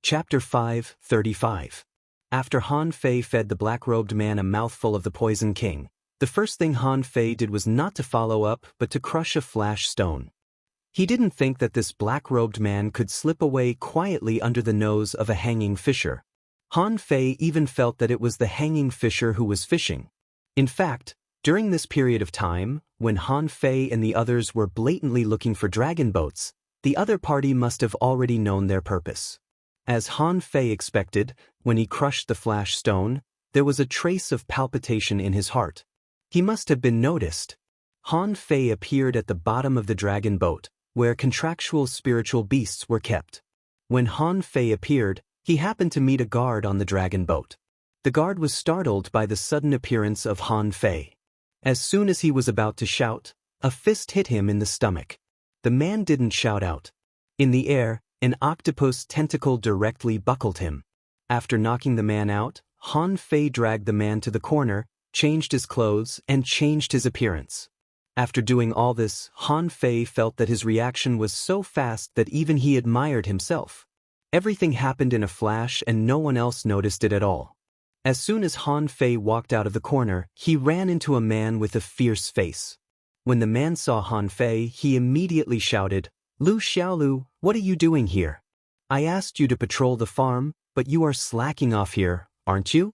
Chapter 5:35. After Han Fei fed the black-robed man a mouthful of the Poison King, the first thing Han Fei did was not to follow up but to crush a flash stone. He didn't think that this black-robed man could slip away quietly under the nose of a hanging fisher. Han Fei even felt that it was the hanging fisher who was fishing. In fact, during this period of time, when Han Fei and the others were blatantly looking for dragon boats, the other party must have already known their purpose. As Han Fei expected, when he crushed the flash stone, there was a trace of palpitation in his heart. He must have been noticed. Han Fei appeared at the bottom of the dragon boat, where contractual spiritual beasts were kept. When Han Fei appeared, he happened to meet a guard on the dragon boat. The guard was startled by the sudden appearance of Han Fei. As soon as he was about to shout, a fist hit him in the stomach. The man didn't shout out. In the air, an octopus tentacle directly buckled him. After knocking the man out, Han Fei dragged the man to the corner, changed his clothes, and changed his appearance. After doing all this, Han Fei felt that his reaction was so fast that even he admired himself. Everything happened in a flash and no one else noticed it at all. As soon as Han Fei walked out of the corner, he ran into a man with a fierce face. When the man saw Han Fei, he immediately shouted, "Lu Xiaolu, what are you doing here? I asked you to patrol the farm, but you are slacking off here, aren't you?"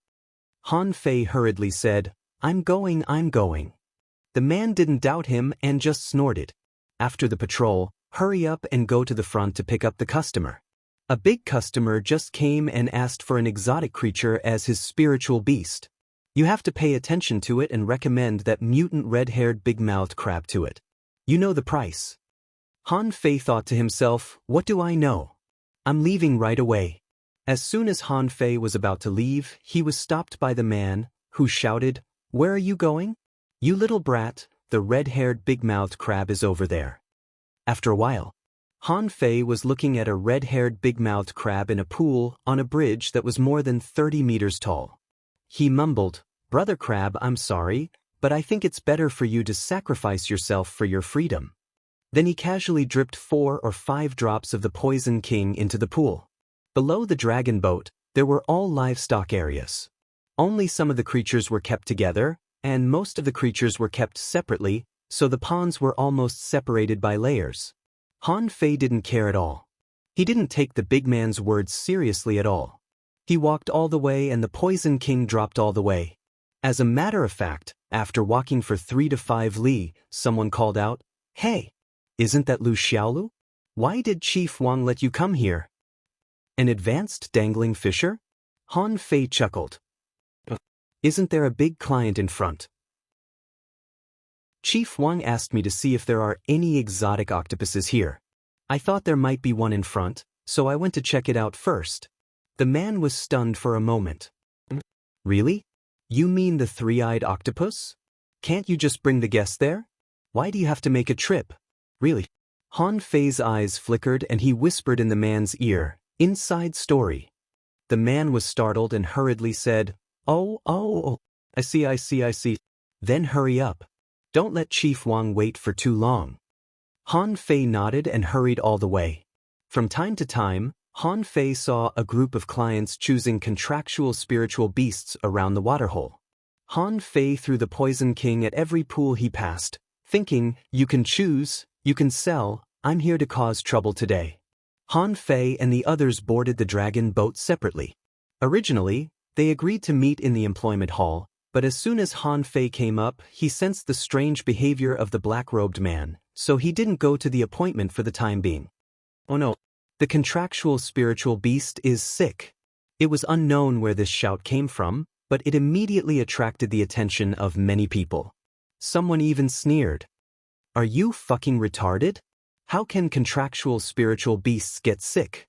Han Fei hurriedly said, I'm going. The man didn't doubt him and just snorted. After the patrol, hurry up and go to the front to pick up the customer. A big customer just came and asked for an exotic creature as his spiritual beast. You have to pay attention to it and recommend that mutant red-haired big-mouthed crab to it. You know the price. Han Fei thought to himself, what do I know? I'm leaving right away. As soon as Han Fei was about to leave, he was stopped by the man, who shouted, Where are you going? You little brat, the red-haired big-mouthed crab is over there. After a while, Han Fei was looking at a red-haired big-mouthed crab in a pool on a bridge that was more than 30 meters tall. He mumbled, Brother Crab, I'm sorry, but I think it's better for you to sacrifice yourself for your freedom. Then he casually dripped 4 or 5 drops of the Poison King into the pool. Below the dragon boat, there were all livestock areas. Only some of the creatures were kept together, and most of the creatures were kept separately, so the ponds were almost separated by layers. Han Fei didn't care at all. He didn't take the big man's words seriously at all. He walked all the way and the Poison King dropped all the way. As a matter of fact, after walking for 3 to 5 li, someone called out, Hey! Isn't that Lu Xiaolu? Why did Chief Wang let you come here? An advanced dangling fisher? Han Fei chuckled. Isn't there a big client in front? Chief Wang asked me to see if there are any exotic octopuses here. I thought there might be one in front, so I went to check it out first. The man was stunned for a moment. Really? You mean the 3-eyed octopus? Can't you just bring the guest there? Why do you have to make a trip? Really? Han Fei's eyes flickered and he whispered in the man's ear, Inside story. The man was startled and hurriedly said, Oh, I see. Then hurry up. Don't let Chief Wang wait for too long. Han Fei nodded and hurried all the way. From time to time, Han Fei saw a group of clients choosing contractual spiritual beasts around the waterhole. Han Fei threw the Poison King at every pool he passed, thinking, you can choose, you can sell, I'm here to cause trouble today. Han Fei and the others boarded the dragon boat separately. Originally, they agreed to meet in the employment hall, but as soon as Han Fei came up, he sensed the strange behavior of the black-robed man, so he didn't go to the appointment for the time being. Oh no, the contractual spiritual beast is sick. It was unknown where this shout came from, but it immediately attracted the attention of many people. Someone even sneered. Are you fucking retarded? How can contractual spiritual beasts get sick?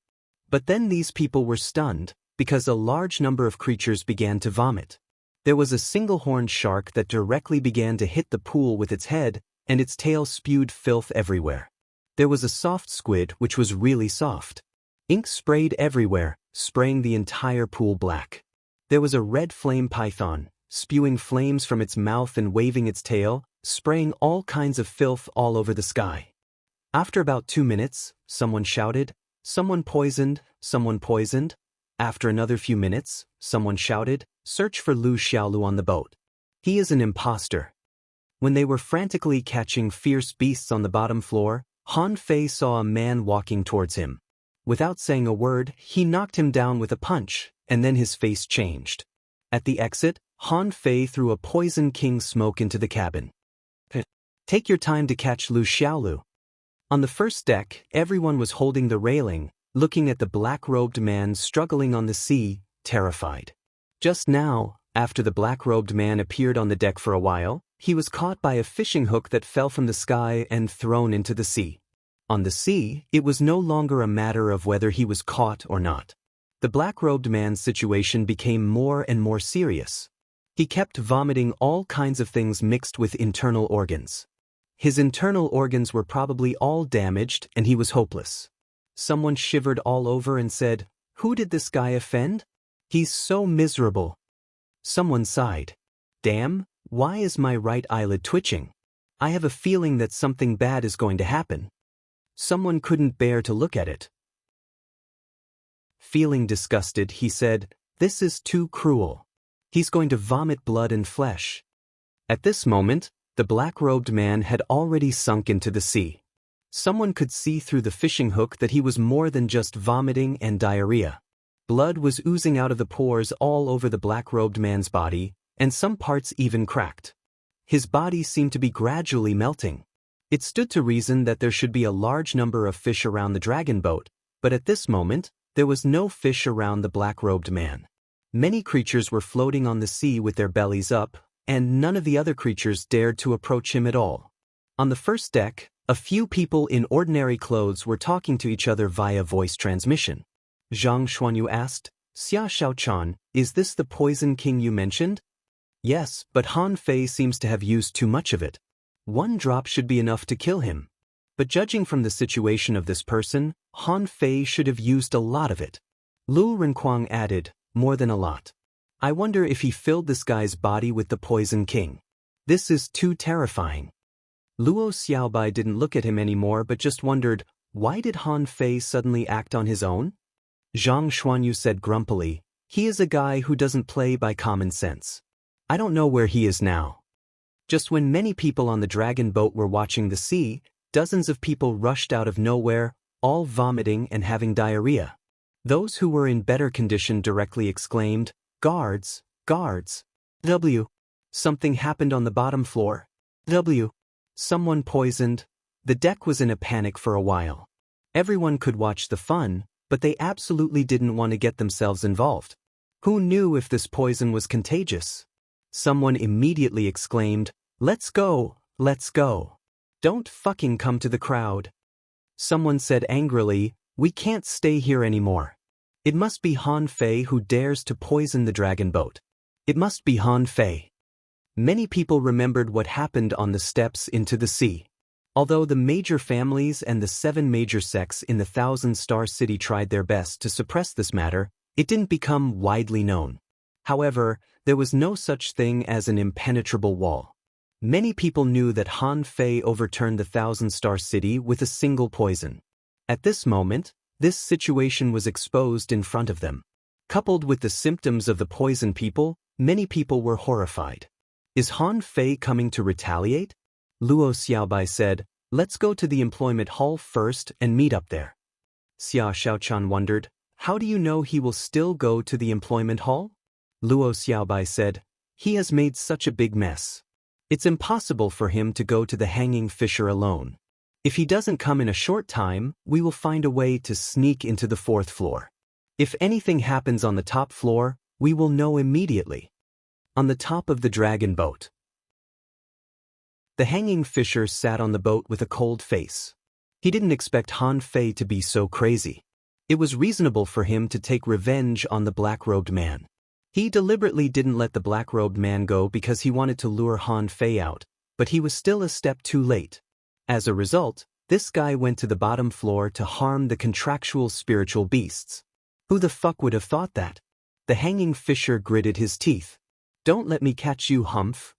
But then these people were stunned, because a large number of creatures began to vomit. There was a single-horned shark that directly began to hit the pool with its head, and its tail spewed filth everywhere. There was a soft squid which was really soft. Ink sprayed everywhere, spraying the entire pool black. There was a red flame python, spewing flames from its mouth and waving its tail, spraying all kinds of filth all over the sky. After about 2 minutes, someone shouted, Someone poisoned, Someone poisoned? After another few minutes, someone shouted, "Search for Lu Xiaolu on the boat. He is an imposter." When they were frantically catching fierce beasts on the bottom floor, Han Fei saw a man walking towards him. Without saying a word, he knocked him down with a punch, and then his face changed. At the exit, Han Fei threw a Poison King smoke into the cabin. "Take your time to catch Lu Xiaolu." On the first deck, everyone was holding the railing, looking at the black-robed man struggling on the sea, terrified. Just now, after the black-robed man appeared on the deck for a while, he was caught by a fishing hook that fell from the sky and thrown into the sea. On the sea, it was no longer a matter of whether he was caught or not. The black-robed man's situation became more and more serious. He kept vomiting all kinds of things mixed with internal organs. His internal organs were probably all damaged and he was hopeless. Someone shivered all over and said, "Who did this guy offend? He's so miserable." Someone sighed. "Damn, why is my right eyelid twitching? I have a feeling that something bad is going to happen." Someone couldn't bear to look at it. Feeling disgusted, he said, "This is too cruel. He's going to vomit blood and flesh." At this moment, the black-robed man had already sunk into the sea. Someone could see through the fishing hook that he was more than just vomiting and diarrhea. Blood was oozing out of the pores all over the black-robed man's body, and some parts even cracked. His body seemed to be gradually melting. It stood to reason that there should be a large number of fish around the dragon boat, but at this moment, there was no fish around the black-robed man. Many creatures were floating on the sea with their bellies up, and none of the other creatures dared to approach him at all. On the first deck, a few people in ordinary clothes were talking to each other via voice transmission. Zhang Xuanyu asked, "Xia Xiaochan, is this the Poison King you mentioned?" "Yes, but Han Fei seems to have used too much of it. One drop should be enough to kill him. But judging from the situation of this person, Han Fei should have used a lot of it." Lu Renkuang added, "More than a lot. I wonder if he filled this guy's body with the Poison King. This is too terrifying." Luo Xiaobai didn't look at him anymore but just wondered, why did Han Fei suddenly act on his own? Zhang Xuanyu said grumpily, "He is a guy who doesn't play by common sense. I don't know where he is now." Just when many people on the dragon boat were watching the sea, dozens of people rushed out of nowhere, all vomiting and having diarrhea. Those who were in better condition directly exclaimed, "Guards, guards. W. Something happened on the bottom floor. W. Someone poisoned." The deck was in a panic for a while. Everyone could watch the fun, but they absolutely didn't want to get themselves involved. Who knew if this poison was contagious? Someone immediately exclaimed, "Let's go, let's go. Don't fucking come to the crowd." Someone said angrily, "We can't stay here anymore. It must be Han Fei who dares to poison the dragon boat. It must be Han Fei." Many people remembered what happened on the steps into the sea. Although the major families and the 7 major sects in the Thousand-Star City tried their best to suppress this matter, it didn't become widely known. However, there was no such thing as an impenetrable wall. Many people knew that Han Fei overturned the Thousand-Star City with a single poison. At this moment, this situation was exposed in front of them. Coupled with the symptoms of the poison people, many people were horrified. Is Han Fei coming to retaliate? Luo Xiaobai said, "Let's go to the employment hall first and meet up there." Xia Xiaochan wondered, "How do you know he will still go to the employment hall?" Luo Xiaobai said, "He has made such a big mess. It's impossible for him to go to the hanging fisher alone. If he doesn't come in a short time, we will find a way to sneak into the 4th floor. If anything happens on the top floor, we will know immediately." On the top of the dragon boat, the hanging fisher sat on the boat with a cold face. He didn't expect Han Fei to be so crazy. It was reasonable for him to take revenge on the black-robed man. He deliberately didn't let the black-robed man go because he wanted to lure Han Fei out, but he was still a step too late. As a result, this guy went to the bottom floor to harm the contractual spiritual beasts. Who the fuck would have thought that? The hanging fisher gritted his teeth. "Don't let me catch you, Humph."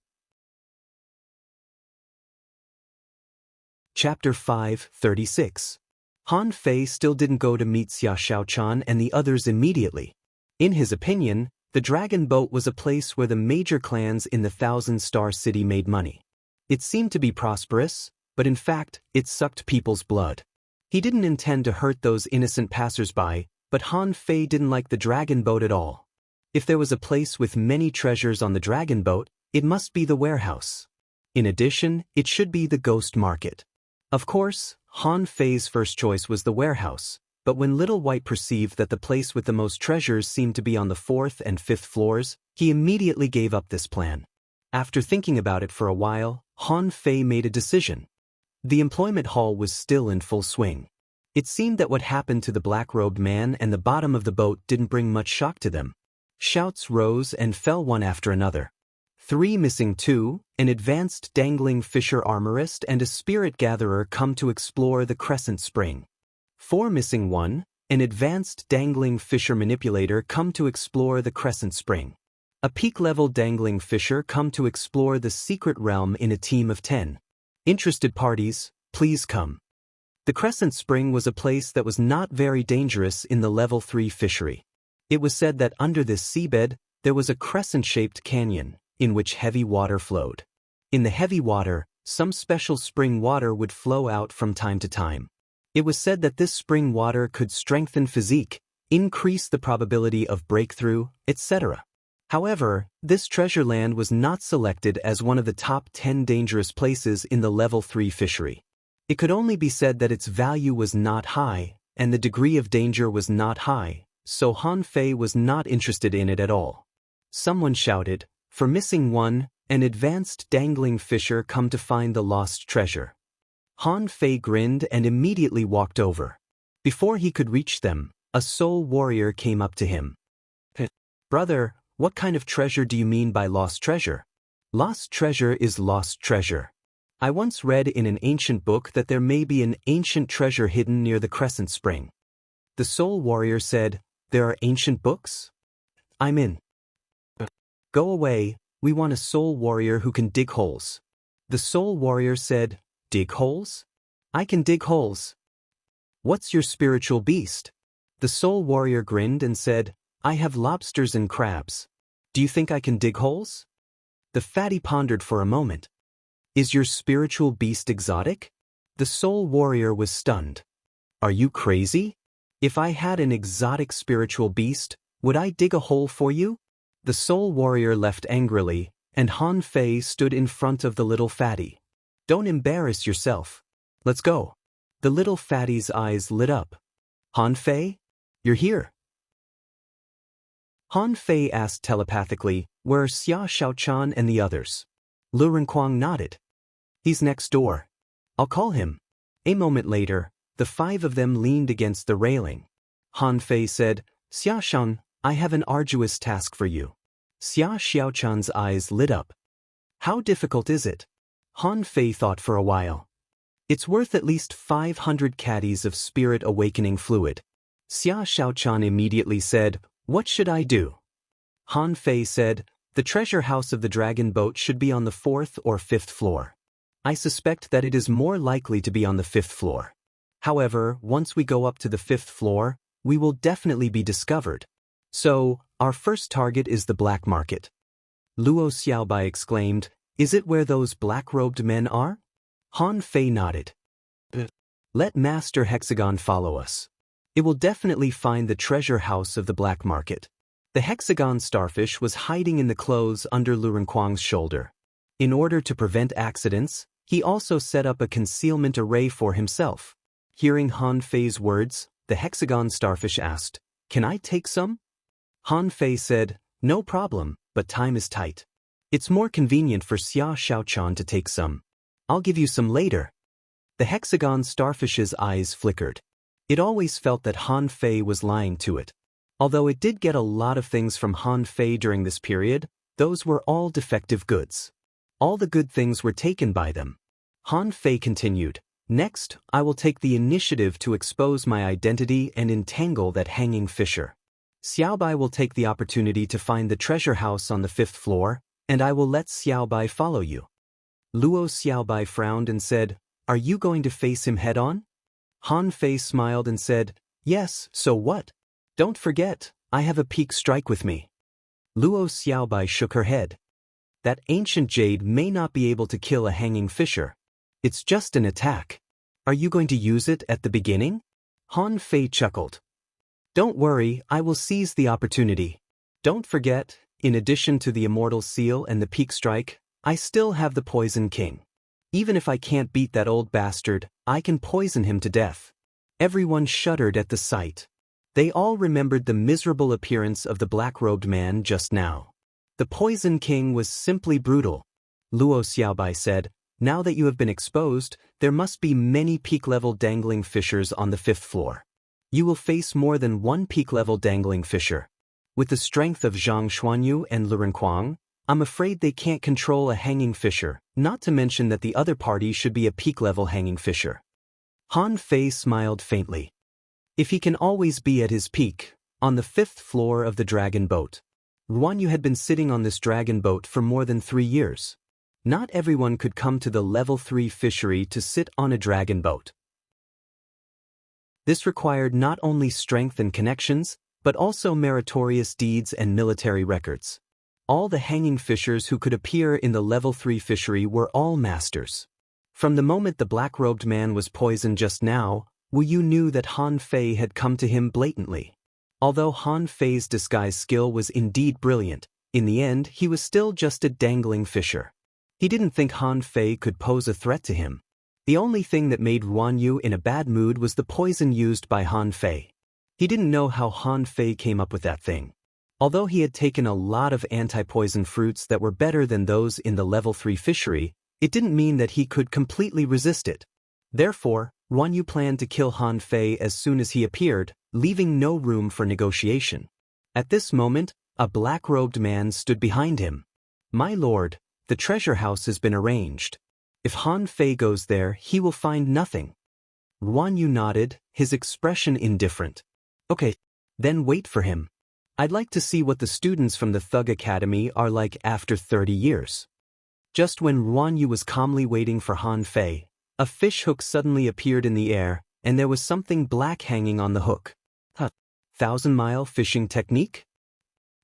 Chapter 5:36. Han Fei still didn't go to meet Xia Xiaochan and the others immediately. In his opinion, the Dragon Boat was a place where the major clans in the Thousand-Star City made money. It seemed to be prosperous, but in fact, it sucked people's blood. He didn't intend to hurt those innocent passers-by, but Han Fei didn't like the Dragon Boat at all. If there was a place with many treasures on the Dragon Boat, it must be the warehouse. In addition, it should be the ghost market. Of course, Han Fei's first choice was the warehouse, but when Little White perceived that the place with the most treasures seemed to be on the 4th and 5th floors, he immediately gave up this plan. After thinking about it for a while, Han Fei made a decision. The employment hall was still in full swing. It seemed that what happened to the black-robed man and the bottom of the boat didn't bring much shock to them. Shouts rose and fell one after another. 3 missing 2, an advanced dangling fisher armorist and a spirit gatherer come to explore the Crescent Spring. 4 missing 1, an advanced dangling fisher manipulator come to explore the Crescent Spring. A peak-level dangling fisher come to explore the secret realm in a team of 10. Interested parties, please come. The Crescent Spring was a place that was not very dangerous in the level 3 fishery. It was said that under this seabed, there was a crescent-shaped canyon, in which heavy water flowed. In the heavy water, some special spring water would flow out from time to time. It was said that this spring water could strengthen physique, increase the probability of breakthrough, etc. However, this treasure land was not selected as one of the top 10 dangerous places in the level 3 fishery. It could only be said that its value was not high, and the degree of danger was not high, so Han Fei was not interested in it at all. Someone shouted, "For missing 1, an advanced dangling fisher come to find the lost treasure." Han Fei grinned and immediately walked over. Before he could reach them, a soul warrior came up to him. "Brother, what kind of treasure do you mean by lost treasure?" "Lost treasure is lost treasure. I once read in an ancient book that there may be an ancient treasure hidden near the Crescent Spring." The soul warrior said, "There are ancient books? I'm in." "Go away, we want a soul warrior who can dig holes." The soul warrior said, "Dig holes? I can dig holes." "What's your spiritual beast?" The soul warrior grinned and said, "I have lobsters and crabs. Do you think I can dig holes?" The fatty pondered for a moment. "Is your spiritual beast exotic?" The soul warrior was stunned. "Are you crazy? If I had an exotic spiritual beast, would I dig a hole for you?" The soul warrior left angrily, and Han Fei stood in front of the little fatty. "Don't embarrass yourself. Let's go." The little fatty's eyes lit up. "Han Fei? You're here." Han Fei asked telepathically, "Where are Xia Xiaochan and the others?" Lu Renquang nodded. "He's next door. I'll call him." A moment later, the 5 of them leaned against the railing. Han Fei said, "Xiaoshan, I have an arduous task for you." Xia Xiaochan's eyes lit up. "How difficult is it?" Han Fei thought for a while. "It's worth at least 500 caddies of spirit awakening fluid." Xia Xiaochan immediately said, "What should I do?" Han Fei said, "The treasure house of the dragon boat should be on the 4th or 5th floor. I suspect that it is more likely to be on the 5th floor. However, once we go up to the 5th floor, we will definitely be discovered. So, our first target is the black market." Luo Xiaobai exclaimed, "Is it where those black-robed men are?" Han Fei nodded. "Let Master Hexagon follow us. It will definitely find the treasure house of the black market." The hexagon starfish was hiding in the clothes under Lu Renquang's shoulder. In order to prevent accidents, he also set up a concealment array for himself. Hearing Han Fei's words, the hexagon starfish asked, "Can I take some?" Han Fei said, "No problem, but time is tight. It's more convenient for Xia Xiaochan to take some. I'll give you some later." The hexagon starfish's eyes flickered. It always felt that Han Fei was lying to it. Although it did get a lot of things from Han Fei during this period, those were all defective goods. All the good things were taken by them. Han Fei continued, "Next, I will take the initiative to expose my identity and entangle that hanging fisher. Xiaobai will take the opportunity to find the treasure house on the 5th floor, and I will let Xiaobai follow you." Luo Xiaobai frowned and said, "Are you going to face him head-on?" Han Fei smiled and said, "Yes, so what? Don't forget, I have a peak strike with me." Luo Xiaobai shook her head. That ancient jade may not be able to kill a hanging fisher. It's just an attack. Are you going to use it at the beginning? Han Fei chuckled. Don't worry, I will seize the opportunity. Don't forget, in addition to the immortal seal and the peak strike, I still have the Poison King. Even if I can't beat that old bastard, I can poison him to death. Everyone shuddered at the sight. They all remembered the miserable appearance of the black-robed man just now. The Poison King was simply brutal. Luo Xiaobai said, "Now that you have been exposed, there must be many peak-level dangling fishers on the 5th floor. You will face more than one peak-level dangling fisher. With the strength of Zhang Xuanyu and Lu Renkuang, I'm afraid they can't control a hanging fisher, not to mention that the other party should be a peak-level hanging fisher." Han Fei smiled faintly. If he can always be at his peak, on the 5th floor of the dragon boat. Ruanyu had been sitting on this dragon boat for more than 3 years. Not everyone could come to the level 3 fishery to sit on a dragon boat. This required not only strength and connections, but also meritorious deeds and military records. All the hanging fishers who could appear in the level 3 fishery were all masters. From the moment the black-robed man was poisoned just now, Wu Yu knew that Han Fei had come to him blatantly. Although Han Fei's disguise skill was indeed brilliant, in the end he was still just a dangling fisher. He didn't think Han Fei could pose a threat to him. The only thing that made Ruanyu in a bad mood was the poison used by Han Fei. He didn't know how Han Fei came up with that thing. Although he had taken a lot of anti-poison fruits that were better than those in the level 3 fishery, it didn't mean that he could completely resist it. Therefore, Ruanyu planned to kill Han Fei as soon as he appeared, leaving no room for negotiation. At this moment, a black-robed man stood behind him. "My lord, the treasure house has been arranged. If Han Fei goes there, he will find nothing." Ruanyu nodded, his expression indifferent. "Okay, then wait for him. I'd like to see what the students from the Thug Academy are like after 30 years. Just when Ruanyu was calmly waiting for Han Fei, a fish hook suddenly appeared in the air, and there was something black hanging on the hook. 1,000-mile fishing technique?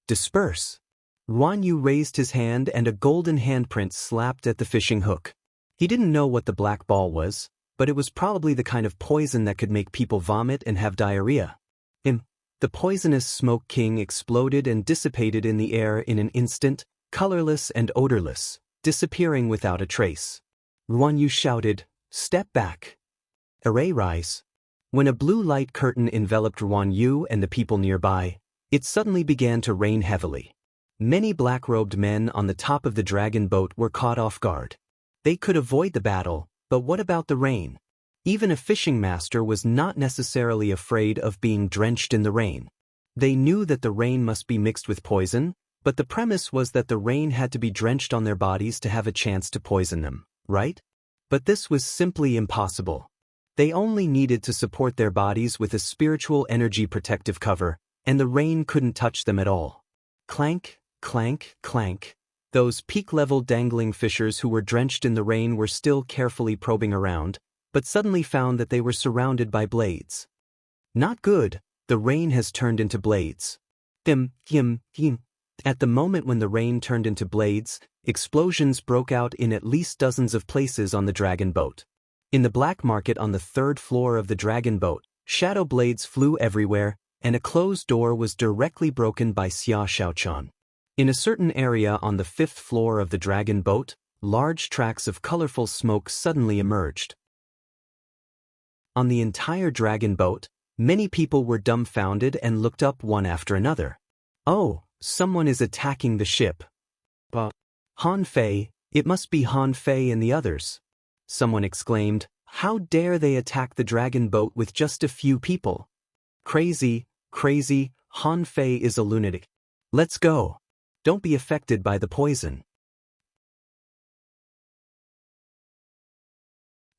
Disperse. Ruanyu raised his hand and a golden handprint slapped at the fishing hook. He didn't know what the black ball was, but it was probably the kind of poison that could make people vomit and have diarrhea. The poisonous Smoke King exploded and dissipated in the air in an instant, colorless and odorless, disappearing without a trace. Ruanyu shouted, "Step back. Array rise." When a blue light curtain enveloped Ruanyu and the people nearby, it suddenly began to rain heavily. Many black-robed men on the top of the dragon boat were caught off guard. They could avoid the battle, but what about the rain? Even a fishing master was not necessarily afraid of being drenched in the rain. They knew that the rain must be mixed with poison, but the premise was that the rain had to be drenched on their bodies to have a chance to poison them, right? But this was simply impossible. They only needed to support their bodies with a spiritual energy protective cover, and the rain couldn't touch them at all. Clank, clank, clank. Those peak-level dangling fishers who were drenched in the rain were still carefully probing around, but suddenly found that they were surrounded by blades. Not good, the rain has turned into blades. At the moment when the rain turned into blades, explosions broke out in at least dozens of places on the dragon boat. In the black market on the 3rd floor of the dragon boat, shadow blades flew everywhere, and a closed door was directly broken by Xia Xiaochan. In a certain area on the 5th floor of the dragon boat, large tracts of colorful smoke suddenly emerged. On the entire dragon boat, many people were dumbfounded and looked up one after another. "Oh, someone is attacking the ship." Han Fei, it must be Han Fei and the others." Someone exclaimed, "How dare they attack the dragon boat with just a few people? Crazy, crazy, Han Fei is a lunatic. Let's go. Don't be affected by the poison."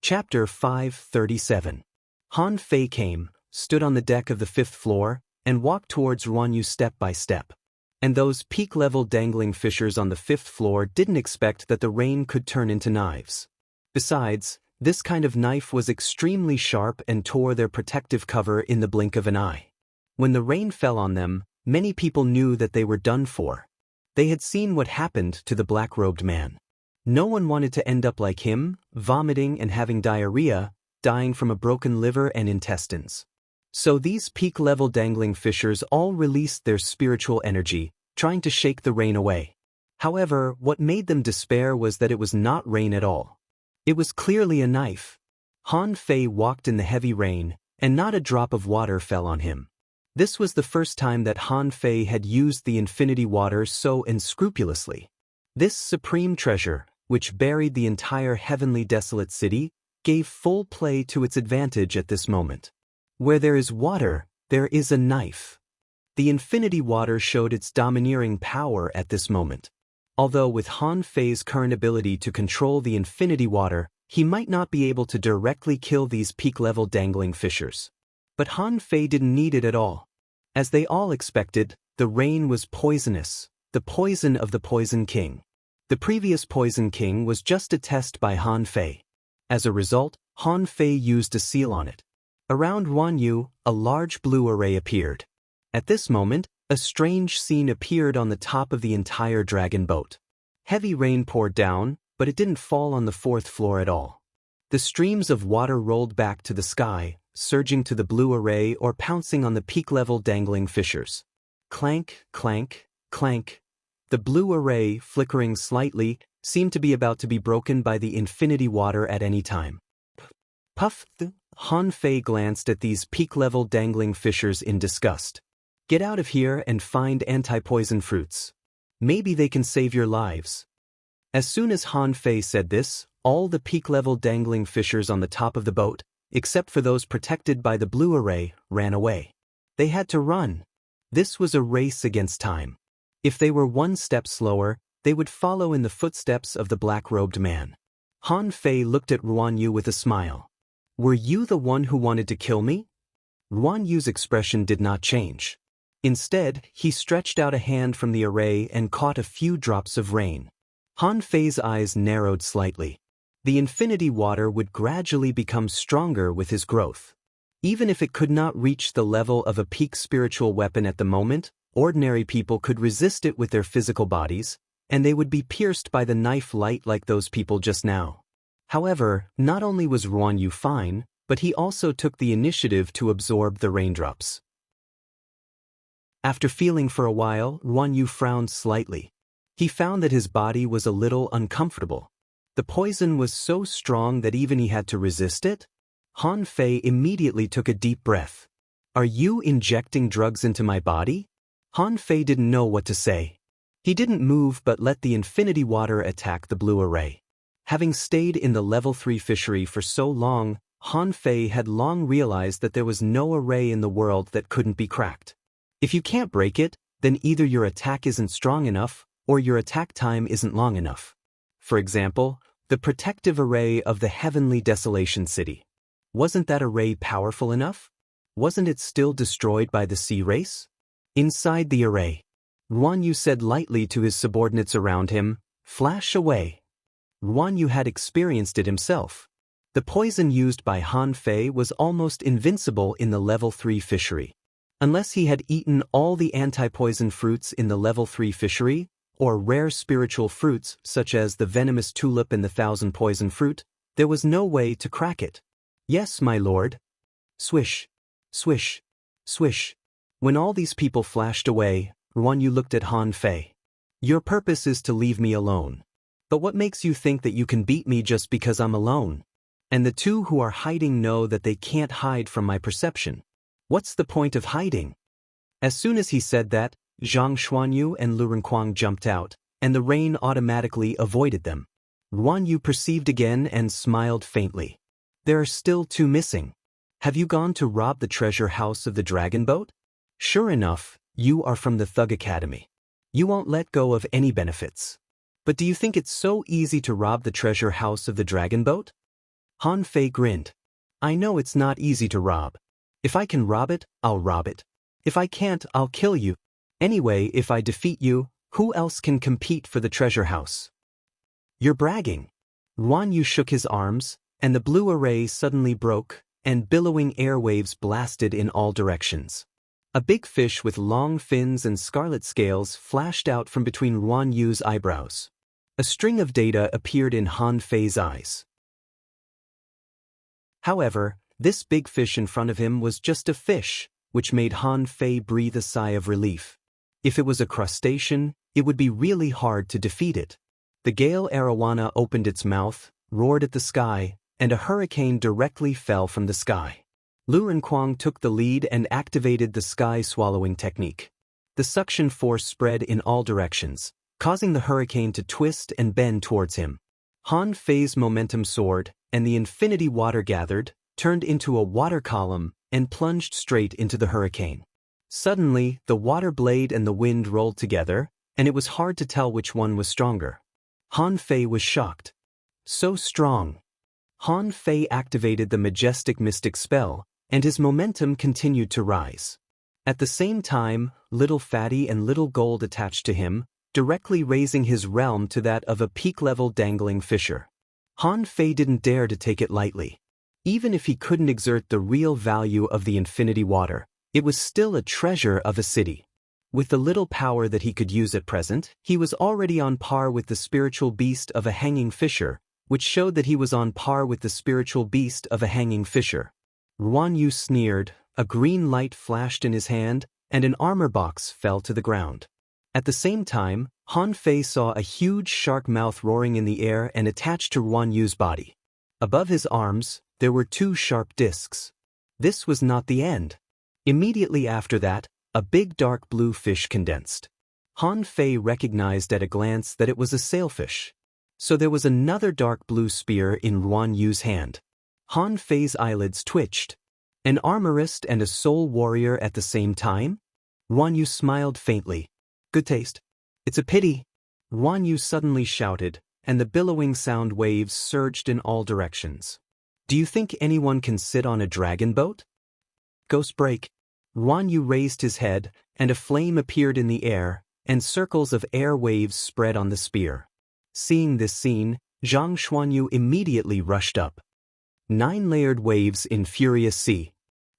Chapter 537. Han Fei came, stood on the deck of the 5th floor, and walked towards Ruanyu step by step. And those peak-level dangling fishers on the 5th floor didn't expect that the rain could turn into knives. Besides, This kind of knife was extremely sharp and tore their protective cover in the blink of an eye. When the rain fell on them, many people knew that they were done for. They had seen what happened to the black-robed man. No one wanted to end up like him, vomiting and having diarrhea, dying from a broken liver and intestines. So these peak-level dangling fishers all released their spiritual energy, trying to shake the rain away. However, what made them despair was that it was not rain at all. It was clearly a knife. Han Fei walked in the heavy rain, and not a drop of water fell on him. This was the first time that Han Fei had used the infinity water so unscrupulously. This supreme treasure, which buried the entire heavenly desolate city, gave full play to its advantage at this moment. Where there is water, there is a knife. The infinity water showed its domineering power at this moment. Although with Han Fei's current ability to control the infinity water, he might not be able to directly kill these peak-level dangling fishers. But Han Fei didn't need it at all. As they all expected, the rain was poisonous, the poison of the Poison King. The previous Poison King was just a test by Han Fei. As a result, Han Fei used a seal on it. Around Ruan Yu, a large blue array appeared. At this moment, a strange scene appeared on the top of the entire dragon boat. Heavy rain poured down, but it didn't fall on the fourth floor at all. The streams of water rolled back to the sky, surging to the blue array or pouncing on the peak-level dangling fishers. Clank, clank, clank. The blue array, flickering slightly, seemed to be about to be broken by the infinity water at any time. Puff! Han Fei glanced at these peak-level dangling fishers in disgust. Get out of here and find anti-poison fruits. Maybe they can save your lives. As soon as Han Fei said this, all the peak-level dangling fishers on the top of the boat, except for those protected by the blue array, ran away. They had to run. This was a race against time. If they were one step slower, they would follow in the footsteps of the black-robed man. Han Fei looked at Ruan Yu with a smile. Were you the one who wanted to kill me? Ruan Yu's expression did not change. Instead, he stretched out a hand from the array and caught a few drops of rain. Han Fei's eyes narrowed slightly. The infinity water would gradually become stronger with his growth. Even if it could not reach the level of a peak spiritual weapon at the moment, ordinary people could resist it with their physical bodies, and they would be pierced by the knife light like those people just now. However, not only was Ruan Yu fine, but he also took the initiative to absorb the raindrops. After feeling for a while, Ruan Yu frowned slightly. He found that his body was a little uncomfortable. The poison was so strong that even he had to resist it. Han Fei immediately took a deep breath. Are you injecting drugs into my body? Han Fei didn't know what to say. He didn't move but let the infinity water attack the blue array. Having stayed in the level 3 fishery for so long, Han Fei had long realized that there was no array in the world that couldn't be cracked. If you can't break it, then either your attack isn't strong enough, or your attack time isn't long enough. For example, the protective array of the heavenly desolation city. Wasn't that array powerful enough? Wasn't it still destroyed by the sea race? Inside the array, Ruan Yu said lightly to his subordinates around him, "Flash away." Ruan Yu had experienced it himself. The poison used by Han Fei was almost invincible in the level 3 fishery. Unless he had eaten all the anti-poison fruits in the level 3 fishery, or rare spiritual fruits such as the venomous tulip and the 1,000 poison fruit, there was no way to crack it. Yes, my lord. Swish, swish, swish. When all these people flashed away, Ruan Yu looked at Han Fei. Your purpose is to leave me alone. But what makes you think that you can beat me just because I'm alone? And the two who are hiding know that they can't hide from my perception. What's the point of hiding? As soon as he said that, Zhang Xuanyu and Lu Renkuang jumped out, and the rain automatically avoided them. Ruan Yu perceived again and smiled faintly. There are still 2 missing. Have you gone to rob the treasure house of the dragon boat? Sure enough, you are from the Thug Academy. You won't let go of any benefits. But do you think it's so easy to rob the treasure house of the dragon boat? Han Fei grinned. I know it's not easy to rob. If I can rob it, I'll rob it. If I can't, I'll kill you. Anyway, if I defeat you, who else can compete for the treasure house? You're bragging. Ruan Yu shook his arms, and the blue array suddenly broke, and billowing airwaves blasted in all directions. A big fish with long fins and scarlet scales flashed out from between Ruan Yu's eyebrows. A string of data appeared in Han Fei's eyes. However, this big fish in front of him was just a fish, which made Han Fei breathe a sigh of relief. If it was a crustacean, it would be really hard to defeat it. The gale arowana opened its mouth, roared at the sky, and a hurricane directly fell from the sky. Lu Renkuang took the lead and activated the sky-swallowing technique. The suction force spread in all directions, causing the hurricane to twist and bend towards him. Han Fei's momentum soared, and the infinity water gathered, turned into a water column, and plunged straight into the hurricane. Suddenly, the water blade and the wind rolled together, and it was hard to tell which one was stronger. Han Fei was shocked. So strong. Han Fei activated the majestic mystic spell, and his momentum continued to rise. At the same time, Little Fatty and Little Gold attached to him, directly raising his realm to that of a peak-level dangling fisher. Han Fei didn't dare to take it lightly. Even if he couldn't exert the real value of the infinity water, it was still a treasure of a city. With the little power that he could use at present, he was already on par with the spiritual beast of a hanging fisher, which showed that he was on par with the spiritual beast of a hanging fisher. Ruan Yu sneered, a green light flashed in his hand, and an armor box fell to the ground. At the same time, Han Fei saw a huge shark mouth roaring in the air and attached to Ruan Yu's body. Above his arms, there were two sharp discs. This was not the end. Immediately after that, a big dark blue fish condensed. Han Fei recognized at a glance that it was a sailfish. So there was another dark blue spear in Ruan Yu's hand. Han Fei's eyelids twitched. An armorist and a soul warrior at the same time? Ruan Yu smiled faintly. Good taste. It's a pity. Ruan Yu suddenly shouted, and the billowing sound waves surged in all directions. Do you think anyone can sit on a dragon boat? Ghost break. Ruan Yu raised his head, and a flame appeared in the air, and circles of air waves spread on the spear. Seeing this scene, Zhang Xuanyu immediately rushed up. 9-layered waves in furious sea.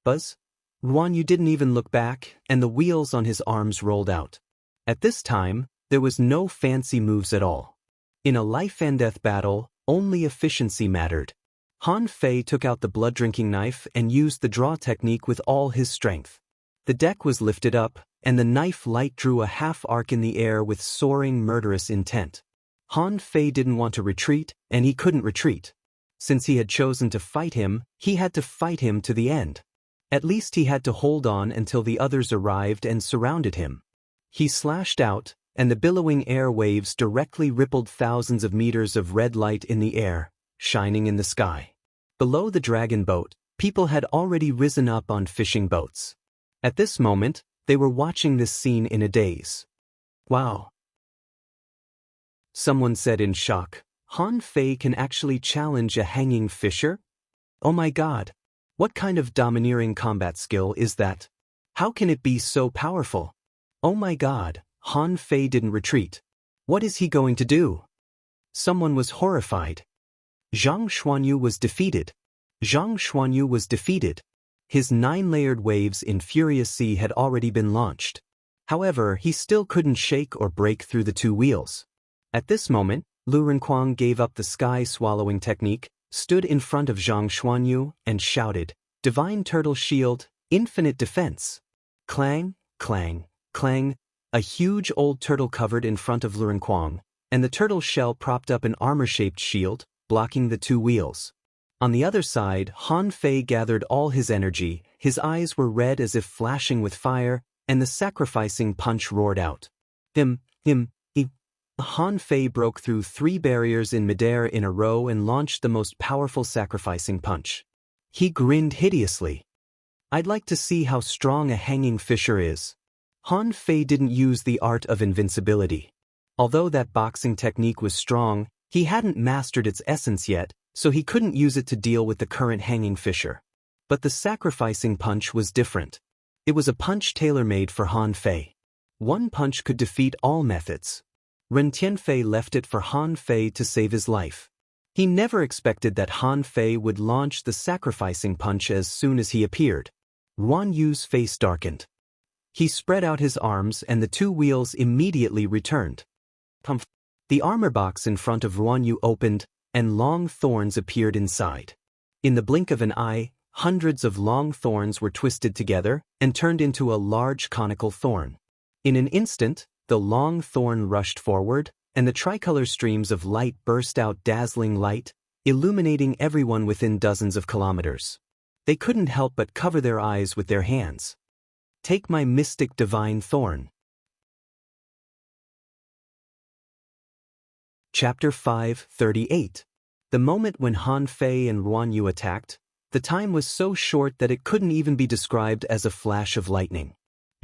Buzz? Ruan Yu didn't even look back, and the wheels on his arms rolled out. At this time, there was no fancy moves at all. In a life-and-death battle, only efficiency mattered. Han Fei took out the blood-drinking knife and used the draw technique with all his strength. The deck was lifted up, and the knife light drew a half-arc in the air with soaring murderous intent. Han Fei didn't want to retreat, and he couldn't retreat. Since he had chosen to fight him, he had to fight him to the end. At least he had to hold on until the others arrived and surrounded him. He slashed out, and the billowing air waves directly rippled thousands of meters of red light in the air, shining in the sky. Below the dragon boat, people had already risen up on fishing boats. At this moment, they were watching this scene in a daze. Wow! Someone said in shock, Han Fei can actually challenge a hanging fisher? Oh my god! What kind of domineering combat skill is that? How can it be so powerful? Oh my god, Han Fei didn't retreat. What is he going to do? Someone was horrified. Zhang Xuanyu was defeated. Zhang Xuanyu was defeated. His 9-layered waves in furious sea had already been launched. However, he still couldn't shake or break through the two wheels. At this moment, Lu Renkuang gave up the sky-swallowing technique, stood in front of Zhang Xuanyu, and shouted, Divine Turtle Shield, Infinite Defense. Clang, clang, clang, a huge old turtle covered in front of Lu Renkuang, and the turtle shell propped up an armor-shaped shield, blocking the two wheels. On the other side, Han Fei gathered all his energy, his eyes were red as if flashing with fire, and the sacrificing punch roared out. Han Fei broke through 3 barriers in midair in a row and launched the most powerful sacrificing punch. He grinned hideously. I'd like to see how strong a hanging fisher is. Han Fei didn't use the art of invincibility. Although that boxing technique was strong, he hadn't mastered its essence yet, so he couldn't use it to deal with the current hanging fisher. But the sacrificing punch was different. It was a punch tailor-made for Han Fei. One punch could defeat all methods. Ren Tianfei left it for Han Fei to save his life. He never expected that Han Fei would launch the sacrificing punch as soon as he appeared. Ruan Yu's face darkened. He spread out his arms and the two wheels immediately returned. The armor box in front of Ruan Yu opened, and long thorns appeared inside. In the blink of an eye, hundreds of long thorns were twisted together and turned into a large conical thorn. In an instant, the long thorn rushed forward, and the tricolor streams of light burst out dazzling light, illuminating everyone within dozens of kilometers. They couldn't help but cover their eyes with their hands. Take my mystic divine thorn. Chapter 5:38. The moment when Han Fei and Ruan Yu attacked, the time was so short that it couldn't even be described as a flash of lightning.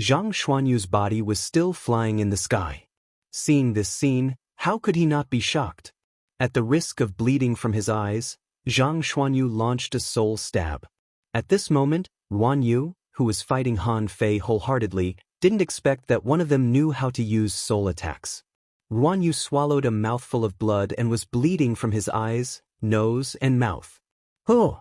Zhang Xuanyu's body was still flying in the sky. Seeing this scene, how could he not be shocked? At the risk of bleeding from his eyes, Zhang Xuanyu launched a soul stab. At this moment, Ruan Yu, who was fighting Han Fei wholeheartedly, didn't expect that one of them knew how to use soul attacks. Ruan Yu swallowed a mouthful of blood and was bleeding from his eyes, nose, and mouth. Oh!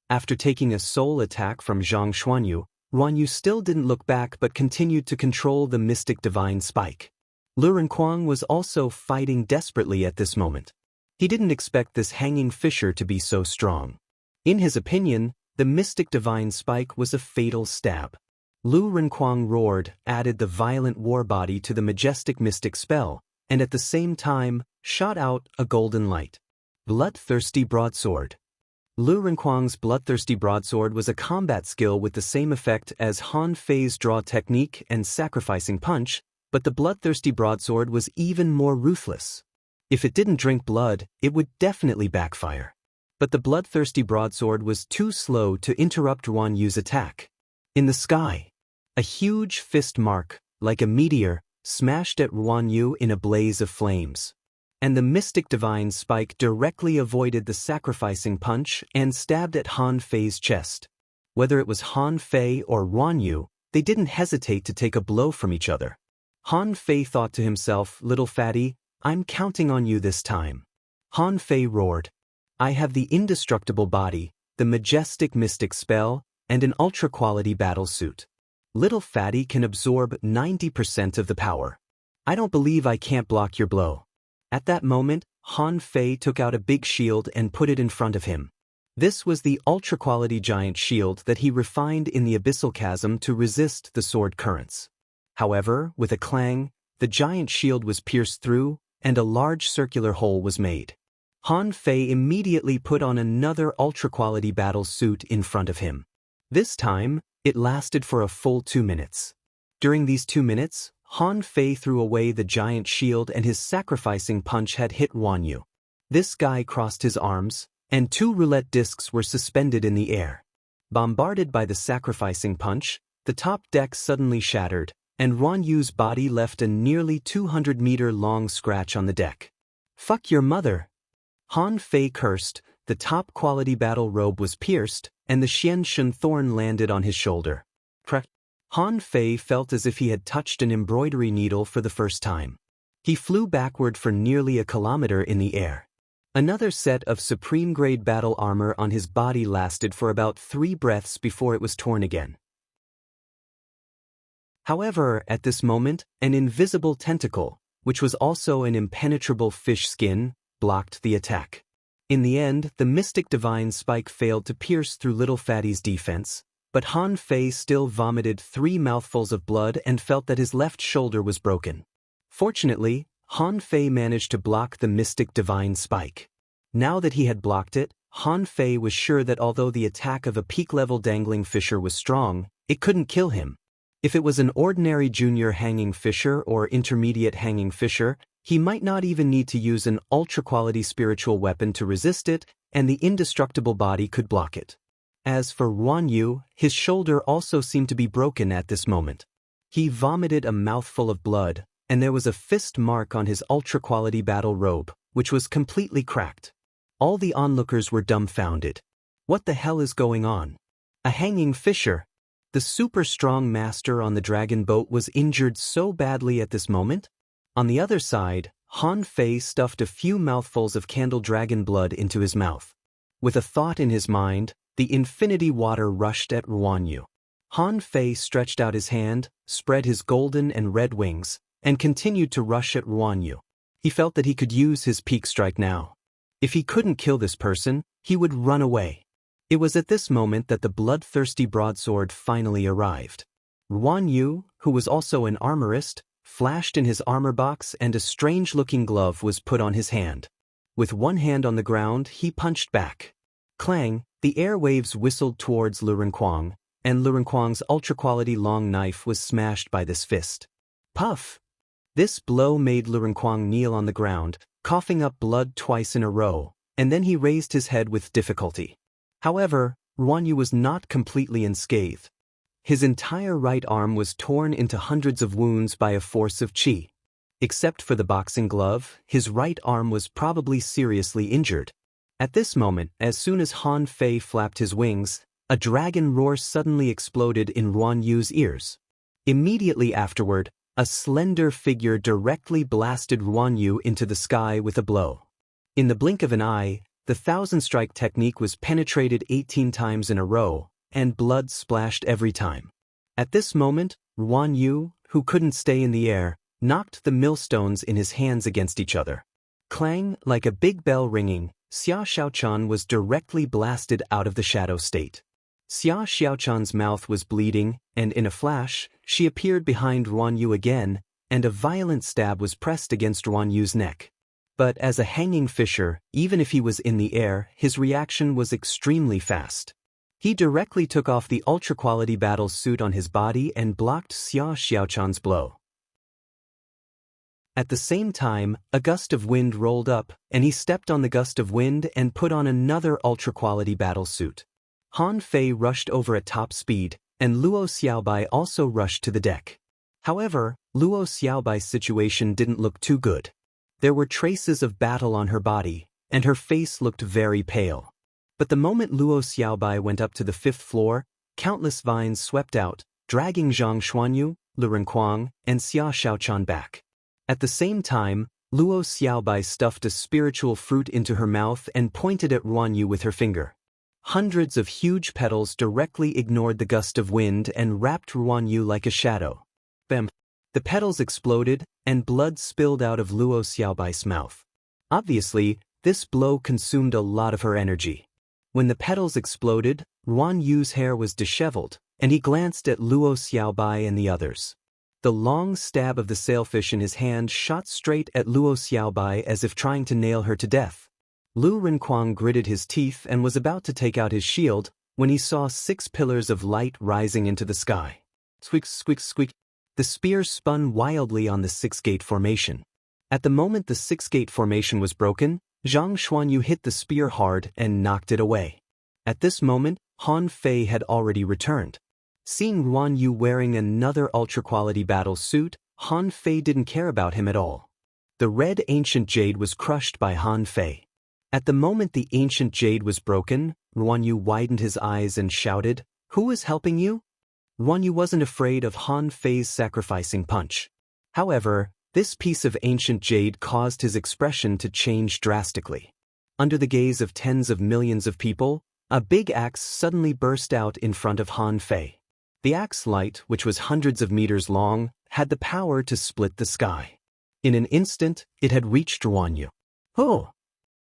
After taking a soul attack from Zhang Xuanyu, Ruan Yu still didn't look back but continued to control the mystic divine spike. Lu Renkuang was also fighting desperately at this moment. He didn't expect this hanging fissure to be so strong. In his opinion, the mystic divine spike was a fatal stab. Lu Renkuang roared, added the violent war body to the majestic mystic spell, and at the same time, shot out a golden light. Bloodthirsty Broadsword. Lu Renkuang's Bloodthirsty Broadsword was a combat skill with the same effect as Han Fei's draw technique and sacrificing punch, but the Bloodthirsty Broadsword was even more ruthless. If it didn't drink blood, it would definitely backfire. But the Bloodthirsty Broadsword was too slow to interrupt Ruan Yu's attack. In the sky, a huge fist mark, like a meteor, smashed at Ruan Yu in a blaze of flames. And the mystic divine spike directly avoided the sacrificing punch and stabbed at Han Fei's chest. Whether it was Han Fei or Ruan Yu, they didn't hesitate to take a blow from each other. Han Fei thought to himself, "Little fatty, I'm counting on you this time." Han Fei roared, "I have the indestructible body, the majestic mystic spell, and an ultra-quality battle suit. Little fatty can absorb 90% of the power. I don't believe I can't block your blow." At that moment, Han Fei took out a big shield and put it in front of him. This was the ultra-quality giant shield that he refined in the abyssal chasm to resist the sword currents. However, with a clang, the giant shield was pierced through, and a large circular hole was made. Han Fei immediately put on another ultra-quality battle suit in front of him. This time, it lasted for a full 2 minutes. During these 2 minutes, Han Fei threw away the giant shield and his sacrificing punch had hit Ruan Yu. This guy crossed his arms, and 2 roulette discs were suspended in the air. Bombarded by the sacrificing punch, the top deck suddenly shattered, and Ruan Yu's body left a nearly 200-meter-long scratch on the deck. "Fuck your mother!" Han Fei cursed, the top-quality battle robe was pierced, and the Xian Shun thorn landed on his shoulder. Han Fei felt as if he had touched an embroidery needle for the first time. He flew backward for nearly a kilometer in the air. Another set of supreme-grade battle armor on his body lasted for about 3 breaths before it was torn again. However, at this moment, an invisible tentacle, which was also an impenetrable fish skin, blocked the attack. In the end, the mystic divine spike failed to pierce through Little Fatty's defense, but Han Fei still vomited 3 mouthfuls of blood and felt that his left shoulder was broken. Fortunately, Han Fei managed to block the mystic divine spike. Now that he had blocked it, Han Fei was sure that although the attack of a peak-level dangling fissure was strong, it couldn't kill him. If it was an ordinary junior hanging fissure or intermediate hanging fissure, he might not even need to use an ultra-quality spiritual weapon to resist it, and the indestructible body could block it. As for Ruan Yu, his shoulder also seemed to be broken at this moment. He vomited a mouthful of blood, and there was a fist mark on his ultra-quality battle robe, which was completely cracked. All the onlookers were dumbfounded. What the hell is going on? A hanging fissure? The super-strong master on the dragon boat was injured so badly at this moment? On the other side, Han Fei stuffed a few mouthfuls of candle dragon blood into his mouth. With a thought in his mind, the infinity water rushed at Ruan Yu. Han Fei stretched out his hand, spread his golden and red wings, and continued to rush at Ruan Yu. He felt that he could use his peak strike now. If he couldn't kill this person, he would run away. It was at this moment that the bloodthirsty broadsword finally arrived. Ruan Yu, who was also an armorist, flashed in his armor box and a strange-looking glove was put on his hand. With one hand on the ground, he punched back. Clang, the airwaves whistled towards Lu Renkuang, and Lu Renkuang's ultra-quality long knife was smashed by this fist. Puff! This blow made Lu Renkuang kneel on the ground, coughing up blood twice in a row, and then he raised his head with difficulty. However, Ruan Yu was not completely unscathed. His entire right arm was torn into hundreds of wounds by a force of qi. Except for the boxing glove, his right arm was probably seriously injured. At this moment, as soon as Han Fei flapped his wings, a dragon roar suddenly exploded in Ruan Yu's ears. Immediately afterward, a slender figure directly blasted Ruan Yu into the sky with a blow. In the blink of an eye, the thousand-strike technique was penetrated 18 times in a row, and blood splashed every time. At this moment, Ruan Yu, who couldn't stay in the air, knocked the millstones in his hands against each other. Clang, like a big bell ringing, Xia Xiaochan was directly blasted out of the shadow state. Xia Xiaochan's mouth was bleeding, and in a flash, she appeared behind Ruan Yu again, and a violent stab was pressed against Ruan Yu's neck. But as a hanging fisher, even if he was in the air, his reaction was extremely fast. He directly took off the ultra-quality battle suit on his body and blocked Xia Xiaochan's blow. At the same time, a gust of wind rolled up, and he stepped on the gust of wind and put on another ultra-quality battle suit. Han Fei rushed over at top speed, and Luo Xiaobai also rushed to the deck. However, Luo Xiaobai's situation didn't look too good. There were traces of battle on her body, and her face looked very pale. But the moment Luo Xiaobai went up to the 5th floor, countless vines swept out, dragging Zhang Xuanyu, Lu Renkuang, and Xia Xiaochan back. At the same time, Luo Xiaobai stuffed a spiritual fruit into her mouth and pointed at Ruan Yu with her finger. Hundreds of huge petals directly ignored the gust of wind and wrapped Ruan Yu like a shadow. Bam! The petals exploded, and blood spilled out of Luo Xiaobai's mouth. Obviously, this blow consumed a lot of her energy. When the petals exploded, Ruan Yu's hair was disheveled, and he glanced at Luo Xiaobai and the others. The long stab of the sailfish in his hand shot straight at Luo Xiaobai as if trying to nail her to death. Lu Renkuang gritted his teeth and was about to take out his shield when he saw 6 pillars of light rising into the sky. Squeak, squeak, squeak. The spear spun wildly on the 6-gate formation. At the moment the 6-gate formation was broken, Zhang Xuanyu hit the spear hard and knocked it away. At this moment, Han Fei had already returned. Seeing Ruan Yu wearing another ultra-quality battle suit, Han Fei didn't care about him at all. The red ancient jade was crushed by Han Fei. At the moment the ancient jade was broken, Ruan Yu widened his eyes and shouted, "Who is helping you?" Ruan Yu wasn't afraid of Han Fei's sacrificing punch. However, this piece of ancient jade caused his expression to change drastically. Under the gaze of tens of millions of people, a big axe suddenly burst out in front of Han Fei. The axe light, which was hundreds of meters long, had the power to split the sky. In an instant, it had reached Ruan Yu. Oh!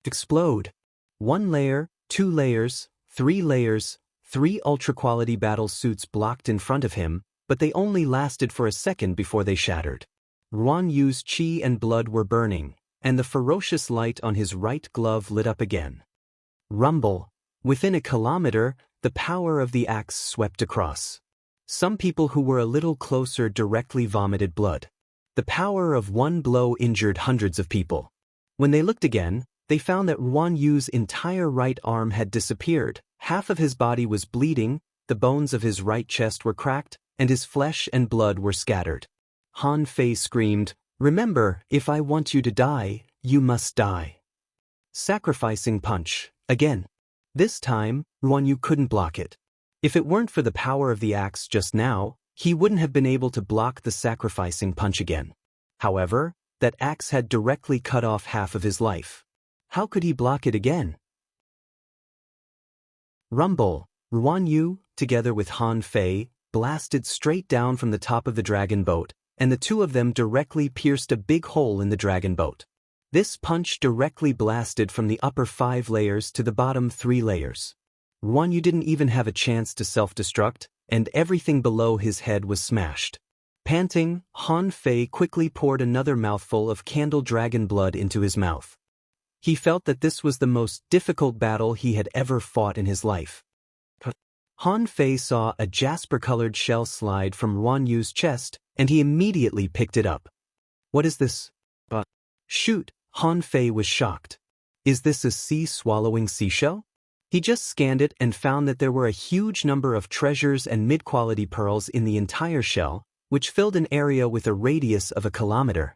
Explode. 1 layer, 2 layers, 3 layers, 3 ultra-quality battle suits blocked in front of him, but they only lasted for a second before they shattered. Ruan Yu's qi and blood were burning, and the ferocious light on his right glove lit up again. Rumble. Within a kilometer, the power of the axe swept across. Some people who were a little closer directly vomited blood. The power of one blow injured hundreds of people. When they looked again, they found that Ruan Yu's entire right arm had disappeared, half of his body was bleeding, the bones of his right chest were cracked, and his flesh and blood were scattered. Han Fei screamed, "Remember, if I want you to die, you must die." Sacrificing punch, again. This time, Ruan Yu couldn't block it. If it weren't for the power of the axe just now, he wouldn't have been able to block the sacrificing punch again. However, that axe had directly cut off half of his life. How could he block it again? Rumble, Ruan Yu, together with Han Fei, blasted straight down from the top of the dragon boat, and the two of them directly pierced a big hole in the dragon boat. This punch directly blasted from the upper 5 layers to the bottom 3 layers. Ruan Yu didn't even have a chance to self-destruct, and everything below his head was smashed. Panting, Han Fei quickly poured another mouthful of candle dragon blood into his mouth. He felt that this was the most difficult battle he had ever fought in his life. Han Fei saw a jasper-colored shell slide from Ruan Yu's chest, and he immediately picked it up. What is this? Shoot, Han Fei was shocked. Is this a sea-swallowing seashell? He just scanned it and found that there were a huge number of treasures and mid-quality pearls in the entire shell, which filled an area with a radius of 1 kilometer.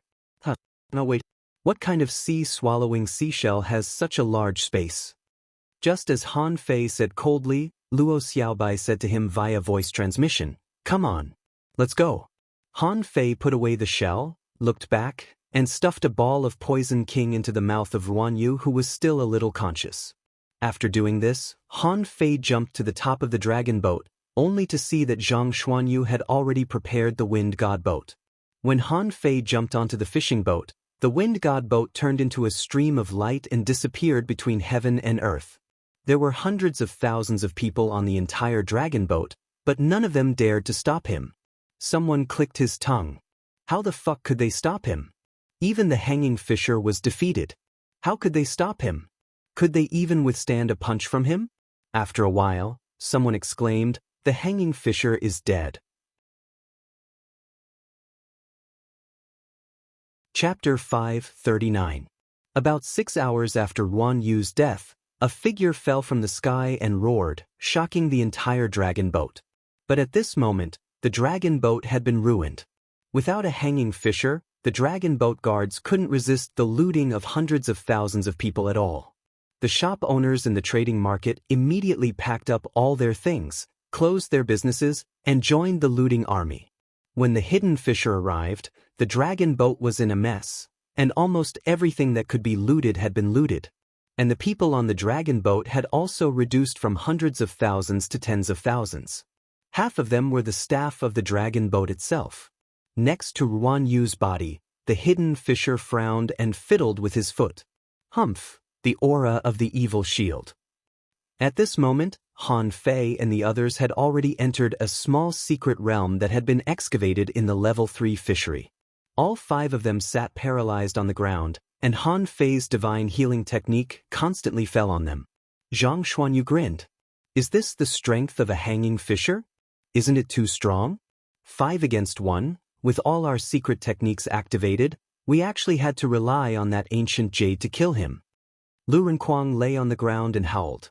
No wait, what kind of sea-swallowing seashell has such a large space? Just as Han Fei said coldly, Luo Xiaobai said to him via voice transmission, "Come on, let's go." Han Fei put away the shell, looked back, and stuffed a ball of Poison King into the mouth of Ruan Yu, who was still a little conscious. After doing this, Han Fei jumped to the top of the dragon boat, only to see that Zhang Xuanyu had already prepared the Wind God boat. When Han Fei jumped onto the fishing boat, the Wind God boat turned into a stream of light and disappeared between heaven and earth. There were hundreds of thousands of people on the entire dragon boat, but none of them dared to stop him. Someone clicked his tongue. How the fuck could they stop him? Even the hanging fisher was defeated. How could they stop him? Could they even withstand a punch from him? After a while, someone exclaimed, "The hanging fisher is dead." Chapter 539. About 6 hours after Ruan Yu's death, a figure fell from the sky and roared, shocking the entire dragon boat. But at this moment, the dragon boat had been ruined. Without a hanging fisher, the dragon boat guards couldn't resist the looting of hundreds of thousands of people at all. The shop owners in the trading market immediately packed up all their things, closed their businesses, and joined the looting army. When the hidden fisher arrived, the dragon boat was in a mess, and almost everything that could be looted had been looted. And the people on the dragon boat had also reduced from hundreds of thousands to tens of thousands. Half of them were the staff of the dragon boat itself. Next to Ruan Yu's body, the hidden fisher frowned and fiddled with his foot. Humph, the aura of the evil shield. At this moment, Han Fei and the others had already entered a small secret realm that had been excavated in the level 3 fishery. All 5 of them sat paralyzed on the ground, and Han Fei's divine healing technique constantly fell on them. Zhang Xuanyu grinned. Is this the strength of a hanging fisher? Isn't it too strong? 5 against 1, with all our secret techniques activated, we actually had to rely on that ancient jade to kill him. Lu Renkuang lay on the ground and howled.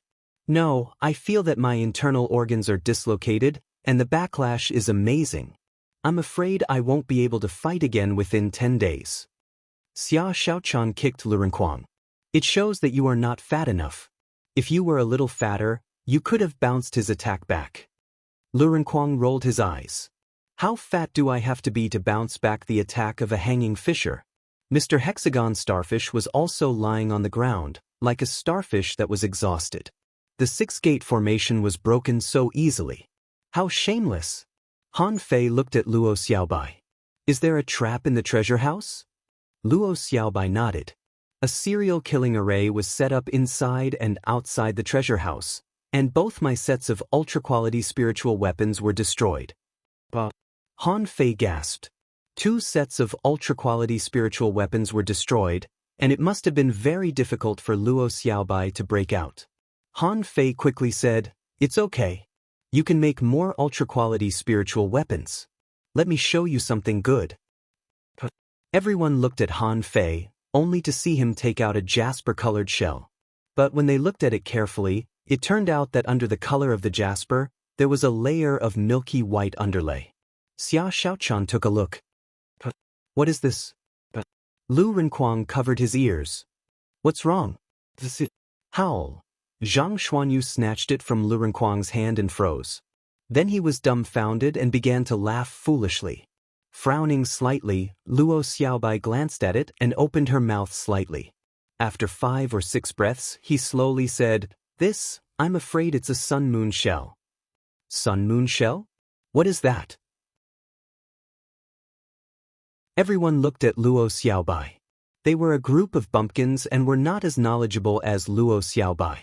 No, I feel that my internal organs are dislocated, and the backlash is amazing. I'm afraid I won't be able to fight again within 10 days. Xia Xiaochan kicked Lu Renkuang. It shows that you are not fat enough. If you were a little fatter, you could have bounced his attack back. Lu Renkuang rolled his eyes. How fat do I have to be to bounce back the attack of a hanging fisher? Mr. Hexagon Starfish was also lying on the ground, like a starfish that was exhausted. The 6-gate formation was broken so easily. How shameless! Han Fei looked at Luo Xiaobai. Is there a trap in the treasure house? Luo Xiaobai nodded. A serial killing array was set up inside and outside the treasure house, and both my sets of ultra-quality spiritual weapons were destroyed. Han Fei gasped. 2 sets of ultra-quality spiritual weapons were destroyed, and it must have been very difficult for Luo Xiaobai to break out. Han Fei quickly said, "It's okay. You can make more ultra-quality spiritual weapons. Let me show you something good." Everyone looked at Han Fei, only to see him take out a jasper-colored shell. But when they looked at it carefully, it turned out that under the color of the jasper, there was a layer of milky white underlay. Xia Xiaochan took a look. What is this? Lu Renkuang covered his ears. What's wrong? Howl. Zhang Xuanyu snatched it from Lu Renkuang's hand and froze. Then he was dumbfounded and began to laugh foolishly. Frowning slightly, Luo Xiaobai glanced at it and opened her mouth slightly. After 5 or 6 breaths, he slowly said, "This, I'm afraid it's a sun moon shell." Sun moon shell? What is that? Everyone looked at Luo Xiaobai. They were a group of bumpkins and were not as knowledgeable as Luo Xiaobai.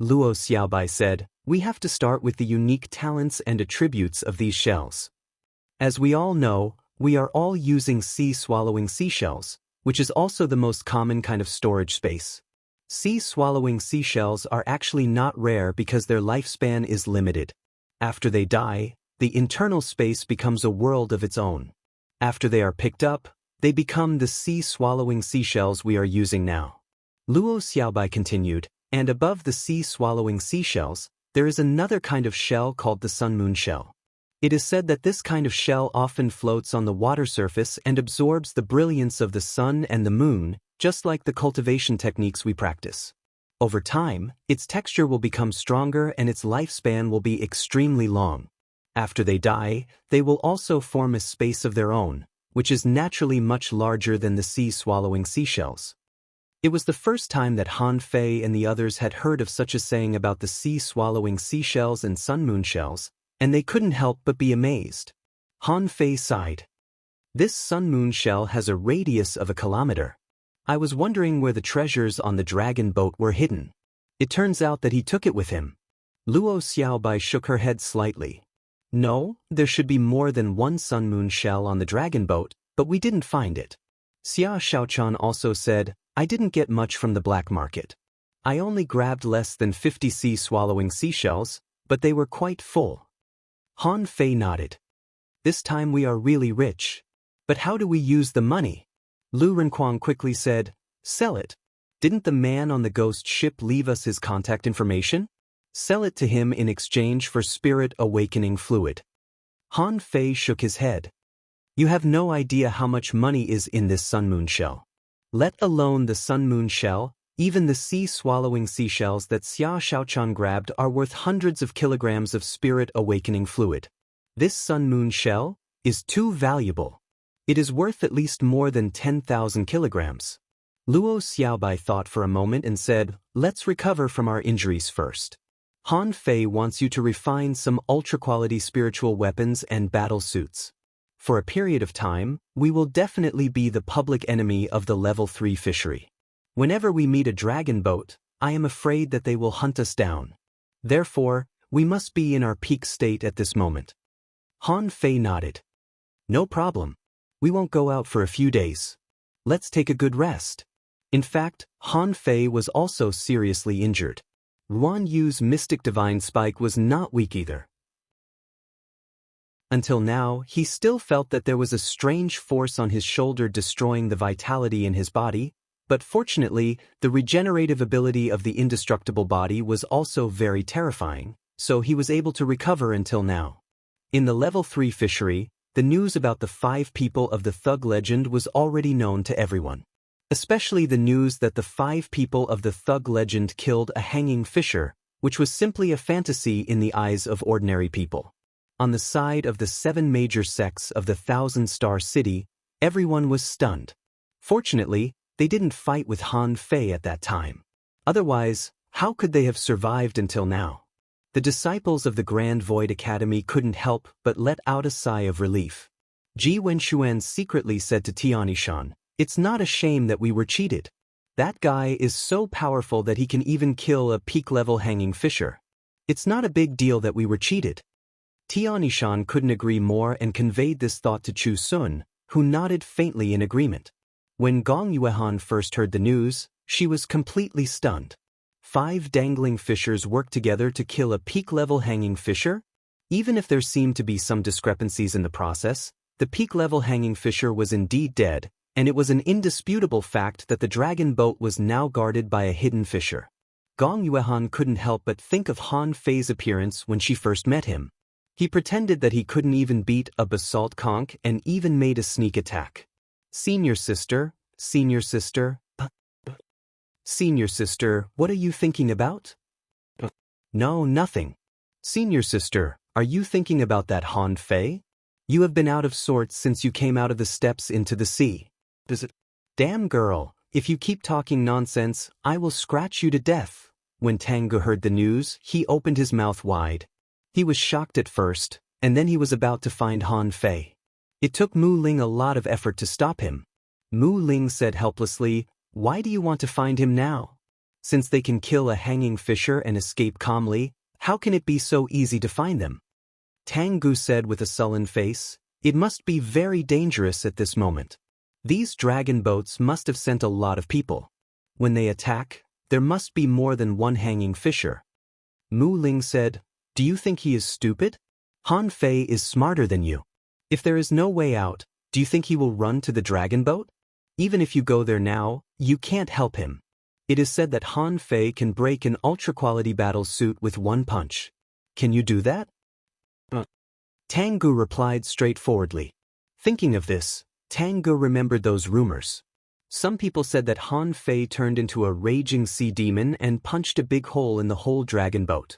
Luo Xiaobai said, "We have to start with the unique talents and attributes of these shells. As we all know, we are all using sea-swallowing seashells, which is also the most common kind of storage space. Sea-swallowing seashells are actually not rare because their lifespan is limited. After they die, the internal space becomes a world of its own. After they are picked up, they become the sea-swallowing seashells we are using now." Luo Xiaobai continued, "And above the sea-swallowing seashells, there is another kind of shell called the sun moon shell. It is said that this kind of shell often floats on the water surface and absorbs the brilliance of the sun and the moon, just like the cultivation techniques we practice. Over time, its texture will become stronger and its lifespan will be extremely long. After they die, they will also form a space of their own, which is naturally much larger than the sea-swallowing seashells." It was the first time that Han Fei and the others had heard of such a saying about the sea-swallowing seashells and sun moon shells, and they couldn't help but be amazed. Han Fei sighed. "This sun moon shell has a radius of 1 kilometer. I was wondering where the treasures on the dragon boat were hidden. It turns out that he took it with him." Luo Xiaobai shook her head slightly. "No, there should be more than one sun moon shell on the dragon boat, but we didn't find it." Xia Shaochan also said, "I didn't get much from the black market. I only grabbed less than 50 sea-swallowing seashells, but they were quite full." Han Fei nodded. "This time we are really rich. But how do we use the money?" Lu Renquang quickly said, "Sell it. Didn't the man on the ghost ship leave us his contact information? Sell it to him in exchange for spirit awakening fluid." Han Fei shook his head. "You have no idea how much money is in this sun moon shell. Let alone the sun moon shell, even the sea-swallowing seashells that Xia Shaochan grabbed are worth hundreds of kilograms of spirit awakening fluid. This sun moon shell is too valuable. It is worth at least more than 10,000 kilograms." Luo Xiaobai thought for a moment and said, "Let's recover from our injuries first. Han Fei wants you to refine some ultra-quality spiritual weapons and battle suits. For a period of time, we will definitely be the public enemy of the level 3 fishery. Whenever we meet a dragon boat, I am afraid that they will hunt us down. Therefore, we must be in our peak state at this moment." Han Fei nodded. "No problem. We won't go out for a few days. Let's take a good rest." In fact, Han Fei was also seriously injured. Ruan Yu's mystic divine spike was not weak either. Until now, he still felt that there was a strange force on his shoulder destroying the vitality in his body, but fortunately, the regenerative ability of the indestructible body was also very terrifying, so he was able to recover until now. In the level 3 fishery, the news about the 5 people of the Thug legend was already known to everyone. Especially the news that the 5 people of the Thug legend killed a hanging fisher, which was simply a fantasy in the eyes of ordinary people. On the side of the 7 major sects of the 1,000-star city, everyone was stunned. Fortunately, they didn't fight with Han Fei at that time. Otherwise, how could they have survived until now? The disciples of the Grand Void Academy couldn't help but let out a sigh of relief. Ji Wenshuan secretly said to Tianishan, "It's not a shame that we were cheated. That guy is so powerful that he can even kill a peak-level hanging fisher. It's not a big deal that we were cheated." Tianishan couldn't agree more and conveyed this thought to Chu Sun, who nodded faintly in agreement. When Gong Yuehan first heard the news, she was completely stunned. 5 dangling fishers worked together to kill a peak-level hanging fisher? Even if there seemed to be some discrepancies in the process, the peak-level hanging fisher was indeed dead, and it was an indisputable fact that the dragon boat was now guarded by a hidden fisher. Gong Yuehan couldn't help but think of Han Fei's appearance when she first met him. He pretended that he couldn't even beat a basalt conch and even made a sneak attack. Senior sister, what are you thinking about?" "No, nothing. Senior sister, are you thinking about that Han Fei?" You have been out of sorts since you came out of the steppes into the sea. Does it? Damn girl, if you keep talking nonsense, I will scratch you to death. When Tangu heard the news, he opened his mouth wide. He was shocked at first, and then he was about to find Han Fei. It took Mu Ling a lot of effort to stop him. Mu Ling said helplessly, "Why do you want to find him now? Since they can kill a hanging fisher and escape calmly, how can it be so easy to find them?" Tangu said with a sullen face, "It must be very dangerous at this moment. These dragon boats must have sent a lot of people. When they attack, there must be more than one hanging fisher." Mu Ling said, "Do you think he is stupid? Han Fei is smarter than you. If there is no way out, do you think he will run to the dragon boat? Even if you go there now, you can't help him. It is said that Han Fei can break an ultra-quality battle suit with one punch. Can you do that?" Tangu replied straightforwardly. Thinking of this, Tangu remembered those rumors. Some people said that Han Fei turned into a raging sea demon and punched a big hole in the whole dragon boat.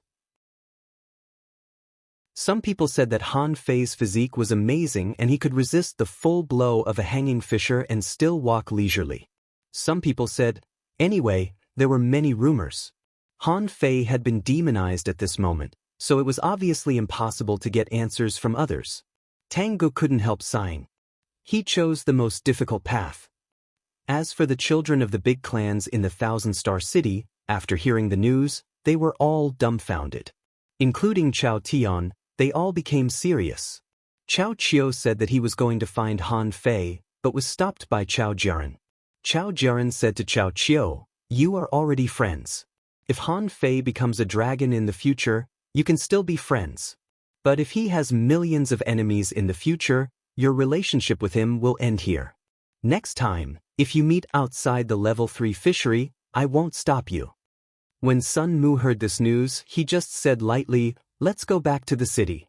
Some people said that Han Fei's physique was amazing and he could resist the full blow of a hanging fisher and still walk leisurely. Some people said, anyway, there were many rumors. Han Fei had been demonized at this moment, so it was obviously impossible to get answers from others. Tangu couldn't help sighing. He chose the most difficult path. As for the children of the big clans in the Thousand-Star City, after hearing the news, they were all dumbfounded. Including Chao Tian, they all became serious. Chao Chiu said that he was going to find Han Fei, but was stopped by Chao Jiaran. Chao Jiaran said to Chao Chiu, "You are already friends. If Han Fei becomes a dragon in the future, you can still be friends. But if he has millions of enemies in the future, your relationship with him will end here. Next time, if you meet outside the level 3 fishery, I won't stop you." When Sun Mu heard this news, he just said lightly, "Let's go back to the city."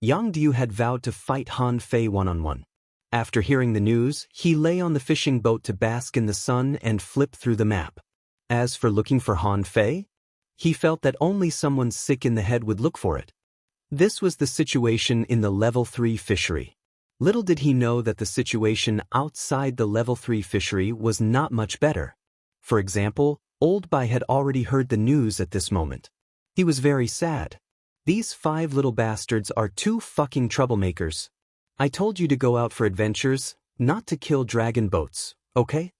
Yang Diu had vowed to fight Han Fei one-on-one. After hearing the news, he lay on the fishing boat to bask in the sun and flip through the map. As for looking for Han Fei, he felt that only someone sick in the head would look for it. This was the situation in the level 3 fishery. Little did he know that the situation outside the level 3 fishery was not much better. For example, Old Bai had already heard the news at this moment. He was very sad. These 5 little bastards are 2 fucking troublemakers. I told you to go out for adventures, not to kill dragon boats, okay?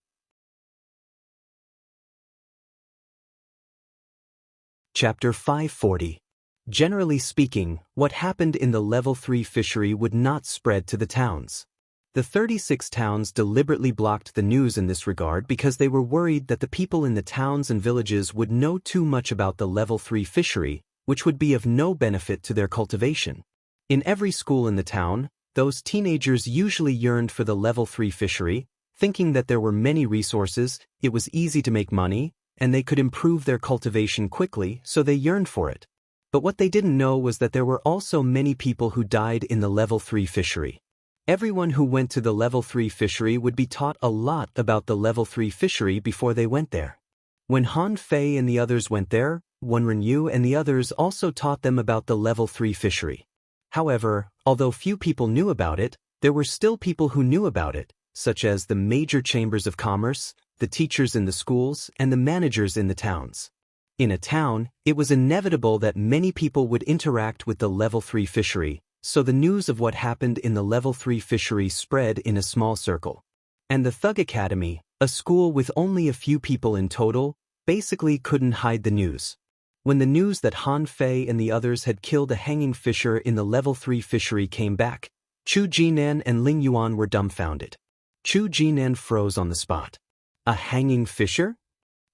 Chapter 540. Generally speaking, what happened in the level 3 fishery would not spread to the towns. The 36 towns deliberately blocked the news in this regard because they were worried that the people in the towns and villages would know too much about the level 3 fishery, which would be of no benefit to their cultivation. In every school in the town, those teenagers usually yearned for the level 3 fishery, thinking that there were many resources, it was easy to make money, and they could improve their cultivation quickly, so they yearned for it. But what they didn't know was that there were also many people who died in the level 3 fishery. Everyone who went to the level 3 fishery would be taught a lot about the level 3 fishery before they went there. When Han Fei and the others went there, Wenren Yu and the others also taught them about the level 3 fishery. However, although few people knew about it, there were still people who knew about it, such as the major chambers of commerce, the teachers in the schools, and the managers in the towns. In a town, it was inevitable that many people would interact with the level 3 fishery, so the news of what happened in the level 3 fishery spread in a small circle. And the Thug Academy, a school with only a few people in total, basically couldn't hide the news. When the news that Han Fei and the others had killed a hanging fisher in the level 3 fishery came back, Chu Jinan and Ling Yuan were dumbfounded. Chu Jinan froze on the spot. A hanging fisher?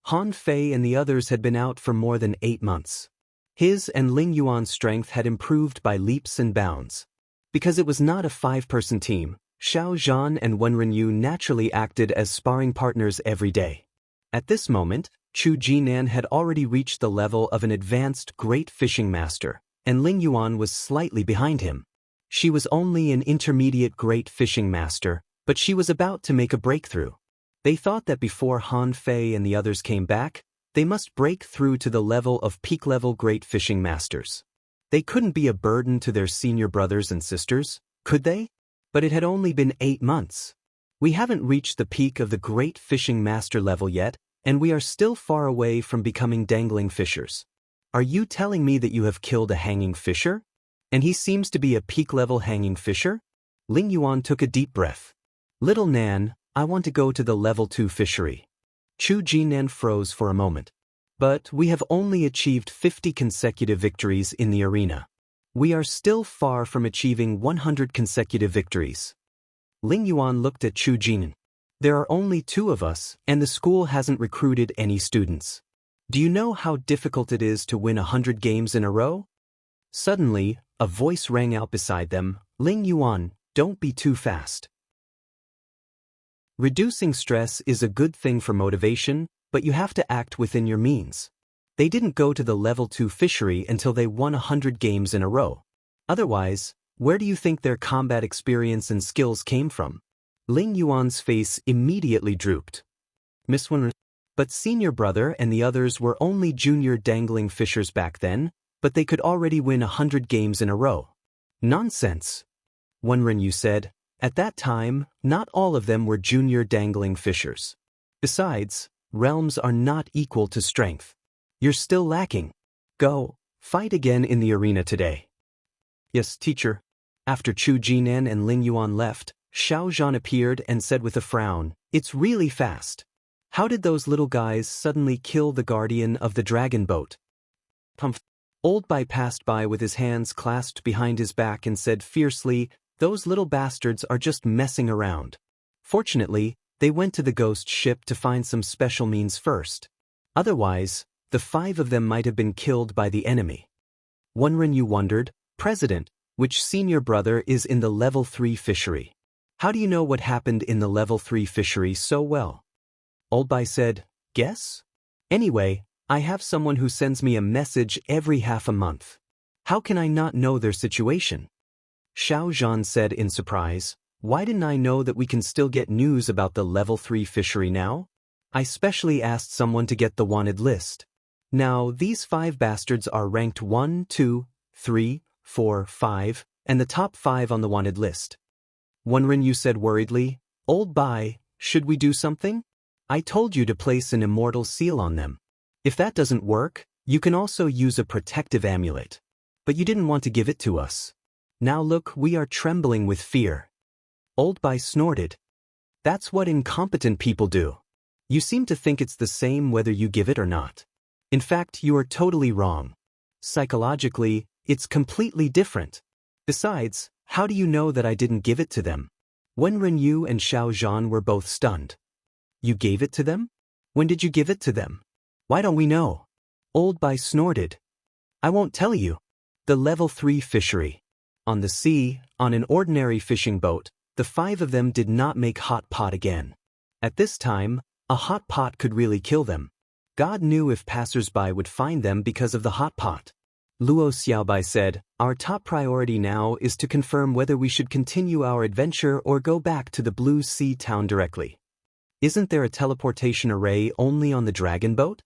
Han Fei and the others had been out for more than 8 months. His and Ling Yuan's strength had improved by leaps and bounds. Because it was not a 5-person team, Xiao Zhan and Wenren Yu naturally acted as sparring partners every day. At this moment, Chu Jinan had already reached the level of an advanced great fishing master, and Ling Yuan was slightly behind him. She was only an intermediate great fishing master, but she was about to make a breakthrough. They thought that before Han Fei and the others came back, they must break through to the level of peak-level great fishing masters. They couldn't be a burden to their senior brothers and sisters, Could they? But it had only been 8 months. We haven't reached the peak of the great fishing master level yet, and we are still far away from becoming dangling fishers. Are you telling me that you have killed a hanging fisher? And he seems to be a peak-level hanging fisher? Ling Yuan took a deep breath. Little Nan, I want to go to the level 2 fishery. Chu Jinan froze for a moment. But we have only achieved 50 consecutive victories in the arena. We are still far from achieving 100 consecutive victories. Ling Yuan looked at Chu Jinan. There are only 2 of us, and the school hasn't recruited any students. Do you know how difficult it is to win 100 games in a row? Suddenly, a voice rang out beside them. Ling Yuan, don't be too fast. Reducing stress is a good thing for motivation, but you have to act within your means. They didn't go to the level 2 fishery until they won 100 games in a row. Otherwise, where do you think their combat experience and skills came from? Ling Yuan's face immediately drooped. Miss Wen, but senior brother and the others were only junior dangling fishers back then, but they could already win 100 games in a row. Nonsense. Wenren Yu said. At that time, not all of them were junior dangling fishers. Besides, realms are not equal to strength. You're still lacking. Go, fight again in the arena today. Yes, teacher. After Chu Jinan and Ling Yuan left, Xiao Zhan appeared and said with a frown, It's really fast. How did those little guys suddenly kill the guardian of the dragon boat? Pumph. Old Bai passed by with his hands clasped behind his back and said fiercely, Those little bastards are just messing around. Fortunately, they went to the ghost ship to find some special means first. Otherwise, the 5 of them might have been killed by the enemy. Wenren Yu wondered, President, which senior brother is in the level 3 fishery? How do you know what happened in the level 3 fishery so well? Old Bai said, Guess? Anyway, I have someone who sends me a message every half a month. How can I not know their situation? Xiao Zhan said in surprise, Why didn't I know that we can still get news about the level 3 fishery now? I specially asked someone to get the wanted list. Now, these 5 bastards are ranked 1, 2, 3, 4, 5, and the top 5 on the wanted list. Wenren Yu said worriedly, Old Bai, should we do something? I told you to place an immortal seal on them. If that doesn't work, you can also use a protective amulet. But you didn't want to give it to us. Now look, we are trembling with fear. Old Bai snorted. That's what incompetent people do. You seem to think it's the same whether you give it or not. In fact, you are totally wrong. Psychologically, it's completely different. Besides, how do you know that I didn't give it to them? Wenren Yu and Xiao Zhan were both stunned. You gave it to them? When did you give it to them? Why don't we know? Old Bai snorted. I won't tell you. The level 3 fishery. On the sea, on an ordinary fishing boat, the 5 of them did not make hot pot again. At this time, a hot pot could really kill them. God knew if passers-by would find them because of the hot pot. Luo Xiaobai said, Our top priority now is to confirm whether we should continue our adventure or go back to the Blue Sea town directly. Isn't there a teleportation array only on the dragon boat?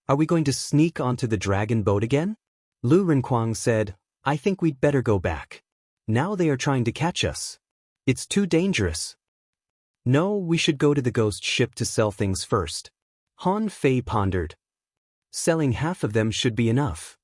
Are we going to sneak onto the dragon boat again? Lu Renquang said, I think we'd better go back. Now they are trying to catch us. It's too dangerous. No, we should go to the ghost ship to sell things first. Han Fei pondered. Selling half of them should be enough.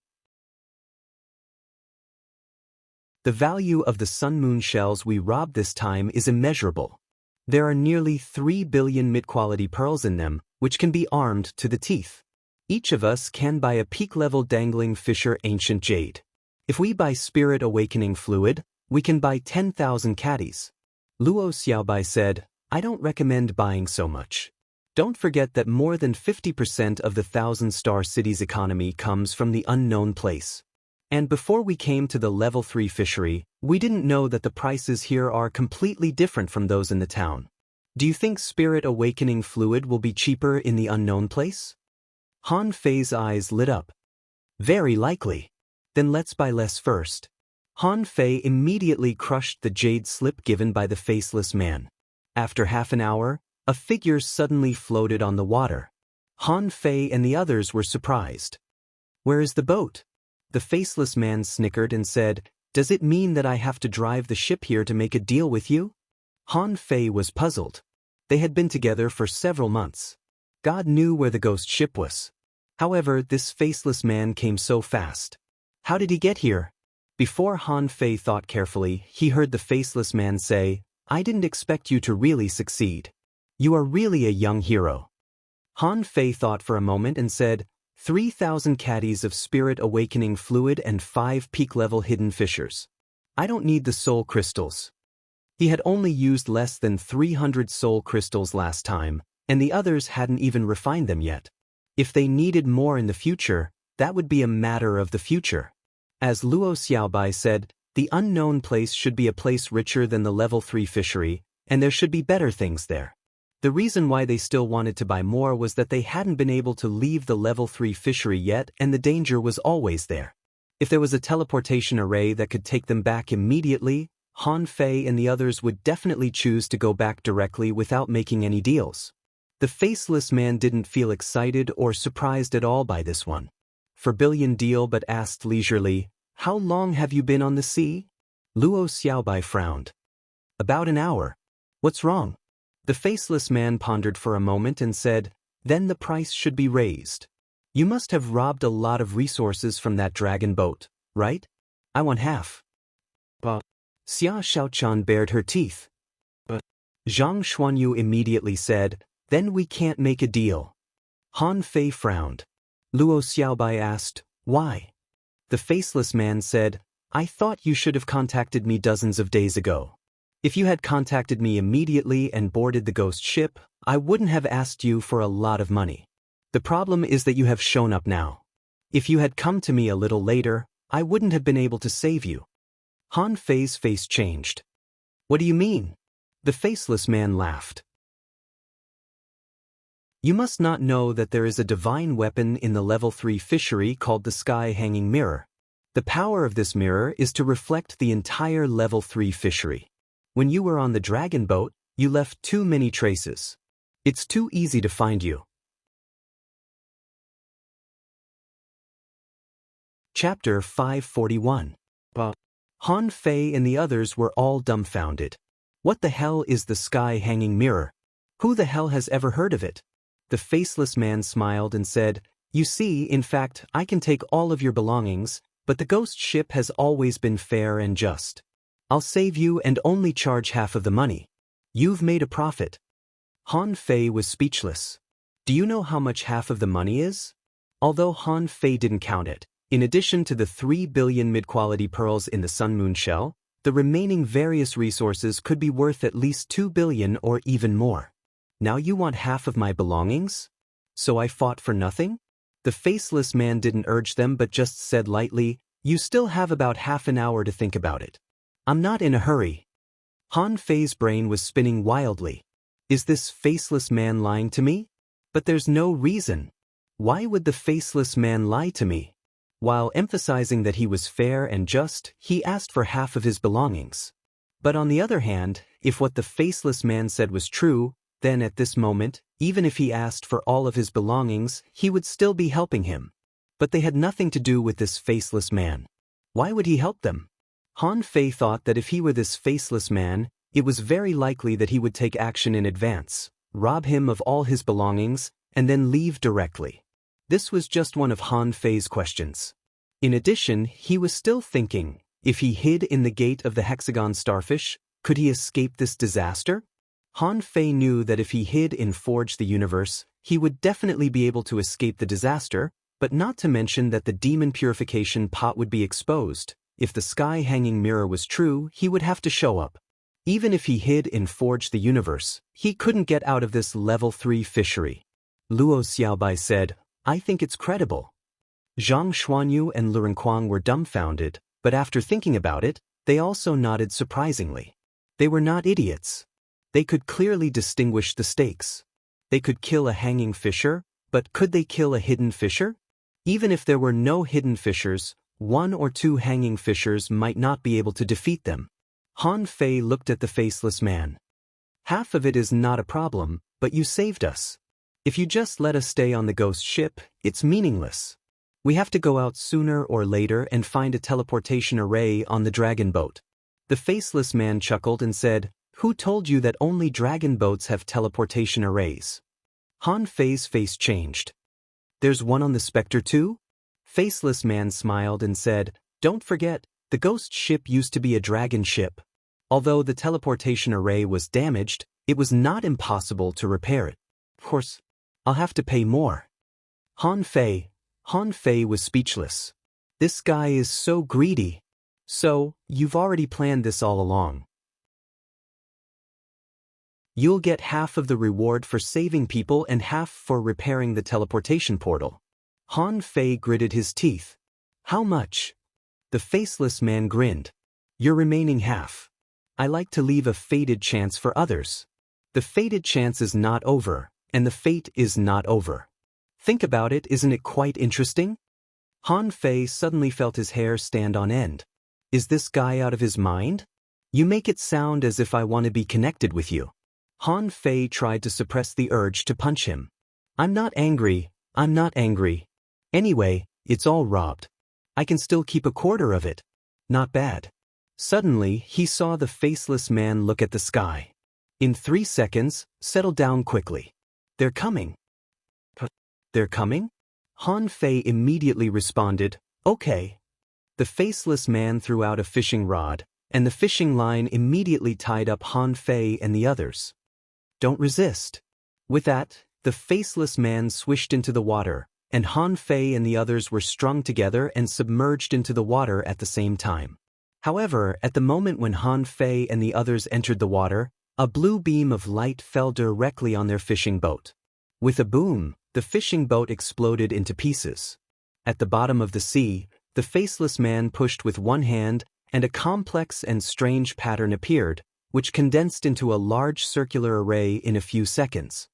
The value of the sun moon shells we robbed this time is immeasurable. There are nearly 3 billion mid-quality pearls in them, which can be armed to the teeth. Each of us can buy a peak-level dangling fisher ancient jade. If we buy spirit awakening fluid, we can buy 10,000 caddies. Luo Xiaobai said, I don't recommend buying so much. Don't forget that more than 50% of the Thousand-Star City's economy comes from the unknown place. And before we came to the level 3 fishery, we didn't know that the prices here are completely different from those in the town. Do you think spirit awakening fluid will be cheaper in the unknown place? Han Fei's eyes lit up. Very likely. Then let's buy less first. Han Fei immediately crushed the jade slip given by the faceless man. After half an hour, a figure suddenly floated on the water. Han Fei and the others were surprised. Where is the boat? The faceless man snickered and said, Does it mean that I have to drive the ship here to make a deal with you? Han Fei was puzzled. They had been together for several months. God knew where the ghost ship was. However, this faceless man came so fast. How did he get here? Before Han Fei thought carefully, he heard the faceless man say, I didn't expect you to really succeed. You are really a young hero. Han Fei thought for a moment and said, 3,000 caddies of spirit awakening fluid and 5 peak-level hidden fissures. I don't need the soul crystals. He had only used less than 300 soul crystals last time, and the others hadn't even refined them yet. If they needed more in the future, that would be a matter of the future. As Luo Xiaobai said, the unknown place should be a place richer than the level 3 fishery, and there should be better things there. The reason why they still wanted to buy more was that they hadn't been able to leave the level 3 fishery yet, and the danger was always there. If there was a teleportation array that could take them back immediately, Han Fei and the others would definitely choose to go back directly without making any deals. The faceless man didn't feel excited or surprised at all by this one. For billion deal but asked leisurely, How long have you been on the sea? Luo Xiaobai frowned. About an hour. What's wrong? The faceless man pondered for a moment and said, Then the price should be raised. You must have robbed a lot of resources from that dragon boat, right? I want half. But Xia Xiaochan bared her teeth. But Zhang Xuanyu immediately said, Then we can't make a deal. Han Fei frowned. Luo Xiaobai asked, Why? The faceless man said, I thought you should have contacted me dozens of days ago. If you had contacted me immediately and boarded the ghost ship, I wouldn't have asked you for a lot of money. The problem is that you have shown up now. If you had come to me a little later, I wouldn't have been able to save you. Han Fei's face changed. What do you mean? The faceless man laughed. You must not know that there is a divine weapon in the level 3 fishery called the Sky Hanging Mirror. The power of this mirror is to reflect the entire level 3 fishery. When you were on the dragon boat, you left too many traces. It's too easy to find you. Chapter 541. Han Fei and the others were all dumbfounded. What the hell is the Sky Hanging Mirror? Who the hell has ever heard of it? The faceless man smiled and said, You see, in fact, I can take all of your belongings, but the ghost ship has always been fair and just. I'll save you and only charge half of the money. You've made a profit. Han Fei was speechless. Do you know how much half of the money is? Although Han Fei didn't count it, in addition to the 3 billion mid-quality pearls in the Sun Moon shell, the remaining various resources could be worth at least 2 billion or even more. Now you want half of my belongings? So I fought for nothing? The faceless man didn't urge them but just said lightly, You still have about half an hour to think about it. I'm not in a hurry. Han Fei's brain was spinning wildly. Is this faceless man lying to me? But there's no reason. Why would the faceless man lie to me? While emphasizing that he was fair and just, he asked for half of his belongings. But on the other hand, if what the faceless man said was true, then at this moment, even if he asked for all of his belongings, he would still be helping him. But they had nothing to do with this faceless man. Why would he help them? Han Fei thought that if he were this faceless man, it was very likely that he would take action in advance, rob him of all his belongings, and then leave directly. This was just one of Han Fei's questions. In addition, he was still thinking, if he hid in the gate of the hexagon starfish, could he escape this disaster? Han Fei knew that if he hid in Forge the Universe, he would definitely be able to escape the disaster, but not to mention that the demon purification pot would be exposed. If the Sky Hanging Mirror was true, he would have to show up. Even if he hid in Forge the Universe, he couldn't get out of this level 3 fishery. Luo Xiaobai said, I think it's credible. Zhang Xuanyu and Lu Renkuang were dumbfounded, but after thinking about it, they also nodded surprisingly. They were not idiots. They could clearly distinguish the stakes. They could kill a hanging fisher, but could they kill a hidden fisher? Even if there were no hidden fishers, 1 or 2 hanging fishers might not be able to defeat them. Han Fei looked at the faceless man. Half of it is not a problem, but you saved us. If you just let us stay on the ghost ship, it's meaningless. We have to go out sooner or later and find a teleportation array on the dragon boat. The faceless man chuckled and said, "Who told you that only dragon boats have teleportation arrays?" Han Fei's face changed. "There's one on the Spectre too?" Faceless man smiled and said, "Don't forget, the ghost ship used to be a dragon ship. Although the teleportation array was damaged, it was not impossible to repair it. Of course, I'll have to pay more." Han Fei was speechless. This guy is so greedy. "So, you've already planned this all along. You'll get half of the reward for saving people and half for repairing the teleportation portal." Han Fei gritted his teeth. "How much?" The faceless man grinned. "Your remaining half. I like to leave a fated chance for others. The fated chance is not over, and the fate is not over. Think about it, isn't it quite interesting?" Han Fei suddenly felt his hair stand on end. Is this guy out of his mind? You make it sound as if I want to be connected with you. Han Fei tried to suppress the urge to punch him. I'm not angry. Anyway, it's all robbed. I can still keep a quarter of it. Not bad. Suddenly, he saw the faceless man look at the sky. In 3 seconds, settle down quickly. They're coming. They're coming? Han Fei immediately responded, "Okay." The faceless man threw out a fishing rod, and the fishing line immediately tied up Han Fei and the others. Don't resist. With that, the faceless man swished into the water, and Han Fei and the others were strung together and submerged into the water at the same time. However, at the moment when Han Fei and the others entered the water, a blue beam of light fell directly on their fishing boat. With a boom, the fishing boat exploded into pieces. At the bottom of the sea, the faceless man pushed with one hand, and a complex and strange pattern appeared, which condensed into a large circular array in a few seconds.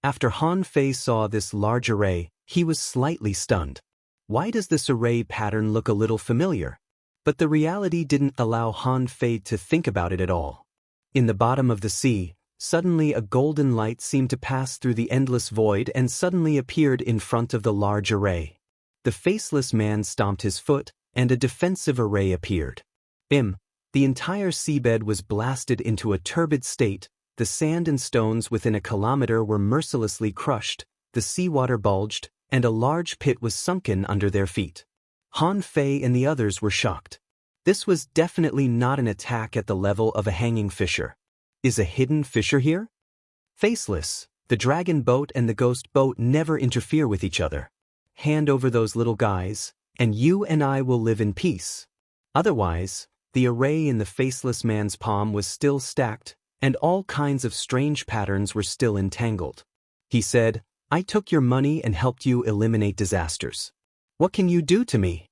After Han Fei saw this large array, he was slightly stunned. Why does this array pattern look a little familiar? But the reality didn't allow Han Fei to think about it at all. In the bottom of the sea, suddenly a golden light seemed to pass through the endless void and suddenly appeared in front of the large array. The faceless man stomped his foot, and a defensive array appeared. Bim! The entire seabed was blasted into a turbid state, the sand and stones within a kilometer were mercilessly crushed, the seawater bulged, and a large pit was sunken under their feet. Han Fei and the others were shocked. This was definitely not an attack at the level of a hanging fissure. Is a hidden fissure here? Faceless, the dragon boat and the ghost boat never interfere with each other. Hand over those little guys, and you and I will live in peace. Otherwise, the array in the faceless man's palm was still stacked, and all kinds of strange patterns were still entangled. He said, "I took your money and helped you eliminate disasters. What can you do to me?"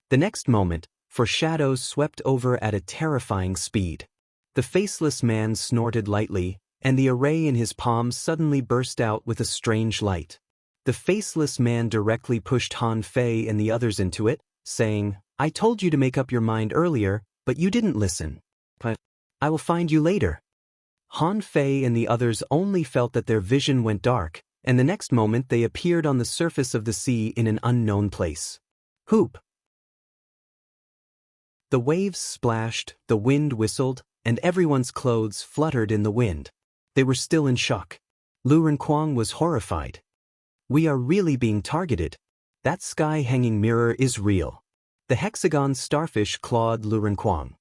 The next moment, for shadows swept over at a terrifying speed. The faceless man snorted lightly, and the array in his palm suddenly burst out with a strange light. The faceless man directly pushed Han Fei and the others into it, saying, "I told you to make up your mind earlier, but you didn't listen. But I will find you later." Han Fei and the others only felt that their vision went dark, and the next moment they appeared on the surface of the sea in an unknown place. Hoop! The waves splashed, the wind whistled, and everyone's clothes fluttered in the wind. They were still in shock. Lu Renquang was horrified. We are really being targeted. That sky-hanging mirror is real. The hexagon starfish clawed Lu Renquang.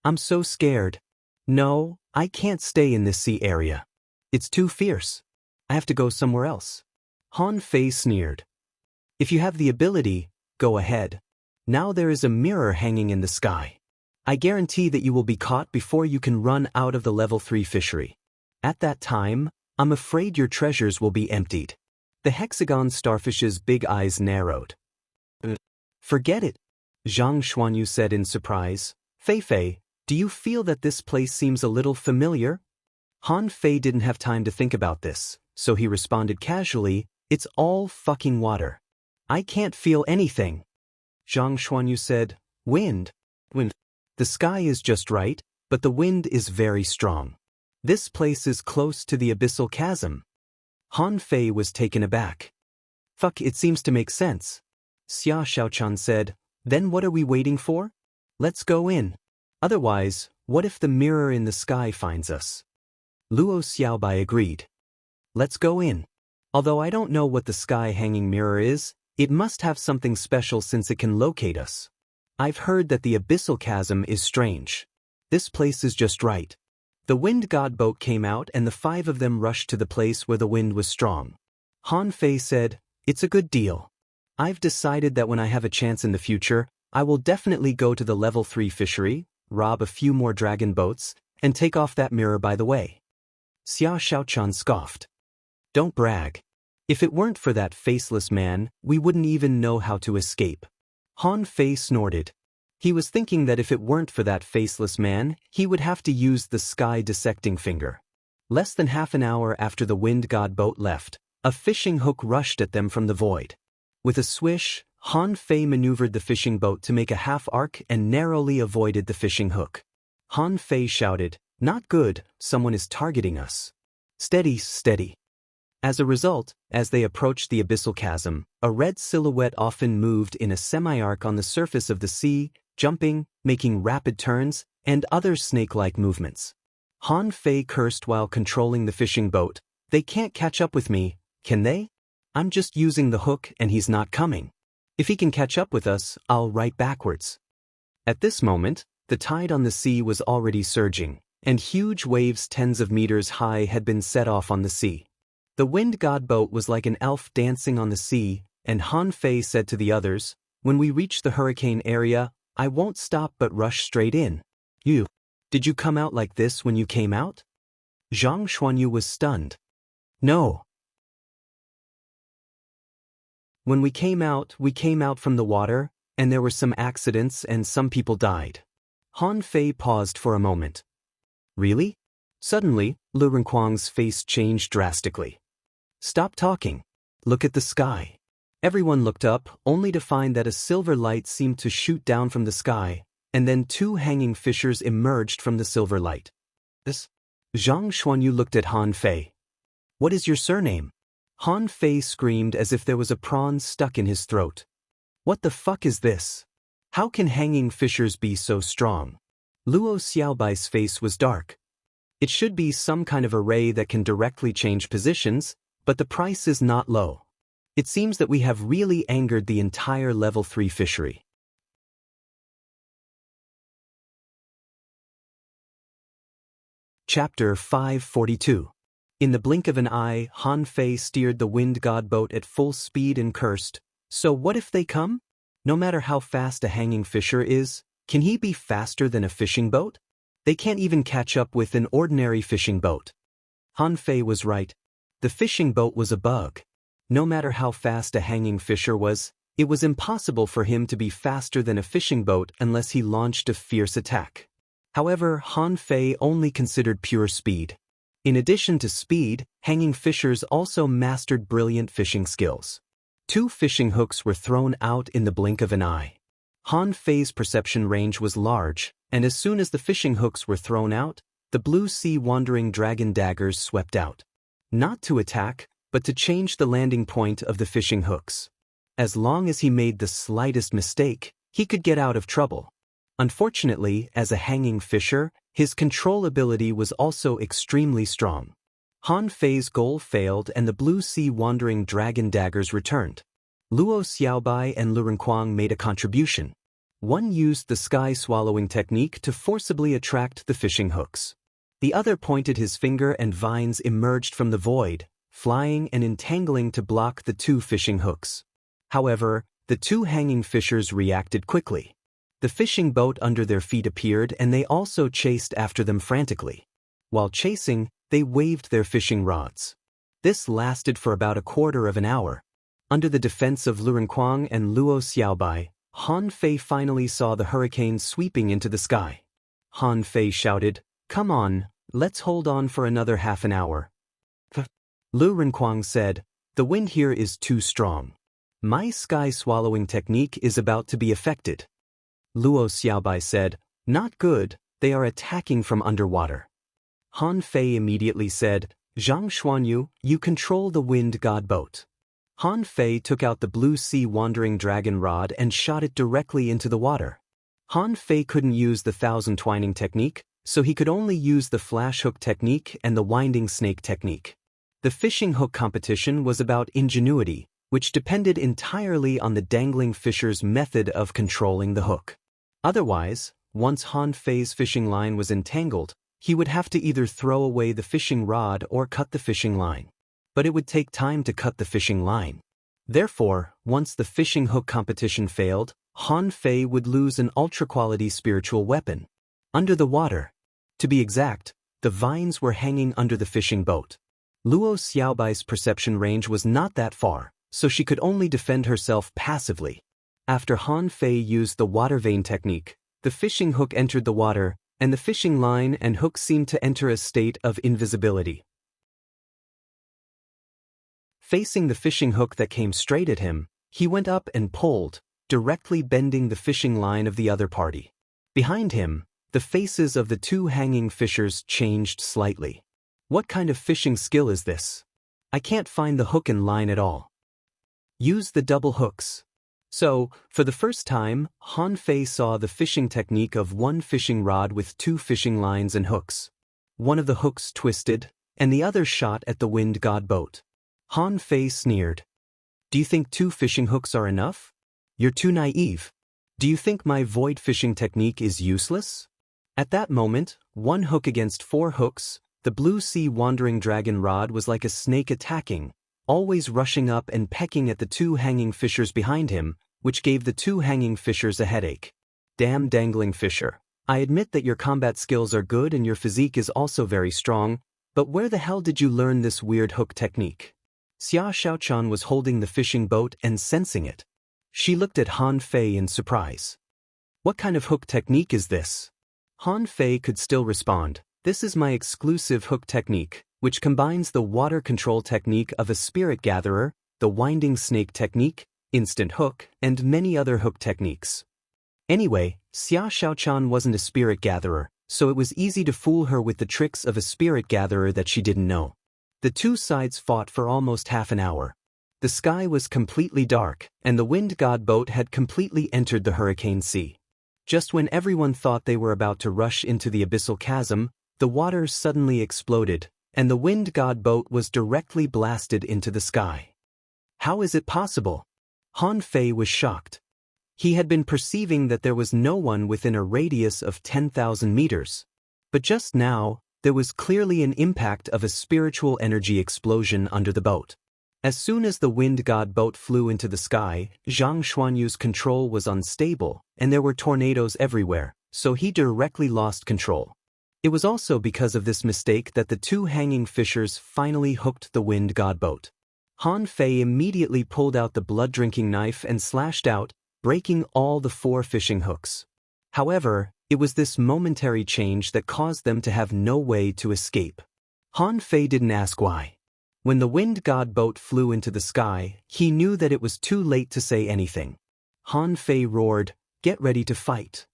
I'm so scared. No, I can't stay in this sea area. It's too fierce. I have to go somewhere else. Han Fei sneered. If you have the ability, go ahead. Now there is a mirror hanging in the sky. I guarantee that you will be caught before you can run out of the level 3 fishery. At that time, I'm afraid your treasures will be emptied. The hexagon starfish's big eyes narrowed. Forget it, Zhang Xuanyu said in surprise. Fei, do you feel that this place seems a little familiar? Han Fei didn't have time to think about this, so he responded casually, it's all fucking water. I can't feel anything. Zhang Xuanyu said, Wind. The sky is just right, but the wind is very strong. This place is close to the abyssal chasm. Han Fei was taken aback. Fuck, it seems to make sense. Xia Xiaochan said, then what are we waiting for? Let's go in. Otherwise, what if the mirror in the sky finds us? Luo Xiaobai agreed. Let's go in. Although I don't know what the sky-hanging mirror is, it must have something special since it can locate us. I've heard that the abyssal chasm is strange. This place is just right. The wind god boat came out and the 5 of them rushed to the place where the wind was strong. Han Fei said, it's a good deal. I've decided that when I have a chance in the future, I will definitely go to the level 3 fishery, rob a few more dragon boats, and take off that mirror by the way. Xia Xiaochan scoffed. Don't brag. If it weren't for that faceless man, we wouldn't even know how to escape. Han Fei snorted. He was thinking that if it weren't for that faceless man, he would have to use the sky dissecting finger. Less than half an hour after the wind god boat left, a fishing hook rushed at them from the void. With a swish, Han Fei maneuvered the fishing boat to make a half arc and narrowly avoided the fishing hook. Han Fei shouted, not good, someone is targeting us. Steady, steady. As a result, as they approached the abyssal chasm, a red silhouette often moved in a semi-arc on the surface of the sea, jumping, making rapid turns, and other snake-like movements. Han Fei cursed while controlling the fishing boat. They can't catch up with me, can they? I'm just using the hook and he's not coming. If he can catch up with us, I'll ride backwards. At this moment, the tide on the sea was already surging, and huge waves tens of meters high had been set off on the sea. The wind god boat was like an elf dancing on the sea, and Han Fei said to the others, when we reach the hurricane area, I won't stop but rush straight in. Did you come out like this when you came out? Zhang Xuanyu was stunned. No. When we came out from the water, and there were some accidents and some people died. Han Fei paused for a moment. Really? Suddenly, Lu Renkuang's face changed drastically. Stop talking. Look at the sky. Everyone looked up, only to find that a silver light seemed to shoot down from the sky, and then 2 hanging fishers emerged from the silver light. Zhang Xuanyu looked at Han Fei. What is your surname? Han Fei screamed as if there was a prawn stuck in his throat. What the fuck is this? How can hanging fishers be so strong? Luo Xiaobai's face was dark. It should be some kind of array that can directly change positions, but the price is not low. It seems that we have really angered the entire level 3 fishery. Chapter 542. In the blink of an eye, Han Fei steered the wind god boat at full speed and cursed, so what if they come? No matter how fast a hanging fisher is, can he be faster than a fishing boat? They can't even catch up with an ordinary fishing boat. Han Fei was right. The fishing boat was a bug. No matter how fast a hanging fisher was, it was impossible for him to be faster than a fishing boat unless he launched a fierce attack. However, Han Fei only considered pure speed. In addition to speed, hanging fishers also mastered brilliant fishing skills. 2 fishing hooks were thrown out in the blink of an eye. Han Fei's perception range was large, and as soon as the fishing hooks were thrown out, the blue sea wandering dragon daggers swept out. Not to attack, but to change the landing point of the fishing hooks. As long as he made the slightest mistake, he could get out of trouble. Unfortunately, as a hanging fisher, his control ability was also extremely strong. Han Fei's goal failed and the blue sea wandering dragon daggers returned. Luo Xiaobai and Lu Renkuang made a contribution. One used the sky-swallowing technique to forcibly attract the fishing hooks. The other pointed his finger and vines emerged from the void, flying and entangling to block the 2 fishing hooks. However, the 2 hanging fishers reacted quickly. The fishing boat under their feet appeared and they also chased after them frantically. While chasing, they waved their fishing rods. This lasted for about a quarter of an hour. Under the defense of Lu Renkuang and Luo Xiaobai, Han Fei finally saw the hurricane sweeping into the sky. Han Fei shouted, "Come on, let's hold on for another half an hour." Lu Renkuang said, "The wind here is too strong. My sky-swallowing technique is about to be affected." Luo Xiaobai said, "Not good, they are attacking from underwater." Han Fei immediately said, "Zhang Xuanyu, you control the wind god boat." Han Fei took out the blue sea wandering dragon rod and shot it directly into the water. Han Fei couldn't use the thousand twining technique, so he could only use the flash hook technique and the winding snake technique. The fishing hook competition was about ingenuity, which depended entirely on the dangling fisher's method of controlling the hook. Otherwise, once Han Fei's fishing line was entangled, he would have to either throw away the fishing rod or cut the fishing line. But it would take time to cut the fishing line. Therefore, once the fishing hook competition failed, Han Fei would lose an ultra-quality spiritual weapon. Under the water. To be exact, the vines were hanging under the fishing boat. Luo Xiaobai's perception range was not that far, so she could only defend herself passively. After Han Fei used the water vein technique, the fishing hook entered the water, and the fishing line and hook seemed to enter a state of invisibility. Facing the fishing hook that came straight at him, he went up and pulled, directly bending the fishing line of the other party. Behind him, the faces of the two hanging fishers changed slightly. What kind of fishing skill is this? I can't find the hook and line at all. Use the double hooks. So, for the first time, Han Fei saw the fishing technique of one fishing rod with two fishing lines and hooks. One of the hooks twisted, and the other shot at the wind god boat. Han Fei sneered. Do you think two fishing hooks are enough? You're too naive. Do you think my void fishing technique is useless? At that moment, one hook against four hooks, the blue sea wandering dragon rod was like a snake attacking, always rushing up and pecking at the two hanging fishers behind him, which gave the two hanging fishers a headache. Damn dangling fisher. I admit that your combat skills are good and your physique is also very strong, but where the hell did you learn this weird hook technique? Xia Xiaochan was holding the fishing boat and sensing it. She looked at Han Fei in surprise. What kind of hook technique is this? Han Fei could still respond. This is my exclusive hook technique, which combines the water control technique of a spirit gatherer, the winding snake technique, instant hook, and many other hook techniques. Anyway, Xia Xiaochan wasn't a spirit gatherer, so it was easy to fool her with the tricks of a spirit gatherer that she didn't know. The two sides fought for almost half an hour. The sky was completely dark, and the wind god boat had completely entered the hurricane sea. Just when everyone thought they were about to rush into the abyssal chasm, the water suddenly exploded, and the wind god boat was directly blasted into the sky. How is it possible? Han Fei was shocked. He had been perceiving that there was no one within a radius of 10,000 meters. But just now, there was clearly an impact of a spiritual energy explosion under the boat. As soon as the wind god boat flew into the sky, Zhang Xuanyu's control was unstable, and there were tornadoes everywhere, so he directly lost control. It was also because of this mistake that the two hanging fishers finally hooked the wind god boat. Han Fei immediately pulled out the blood-drinking knife and slashed out, breaking all the four fishing hooks. However, it was this momentary change that caused them to have no way to escape. Han Fei didn't ask why. When the wind god boat flew into the sky, he knew that it was too late to say anything. Han Fei roared, "Get ready to fight."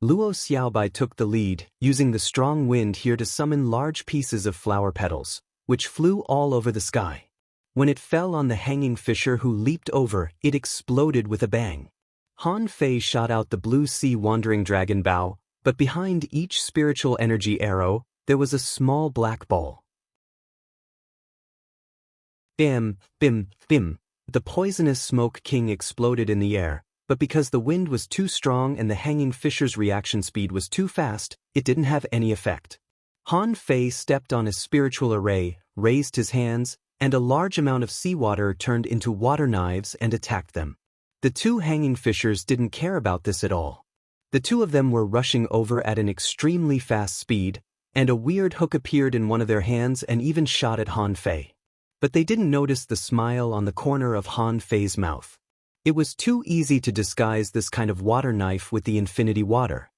Luo Xiaobai took the lead, using the strong wind here to summon large pieces of flower petals, which flew all over the sky. When it fell on the hanging fisher who leaped over, it exploded with a bang. Han Fei shot out the blue sea wandering dragon bow, but behind each spiritual energy arrow, there was a small black ball. Bim, bim, bim. The poisonous smoke king exploded in the air, but because the wind was too strong and the hanging fisher's reaction speed was too fast, it didn't have any effect. Han Fei stepped on a spiritual array, raised his hands, and a large amount of seawater turned into water knives and attacked them. The two hanging fishers didn't care about this at all. The two of them were rushing over at an extremely fast speed, and a weird hook appeared in one of their hands and even shot at Han Fei. But they didn't notice the smile on the corner of Han Fei's mouth. It was too easy to disguise this kind of water knife with the infinity water.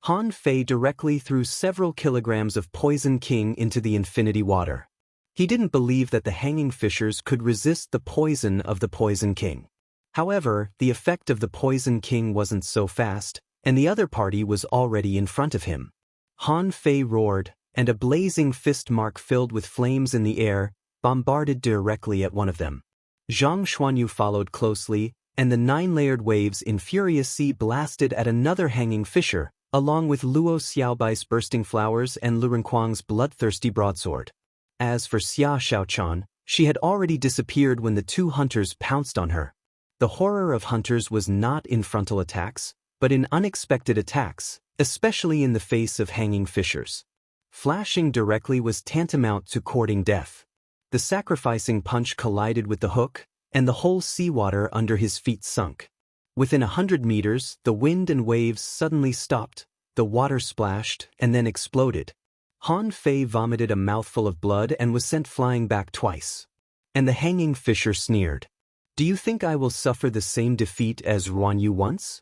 Han Fei directly threw several kilograms of Poison King into the infinity water. He didn't believe that the hanging fishers could resist the poison of the Poison King. However, the effect of the Poison King wasn't so fast, and the other party was already in front of him. Han Fei roared, and a blazing fist mark filled with flames in the air bombarded directly at one of them. Zhang Xuanyu followed closely, and the 9-layered waves in furious sea blasted at another hanging fisher, along with Luo Xiaobai's bursting flowers and Lu Renkuang's bloodthirsty broadsword. As for Xia Xiaochan, she had already disappeared when the two hunters pounced on her. The horror of hunters was not in frontal attacks, but in unexpected attacks, especially in the face of hanging fishers. Flashing directly was tantamount to courting death. The sacrificing punch collided with the hook, and the whole seawater under his feet sunk. Within 100 meters, the wind and waves suddenly stopped, the water splashed, and then exploded. Han Fei vomited a mouthful of blood and was sent flying back twice. And the hanging fisher sneered. "Do you think I will suffer the same defeat as Ruan Yu once?"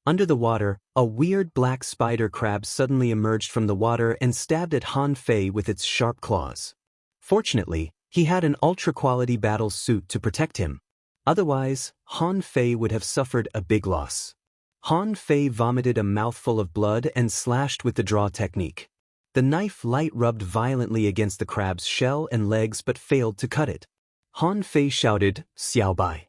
Under the water, a weird black spider crab suddenly emerged from the water and stabbed at Han Fei with its sharp claws. Fortunately, he had an ultra-quality battle suit to protect him. Otherwise, Han Fei would have suffered a big loss. Han Fei vomited a mouthful of blood and slashed with the draw technique. The knife light rubbed violently against the crab's shell and legs but failed to cut it. Han Fei shouted, "Xiaobai."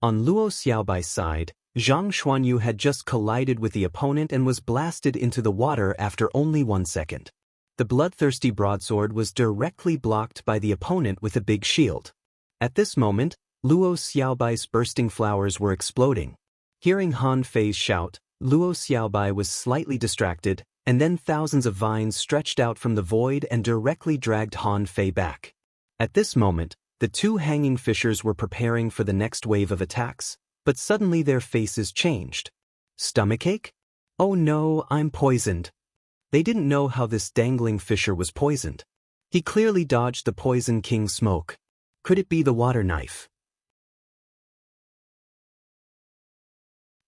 On Luo Xiaobai's side, Zhang Xuanyu had just collided with the opponent and was blasted into the water after only 1 second. The bloodthirsty broadsword was directly blocked by the opponent with a big shield. At this moment, Luo Xiaobai's bursting flowers were exploding. Hearing Han Fei's shout, Luo Xiaobai was slightly distracted, and then thousands of vines stretched out from the void and directly dragged Han Fei back. At this moment, the two hanging fishers were preparing for the next wave of attacks, but suddenly their faces changed. Stomachache? "Oh no, I'm poisoned." They didn't know how this dangling fisher was poisoned. He clearly dodged the Poison King's smoke. Could it be the water knife?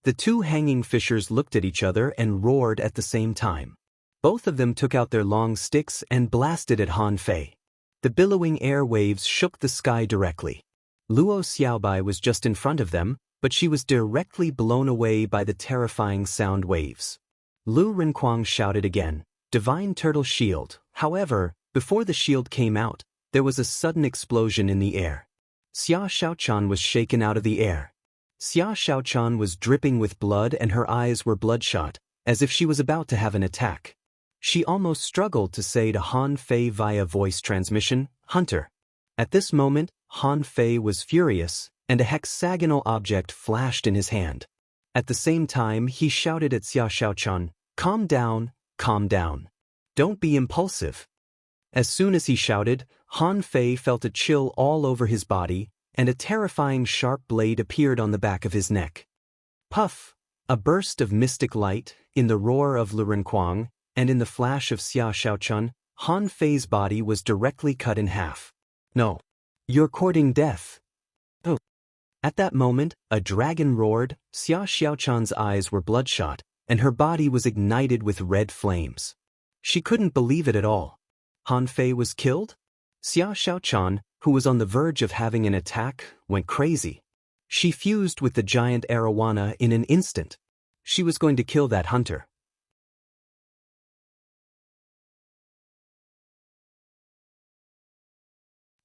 The two hanging fishers looked at each other and roared at the same time. Both of them took out their long sticks and blasted at Han Fei. The billowing air waves shook the sky directly. Luo Xiaobai was just in front of them, but she was directly blown away by the terrifying sound waves. Lu Renkuang shouted again, "Divine Turtle Shield." However, before the shield came out, there was a sudden explosion in the air. Xia Xiaochan was shaken out of the air. Xia Xiaochan was dripping with blood and her eyes were bloodshot, as if she was about to have an attack. She almost struggled to say to Han Fei via voice transmission, "Hunter." At this moment, Han Fei was furious, and a hexagonal object flashed in his hand. At the same time, he shouted at Xia Xiaochan, "Calm down, calm down. Don't be impulsive." As soon as he shouted, Han Fei felt a chill all over his body, and a terrifying sharp blade appeared on the back of his neck. Puff! A burst of mystic light, in the roar of Lu Renkuang, and in the flash of Xia Xiaochan, Han Fei's body was directly cut in half. "No. You're courting death." "Oh." At that moment, a dragon roared, Xia Xiaochan's eyes were bloodshot, and her body was ignited with red flames. She couldn't believe it at all. Han Fei was killed? Xia Xiaochan, who was on the verge of having an attack, went crazy. She fused with the giant arowana in an instant. She was going to kill that hunter.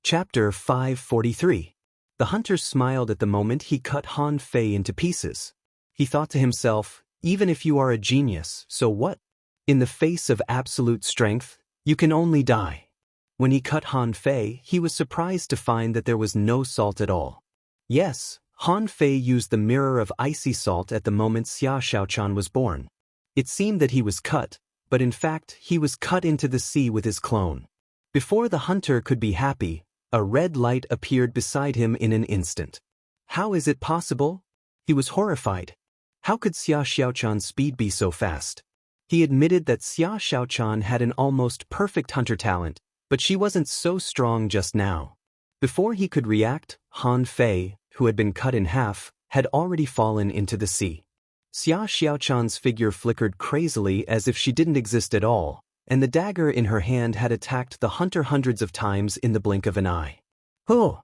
Chapter 543. The hunter smiled at the moment he cut Han Fei into pieces. He thought to himself, "Even if you are a genius, so what? In the face of absolute strength, you can only die." When he cut Han Fei, he was surprised to find that there was no salt at all. Yes, Han Fei used the mirror of icy salt at the moment Xia Xiaochan was born. It seemed that he was cut, but in fact he was cut into the sea with his clone. Before the hunter could be happy, a red light appeared beside him in an instant. How is it possible? He was horrified. How could Xia Xiaochan's speed be so fast? He admitted that Xia Xiaochan had an almost perfect hunter talent, but she wasn't so strong just now. Before he could react, Han Fei, who had been cut in half, had already fallen into the sea. Xia Xiaochan's figure flickered crazily as if she didn't exist at all, and the dagger in her hand had attacked the hunter hundreds of times in the blink of an eye. "Oh!"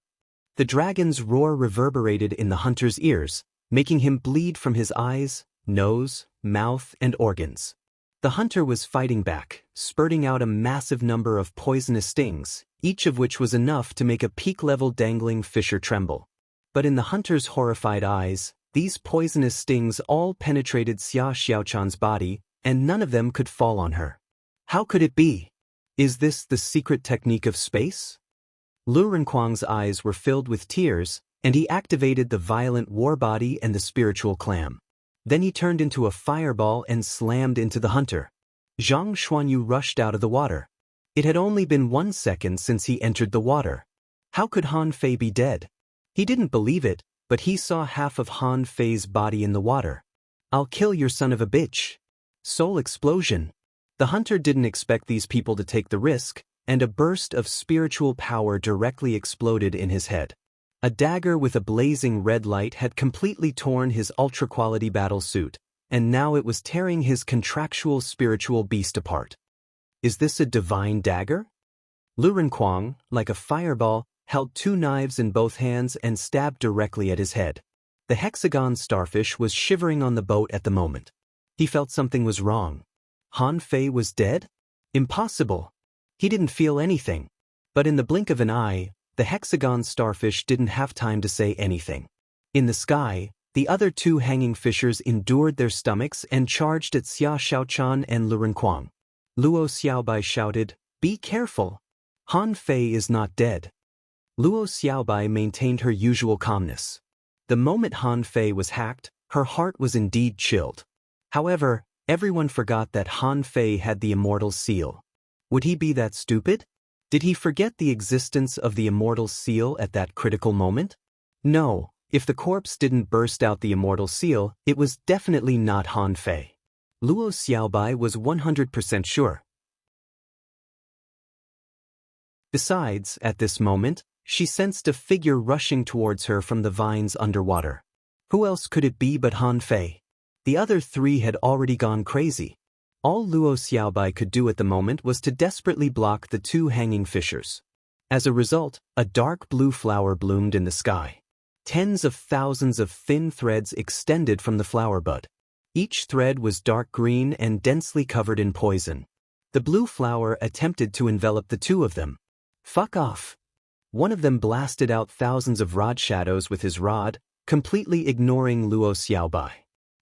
The dragon's roar reverberated in the hunter's ears, making him bleed from his eyes, nose, mouth, and organs. The hunter was fighting back, spurting out a massive number of poisonous stings, each of which was enough to make a peak-level dangling fisher tremble. But in the hunter's horrified eyes, these poisonous stings all penetrated Xia Xiaochan's body, and none of them could fall on her. How could it be? Is this the secret technique of space? Lu Renkuang's eyes were filled with tears, and he activated the violent war body and the spiritual clam. Then he turned into a fireball and slammed into the hunter. Zhang Xuanyu rushed out of the water. It had only been 1 second since he entered the water. How could Han Fei be dead? He didn't believe it, but he saw half of Han Fei's body in the water. I'll kill your son of a bitch. Soul explosion. The hunter didn't expect these people to take the risk, and a burst of spiritual power directly exploded in his head. A dagger with a blazing red light had completely torn his ultra-quality battle suit, and now it was tearing his contractual spiritual beast apart. Is this a divine dagger? Lu Renkuang, like a fireball, held 2 knives in both hands and stabbed directly at his head. The hexagon starfish was shivering on the boat at the moment. He felt something was wrong. Han Fei was dead? Impossible. He didn't feel anything. But in the blink of an eye, the hexagon starfish didn't have time to say anything. In the sky, the other 2 hanging fishers endured their stomachs and charged at Xia Xiaochan and Lu Renkuang. Luo Xiaobai shouted, "Be careful! Han Fei is not dead." Luo Xiaobai maintained her usual calmness. The moment Han Fei was hacked, her heart was indeed chilled. However, everyone forgot that Han Fei had the immortal seal. Would he be that stupid? Did he forget the existence of the immortal seal at that critical moment? No, if the corpse didn't burst out the immortal seal, it was definitely not Han Fei. Luo Xiaobai was 100% sure. Besides, at this moment, she sensed a figure rushing towards her from the vines underwater. Who else could it be but Han Fei? The other 3 had already gone crazy. All Luo Xiaobai could do at the moment was to desperately block the 2 hanging fishers. As a result, a dark blue flower bloomed in the sky. Tens of thousands of thin threads extended from the flower bud. Each thread was dark green and densely covered in poison. The blue flower attempted to envelop the 2 of them. Fuck off! One of them blasted out thousands of rod shadows with his rod, completely ignoring Luo Xiaobai.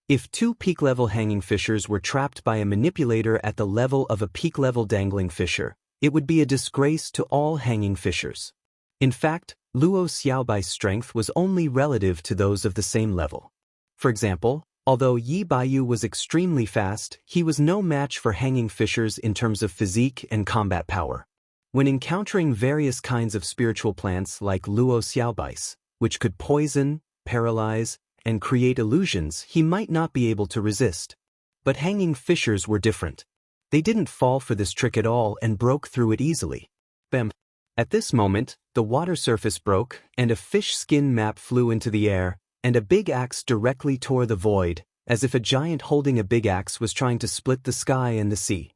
If 2 peak-level hanging fishers were trapped by a manipulator at the level of a peak-level dangling fisher, it would be a disgrace to all hanging fishers. In fact, Luo Xiaobai's strength was only relative to those of the same level. For example, although Yi Baiyu was extremely fast, he was no match for hanging fishers in terms of physique and combat power. When encountering various kinds of spiritual plants like Luo Xiaobai's, which could poison, paralyze, and create illusions, he might not be able to resist. But hanging fishers were different. They didn't fall for this trick at all and broke through it easily. Bam! At this moment, the water surface broke, and a fish skin map flew into the air, and a big axe directly tore the void, as if a giant holding a big axe was trying to split the sky and the sea.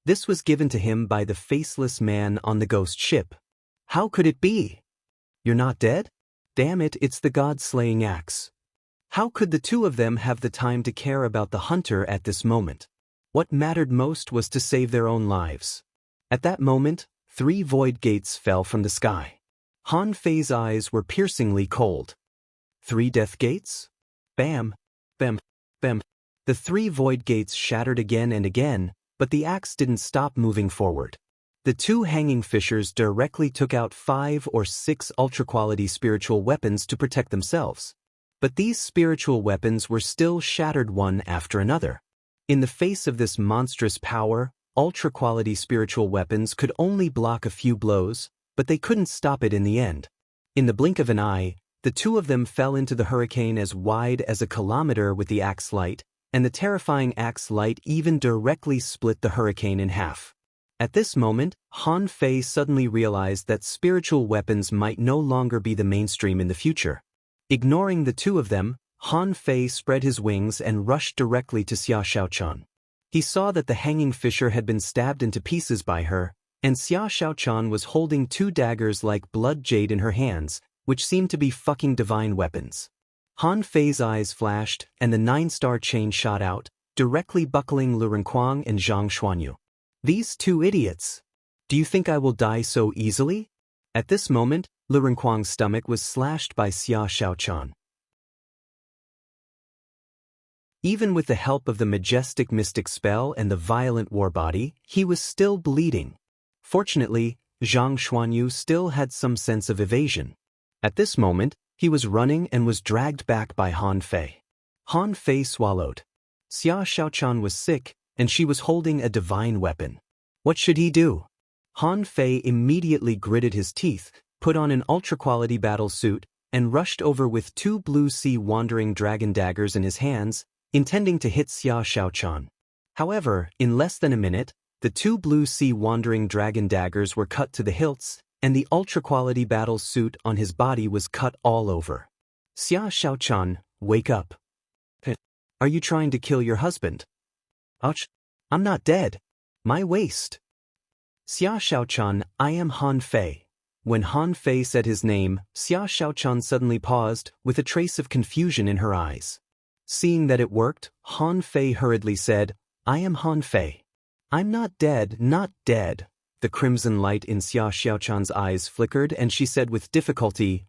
This was given to him by the faceless man on the ghost ship. How could it be? You're not dead? Damn it, it's the god-slaying axe. How could the 2 of them have the time to care about the hunter at this moment? What mattered most was to save their own lives. At that moment, 3 void gates fell from the sky. Han Fei's eyes were piercingly cold. 3 death gates? Bam, bam, bam. The 3 void gates shattered again and again, but the axe didn't stop moving forward. The 2 hanging fishers directly took out 5 or 6 ultra-quality spiritual weapons to protect themselves. But these spiritual weapons were still shattered one after another. In the face of this monstrous power, ultra-quality spiritual weapons could only block a few blows, but they couldn't stop it in the end. In the blink of an eye, the 2 of them fell into the hurricane as wide as a kilometer with the axe light, and the terrifying axe light even directly split the hurricane in half. At this moment, Han Fei suddenly realized that spiritual weapons might no longer be the mainstream in the future. Ignoring the 2 of them, Han Fei spread his wings and rushed directly to Xia Xiaochan. He saw that the hanging fisher had been stabbed into pieces by her, and Xia Xiaochan was holding 2 daggers like blood jade in her hands, which seemed to be fucking divine weapons. Han Fei's eyes flashed, and the 9-star chain shot out, directly buckling Lu Renkuang and Zhang Xuanyu. These 2 idiots! Do you think I will die so easily? At this moment, Lu Renkuang's stomach was slashed by Xia Xiaochan. Even with the help of the majestic mystic spell and the violent war body, he was still bleeding. Fortunately, Zhang Xuanyu still had some sense of evasion. At this moment, he was running and was dragged back by Han Fei. Han Fei swallowed. Xia Xiaochan was sick, and she was holding a divine weapon. What should he do? Han Fei immediately gritted his teeth, put on an ultra-quality battle suit, and rushed over with 2 blue sea wandering dragon daggers in his hands, intending to hit Xia Xiaochan. However, in less than a minute, the 2 blue sea wandering dragon daggers were cut to the hilts, and the ultra-quality battle suit on his body was cut all over. Xia Xiaochan, wake up. Are you trying to kill your husband? Ouch. I'm not dead. My waist. Xia Xiaochan, I am Han Fei. When Han Fei said his name, Xia Xiaochan suddenly paused, with a trace of confusion in her eyes. Seeing that it worked, Han Fei hurriedly said, I am Han Fei. I'm not dead, not dead. The crimson light in Xia Xiaochan's eyes flickered and she said with difficulty,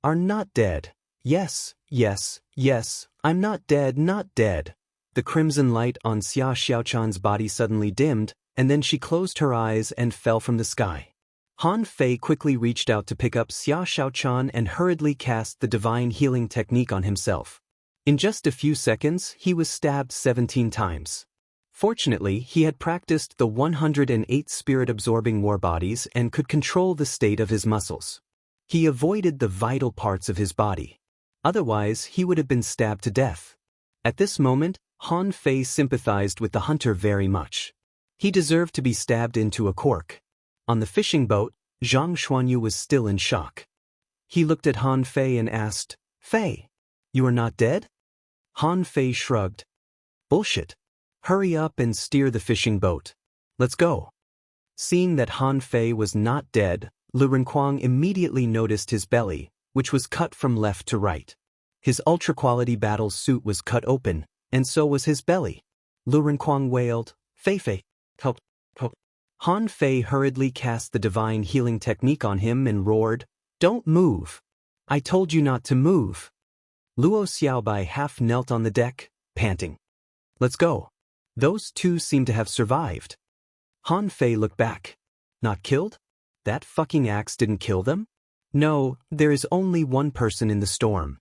Are not dead. Yes, yes, yes, I'm not dead, not dead. The crimson light on Xia Xiaochan's body suddenly dimmed, and then she closed her eyes and fell from the sky. Han Fei quickly reached out to pick up Xia Xiaochan and hurriedly cast the divine healing technique on himself. In just a few seconds, he was stabbed 17 times. Fortunately, he had practiced the 108 spirit-absorbing war bodies and could control the state of his muscles. He avoided the vital parts of his body. Otherwise, he would have been stabbed to death. At this moment, Han Fei sympathized with the hunter very much. He deserved to be stabbed into a cork. On the fishing boat, Zhang Xuanyu was still in shock. He looked at Han Fei and asked, Fei, you are not dead? Han Fei shrugged. Bullshit. Hurry up and steer the fishing boat. Let's go. Seeing that Han Fei was not dead, Lu Renkuang immediately noticed his belly, which was cut from left to right. His ultra-quality battle suit was cut open, and so was his belly. Lu Renkuang wailed, Fei Fei, help, help. Han Fei hurriedly cast the divine healing technique on him and roared, Don't move. I told you not to move. Luo Xiaobai half knelt on the deck, panting. Let's go. Those 2 seem to have survived. Han Fei looked back. Not killed? That fucking axe didn't kill them? No, there is only one person in the storm.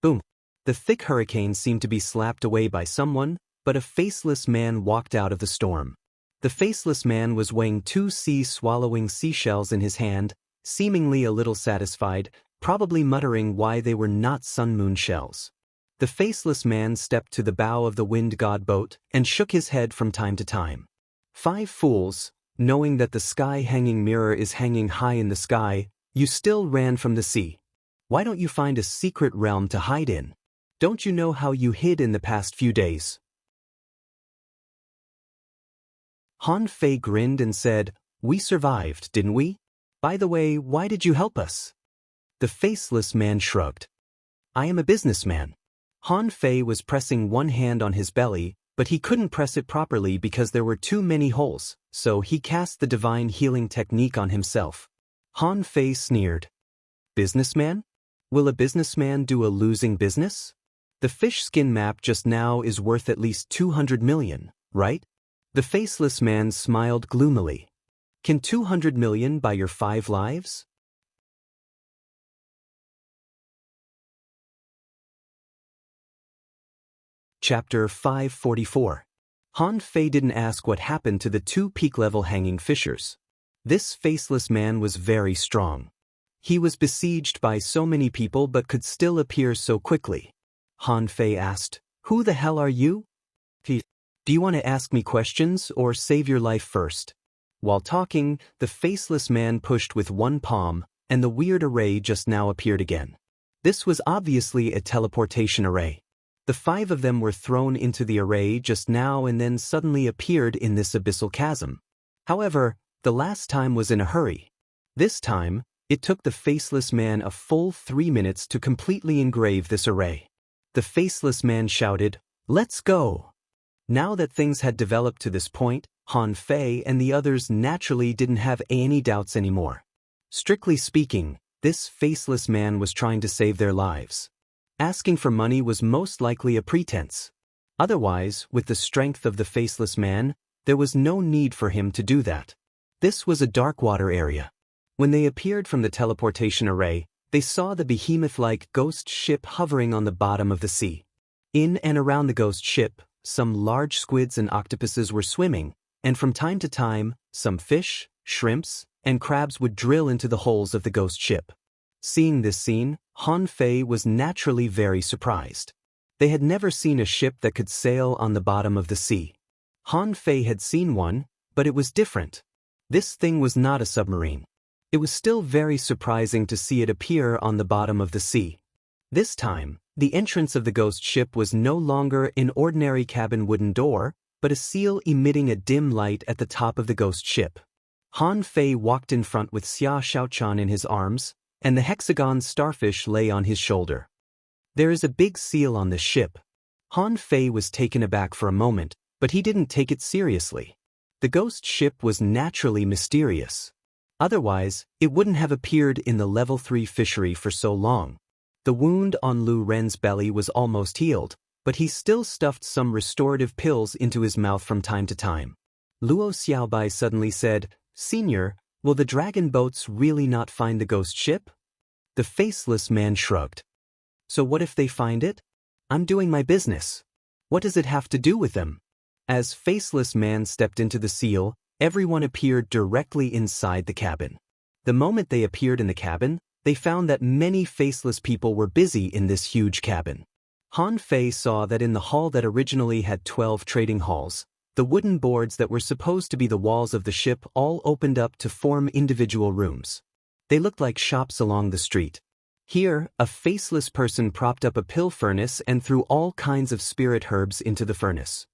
Boom. The thick hurricane seemed to be slapped away by someone, but a faceless man walked out of the storm. The faceless man was weighing 2 sea-swallowing seashells in his hand, seemingly a little satisfied, probably muttering why they were not sun-moon shells. The faceless man stepped to the bow of the wind god boat and shook his head from time to time. 5 fools, knowing that the sky-hanging mirror is hanging high in the sky, you still ran from the sea. Why don't you find a secret realm to hide in? Don't you know how you hid in the past few days? Han Fei grinned and said, We survived, didn't we? By the way, why did you help us? The faceless man shrugged. I am a businessman. Han Fei was pressing one hand on his belly, but he couldn't press it properly because there were too many holes, so he cast the divine healing technique on himself. Han Fei sneered. Businessman? Will a businessman do a losing business? The fish skin map just now is worth at least 200 million, right? The faceless man smiled gloomily. Can 200 million buy your 5 lives? Chapter 544. Han Fei didn't ask what happened to the 2 peak-level hanging fishers. This faceless man was very strong. He was besieged by so many people but could still appear so quickly. Han Fei asked, Who the hell are you? Do you want to ask me questions or save your life first? While talking, the faceless man pushed with one palm, and the weird array just now appeared again. This was obviously a teleportation array. The 5 of them were thrown into the array just now and then suddenly appeared in this abyssal chasm. However, the last time was in a hurry. This time, it took the faceless man a full 3 minutes to completely engrave this array. The faceless man shouted, Let's go! Now that things had developed to this point, Han Fei and the others naturally didn't have any doubts anymore. Strictly speaking, This faceless man was trying to save their lives. Asking for money was most likely a pretense. Otherwise, with the strength of the faceless man, there was no need for him to do that. This was a dark water area. When they appeared from the teleportation array, they saw the behemoth-like ghost ship hovering on the bottom of the sea. In and around the ghost ship, some large squids and octopuses were swimming, and from time to time, some fish, shrimps, and crabs would drill into the holes of the ghost ship. Seeing this scene, Han Fei was naturally very surprised. They had never seen a ship that could sail on the bottom of the sea. Han Fei had seen one, but it was different. This thing was not a submarine. It was still very surprising to see it appear on the bottom of the sea. This time, the entrance of the ghost ship was no longer an ordinary cabin wooden door, but a seal emitting a dim light at the top of the ghost ship. Han Fei walked in front with Xia Xiaochan in his arms, and the hexagon starfish lay on his shoulder. There is a big seal on this ship. Han Fei was taken aback for a moment, but he didn't take it seriously. The ghost ship was naturally mysterious. Otherwise, it wouldn't have appeared in the level 3 fishery for so long. The wound on Lu Ren's belly was almost healed, but he still stuffed some restorative pills into his mouth from time to time. Luo Xiaobai suddenly said, "Senior, will the dragon boats really not find the ghost ship?" The faceless man shrugged. "So what if they find it? I'm doing my business. What does it have to do with them?" As faceless man stepped into the seal, everyone appeared directly inside the cabin. The moment they appeared in the cabin, they found that many faceless people were busy in this huge cabin. Han Fei saw that in the hall that originally had 12 trading halls, the wooden boards that were supposed to be the walls of the ship all opened up to form individual rooms. They looked like shops along the street. Here, a faceless person propped up a pill furnace and threw all kinds of spirit herbs into the furnace.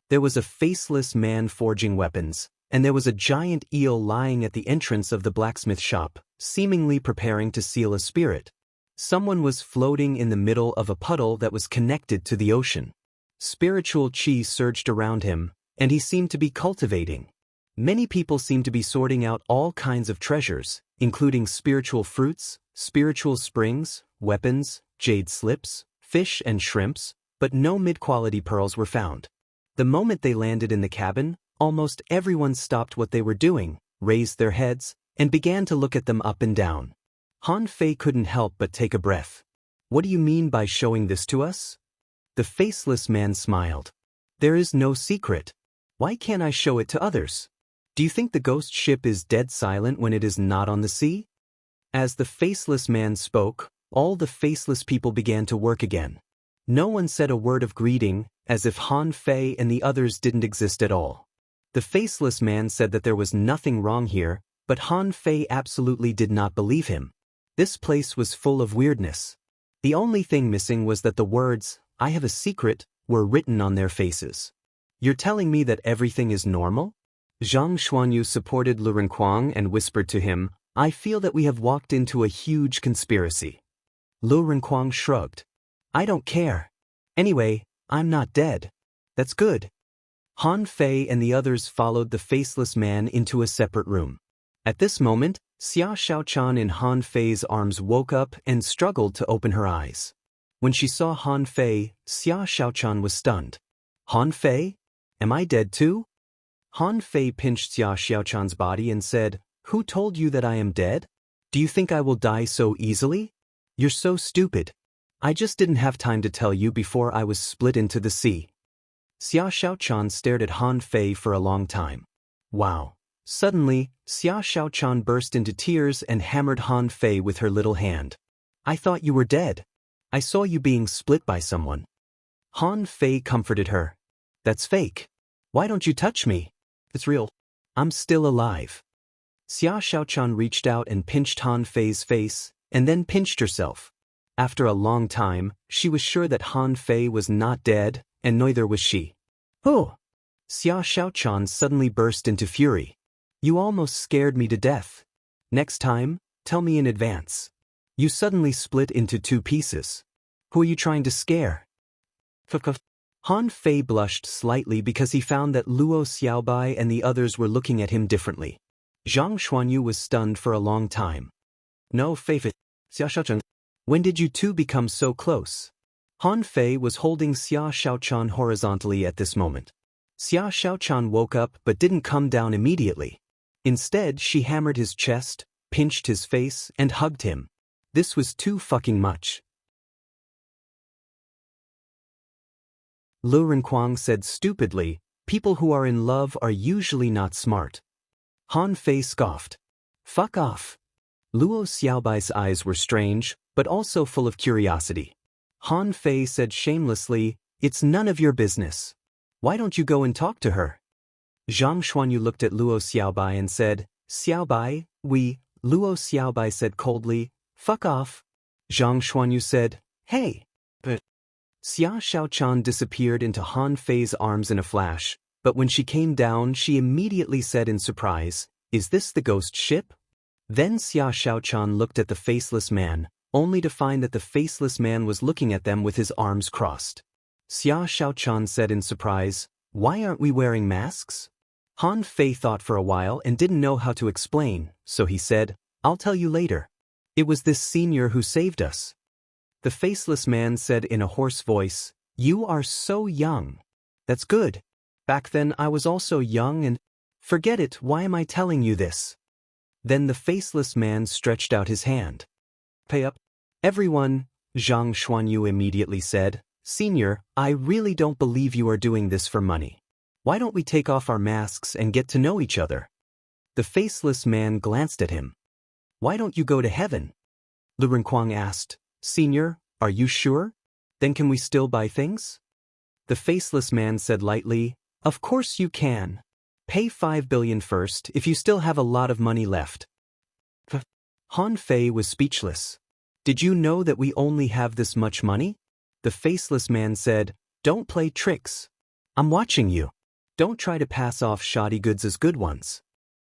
There was a faceless man forging weapons, and there was a giant eel lying at the entrance of the blacksmith shop, seemingly preparing to seal a spirit. Someone was floating in the middle of a puddle that was connected to the ocean. Spiritual chi surged around him, and he seemed to be cultivating. Many people seemed to be sorting out all kinds of treasures, including spiritual fruits, spiritual springs, weapons, jade slips, fish and shrimps, but no mid-quality pearls were found. The moment they landed in the cabin, almost everyone stopped what they were doing, raised their heads, and began to look at them up and down. Han Fei couldn't help but take a breath. "What do you mean by showing this to us?" The faceless man smiled. "There is no secret. Why can't I show it to others? Do you think the ghost ship is dead silent when it is not on the sea?" As the faceless man spoke, all the faceless people began to work again. No one said a word of greeting, as if Han Fei and the others didn't exist at all. The faceless man said that there was nothing wrong here, but Han Fei absolutely did not believe him. This place was full of weirdness. The only thing missing was that the words, "I have a secret," were written on their faces. "You're telling me that everything is normal?" Zhang Xuanyu supported Lu Renquang and whispered to him, "I feel that we have walked into a huge conspiracy." Lu Renquang shrugged. "I don't care. Anyway, I'm not dead. That's good." Han Fei and the others followed the faceless man into a separate room. At this moment, Xia Xiaochan in Han Fei's arms woke up and struggled to open her eyes. When she saw Han Fei, Xia Xiaochan was stunned. "Han Fei? Am I dead too?" Han Fei pinched Xia Xiaochan's body and said, "Who told you that I am dead? Do you think I will die so easily? You're so stupid. I just didn't have time to tell you before I was split into the sea." Xia Xiaochan stared at Han Fei for a long time. Wow. Suddenly, Xia Xiaochan burst into tears and hammered Han Fei with her little hand. "I thought you were dead. I saw you being split by someone." Han Fei comforted her. "That's fake. Why don't you touch me? It's real. I'm still alive." Xia Xiaochan reached out and pinched Han Fei's face, and then pinched herself. After a long time, she was sure that Han Fei was not dead, and neither was she. "Oh!" Xia Xiaochan suddenly burst into fury. "You almost scared me to death. Next time, tell me in advance. You suddenly split into 2 pieces. Who are you trying to scare?" Han Fei blushed slightly because he found that Luo Xiaobai and the others were looking at him differently. Zhang Xuanyu was stunned for a long time. No, Fei, Xia Shaocheng. When did you two become so close? Han Fei was holding Xia Shaochan horizontally at this moment. Xia Shaochan woke up but didn't come down immediately. Instead, she hammered his chest, pinched his face, and hugged him. This was too fucking much. Lu Renkuang said stupidly, people who are in love are usually not smart. Han Fei scoffed. Fuck off. Luo Xiaobai's eyes were strange, but also full of curiosity. Han Fei said shamelessly, it's none of your business. Why don't you go and talk to her? Zhang Xuanyu looked at Luo Xiaobai and said, Xiaobai, Luo Xiaobai said coldly, fuck off. Zhang Xuanyu said, hey. But Xia Shaochan disappeared into Han Fei's arms in a flash, but when she came down she immediately said in surprise, is this the ghost ship? Then Xia Shaochan looked at the faceless man, only to find that the faceless man was looking at them with his arms crossed. Xia Shaochan said in surprise, why aren't we wearing masks? Han Fei thought for a while and didn't know how to explain, so he said, I'll tell you later. It was this senior who saved us. The faceless man said in a hoarse voice, you are so young. That's good. Back then I was also young and… Forget it, why am I telling you this? Then the faceless man stretched out his hand. Pay up. Everyone, Zhang Xuanyu immediately said, Senior, I really don't believe you are doing this for money. Why don't we take off our masks and get to know each other? The faceless man glanced at him. Why don't you go to heaven? Lu Renkuang asked, Senior, are you sure? Then can we still buy things? The faceless man said lightly, of course you can. Pay 5 billion first if you still have a lot of money left. Han Fei was speechless. Did you know that we only have this much money? The faceless man said, don't play tricks. I'm watching you. Don't try to pass off shoddy goods as good ones.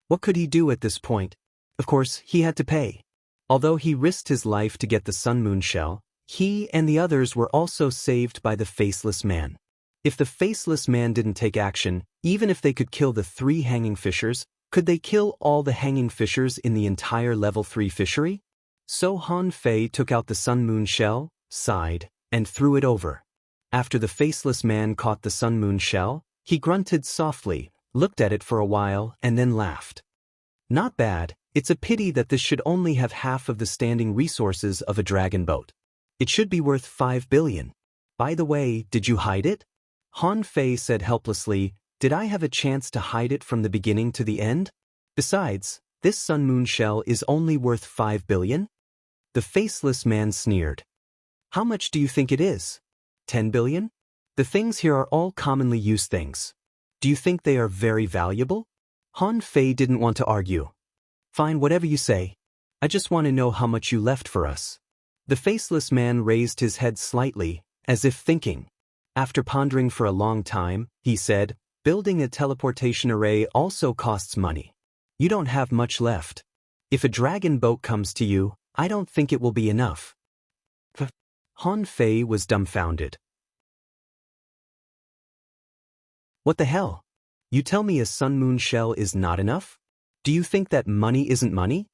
What could he do at this point? Of course, he had to pay. Although he risked his life to get the Sun Moon shell, he and the others were also saved by the faceless man. If the faceless man didn't take action, even if they could kill the 3 hanging fishers, could they kill all the hanging fishers in the entire level 3 fishery? So Han Fei took out the Sun Moon shell, sighed, and threw it over. After the faceless man caught the Sun Moon shell, he grunted softly, looked at it for a while, and then laughed. Not bad, it's a pity that this should only have half of the standing resources of a dragon boat. It should be worth 5 billion. By the way, did you hide it? Han Fei said helplessly, did I have a chance to hide it from the beginning to the end? Besides, this Sun Moon shell is only worth 5 billion? The faceless man sneered. How much do you think it is? 10 billion? The things here are all commonly used things. Do you think they are very valuable? Han Fei didn't want to argue. Fine, whatever you say. I just want to know how much you left for us. The faceless man raised his head slightly, as if thinking. After pondering for a long time, he said, building a teleportation array also costs money. You don't have much left. If a dragon boat comes to you, I don't think it will be enough. Han Fei was dumbfounded. What the hell? You tell me a Sun Moon shell is not enough? Do you think that money isn't money?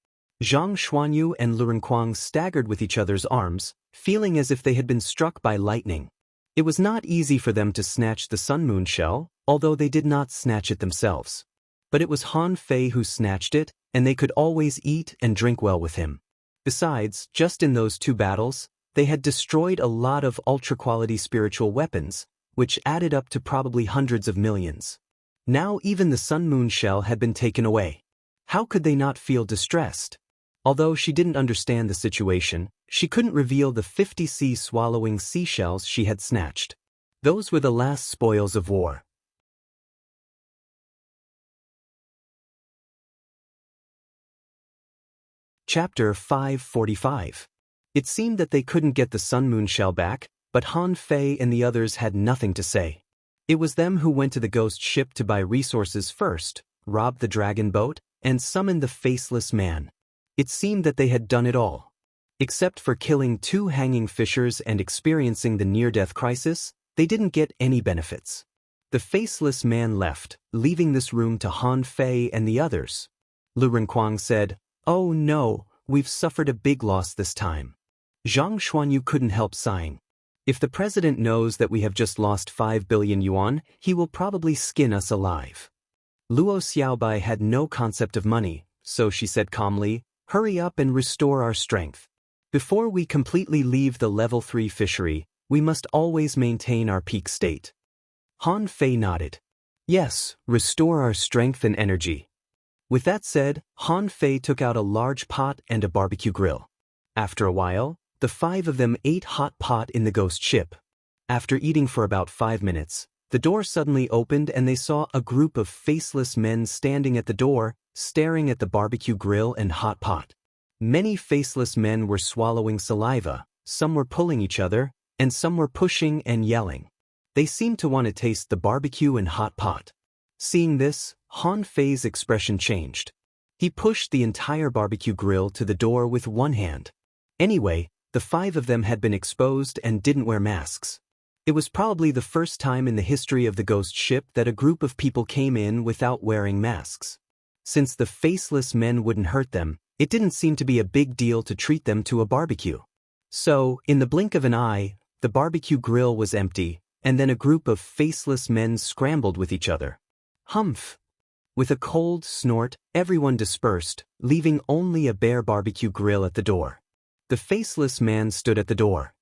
Zhang Xuanyu and Lu Renkuang staggered with each other's arms, feeling as if they had been struck by lightning. It was not easy for them to snatch the Sun Moon shell, although they did not snatch it themselves. But it was Han Fei who snatched it, and they could always eat and drink well with him. Besides, just in those 2 battles, they had destroyed a lot of ultra-quality spiritual weapons, which added up to probably hundreds of millions. Now even the Sun Moon shell had been taken away. How could they not feel distressed? Although she didn't understand the situation, she couldn't reveal the 50 sea-swallowing seashells she had snatched. Those were the last spoils of war. Chapter 545. It seemed that they couldn't get the Sun Moon shell back, but Han Fei and the others had nothing to say. It was them who went to the ghost ship to buy resources first, robbed the dragon boat, and summoned the faceless man. It seemed that they had done it all. Except for killing 2 hanging fishers and experiencing the near-death crisis, they didn't get any benefits. The faceless man left, leaving this room to Han Fei and the others. Lu Renkuang said, "Oh no, we've suffered a big loss this time." Zhang Xuanyu couldn't help sighing. If the president knows that we have just lost 5 billion yuan, he will probably skin us alive. Luo Xiaobai had no concept of money, so she said calmly, "Hurry up and restore our strength. Before we completely leave the level 3 fishery, we must always maintain our peak state." Han Fei nodded. "Yes, restore our strength and energy." With that said, Han Fei took out a large pot and a barbecue grill. After a while, the 5 of them ate hot pot in the ghost ship. After eating for about 5 minutes, the door suddenly opened and they saw a group of faceless men standing at the door, staring at the barbecue grill and hot pot. Many faceless men were swallowing saliva, some were pulling each other, and some were pushing and yelling. They seemed to want to taste the barbecue and hot pot. Seeing this, Han Fei's expression changed. He pushed the entire barbecue grill to the door with one hand. Anyway, the 5 of them had been exposed and didn't wear masks. It was probably the first time in the history of the ghost ship that a group of people came in without wearing masks. Since the faceless men wouldn't hurt them, it didn't seem to be a big deal to treat them to a barbecue. So, in the blink of an eye, the barbecue grill was empty, and then a group of faceless men scrambled with each other. Humph! With a cold snort, everyone dispersed, leaving only a bare barbecue grill at the door. The faceless man stood at the door.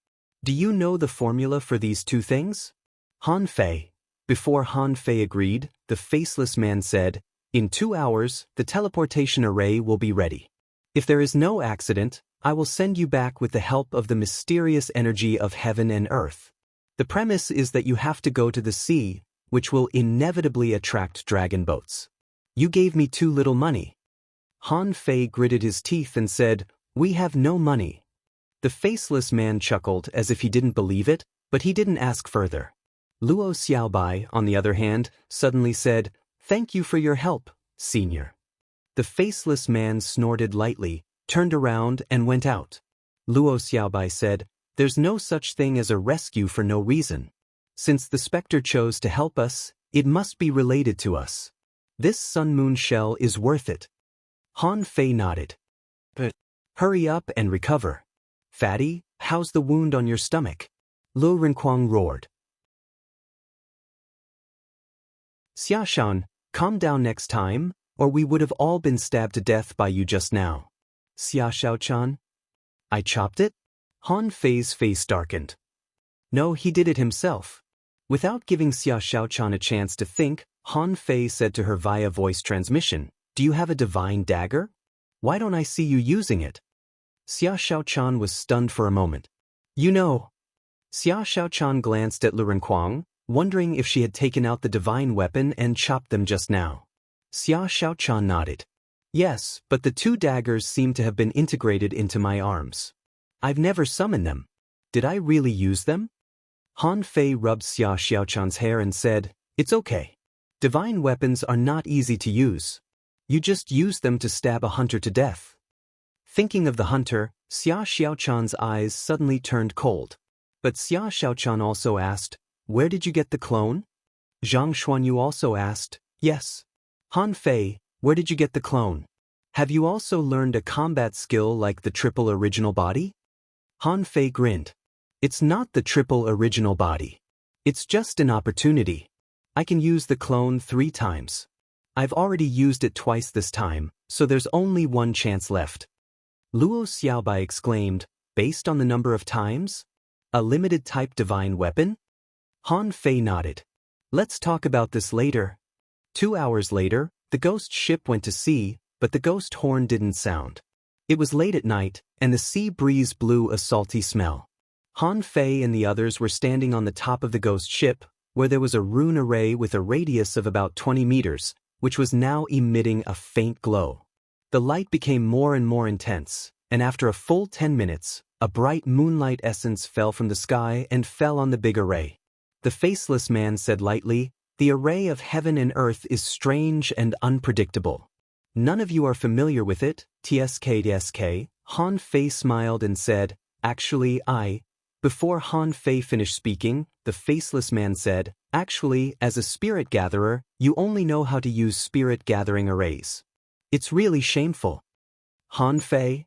"Do you know the formula for these 2 things? Han Fei." Before Han Fei agreed, the faceless man said, "In 2 hours, the teleportation array will be ready. If there is no accident, I will send you back with the help of the mysterious energy of heaven and earth. The premise is that you have to go to the sea, which will inevitably attract dragon boats. You gave me too little money." Han Fei gritted his teeth and said, "We have no money." The faceless man chuckled as if he didn't believe it, but he didn't ask further. Luo Xiaobai, on the other hand, suddenly said, "Thank you for your help, senior." The faceless man snorted lightly, turned around and went out. Luo Xiaobai said, "There's no such thing as a rescue for no reason. Since the specter chose to help us, it must be related to us. This sun moon shell is worth it." Han Fei nodded. "But hurry up and recover. Fatty, how's the wound on your stomach?" Lu Renkuang roared. "Xiaoshan, calm down next time, or we would have all been stabbed to death by you just now." "Xia Xiaochan? I chopped it?" Han Fei's face darkened. "No, he did it himself." Without giving Xia Xiaochan a chance to think, Han Fei said to her via voice transmission, "Do you have a divine dagger? Why don't I see you using it?" Xia Xiaochan was stunned for a moment. "You know." Xia Xiaochan glanced at Lu Renkuang, wondering if she had taken out the divine weapon and chopped them just now. Xia Xiaochan nodded. "Yes, but the 2 daggers seem to have been integrated into my arms. I've never summoned them. Did I really use them?" Han Fei rubbed Xia Xiaochan's hair and said, "It's okay. Divine weapons are not easy to use. You just use them to stab a hunter to death." Thinking of the hunter, Xia Xiaochan's eyes suddenly turned cold. But Xia Xiaochan also asked, "Where did you get the clone?" Zhang Xuanyu also asked, "Yes." Han Fei, where did you get the clone? Have you also learned a combat skill like the triple original body? Han Fei grinned. "It's not the triple original body. It's just an opportunity. I can use the clone 3 times. I've already used it twice this time, so there's only 1 chance left." Luo Xiaobai exclaimed, "Based on the number of times? A limited type divine weapon?" Han Fei nodded. "Let's talk about this later." 2 hours later, the ghost ship went to sea, but the ghost horn didn't sound. It was late at night, and the sea breeze blew a salty smell. Han Fei and the others were standing on the top of the ghost ship, where there was a rune array with a radius of about 20 meters, which was now emitting a faint glow. The light became more and more intense, and after a full 10 minutes, a bright moonlight essence fell from the sky and fell on the big array. The faceless man said lightly, "The array of heaven and earth is strange and unpredictable. None of you are familiar with it, TSK. Han Fei smiled and said, "Actually, Before Han Fei finished speaking, the faceless man said, "Actually, as a spirit gatherer, you only know how to use spirit gathering arrays. It's really shameful. Han Fei?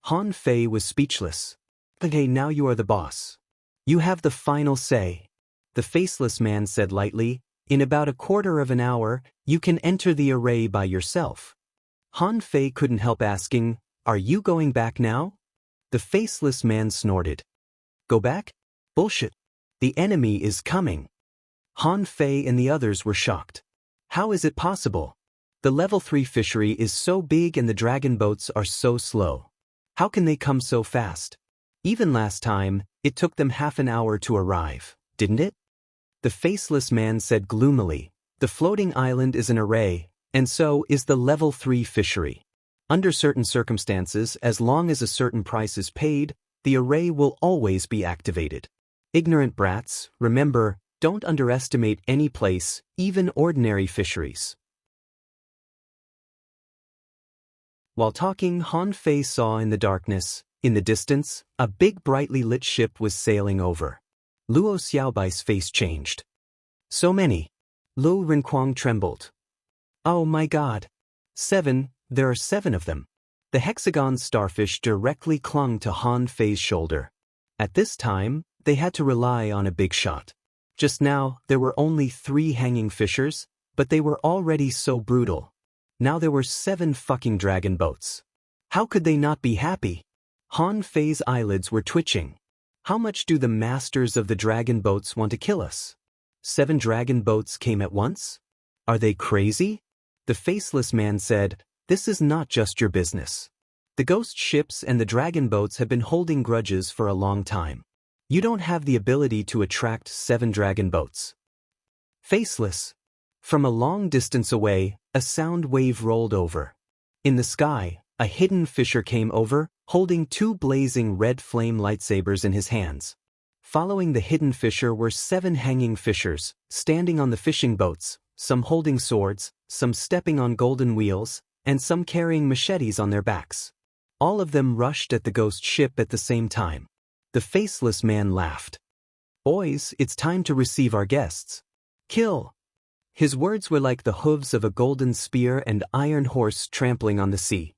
Han Fei was speechless. Okay, now you are the boss. You have the final say. The faceless man said lightly, in about a quarter of an hour, you can enter the array by yourself. Han Fei couldn't help asking, are you going back now? The faceless man snorted. Go back? Bullshit. The enemy is coming. Han Fei and the others were shocked. How is it possible? The level 3 fishery is so big and the dragon boats are so slow. How can they come so fast? Even last time, it took them half an hour to arrive, didn't it? The faceless man said gloomily, the floating island is an array, and so is the level 3 fishery. Under certain circumstances, as long as a certain price is paid, the array will always be activated. Ignorant brats, remember, don't underestimate any place, even ordinary fisheries. While talking, Han Fei saw in the darkness, in the distance, a big brightly lit ship was sailing over. Luo Xiaobai's face changed. So many. Luo Renquang trembled. Oh my god. 7, there are 7 of them. The hexagon starfish directly clung to Han Fei's shoulder. At this time, they had to rely on a big shot. Just now, there were only 3 hanging fishers, but they were already so brutal. Now there were 7 fucking dragon boats. How could they not be happy? Han Fei's eyelids were twitching. How much do the masters of the dragon boats want to kill us? 7 dragon boats came at once? Are they crazy? The faceless man said, this is not just your business. The ghost ships and the dragon boats have been holding grudges for a long time. You don't have the ability to attract 7 dragon boats. Faceless. From a long distance away, a sound wave rolled over. In the sky, a hidden fisher came over, holding 2 blazing red flame lightsabers in his hands. Following the hidden fisher were 7 hanging fishers, standing on the fishing boats, some holding swords, some stepping on golden wheels, and some carrying machetes on their backs. All of them rushed at the ghost ship at the same time. The faceless man laughed. Boys, it's time to receive our guests. Kill! His words were like the hooves of a golden spear and iron horse trampling on the sea.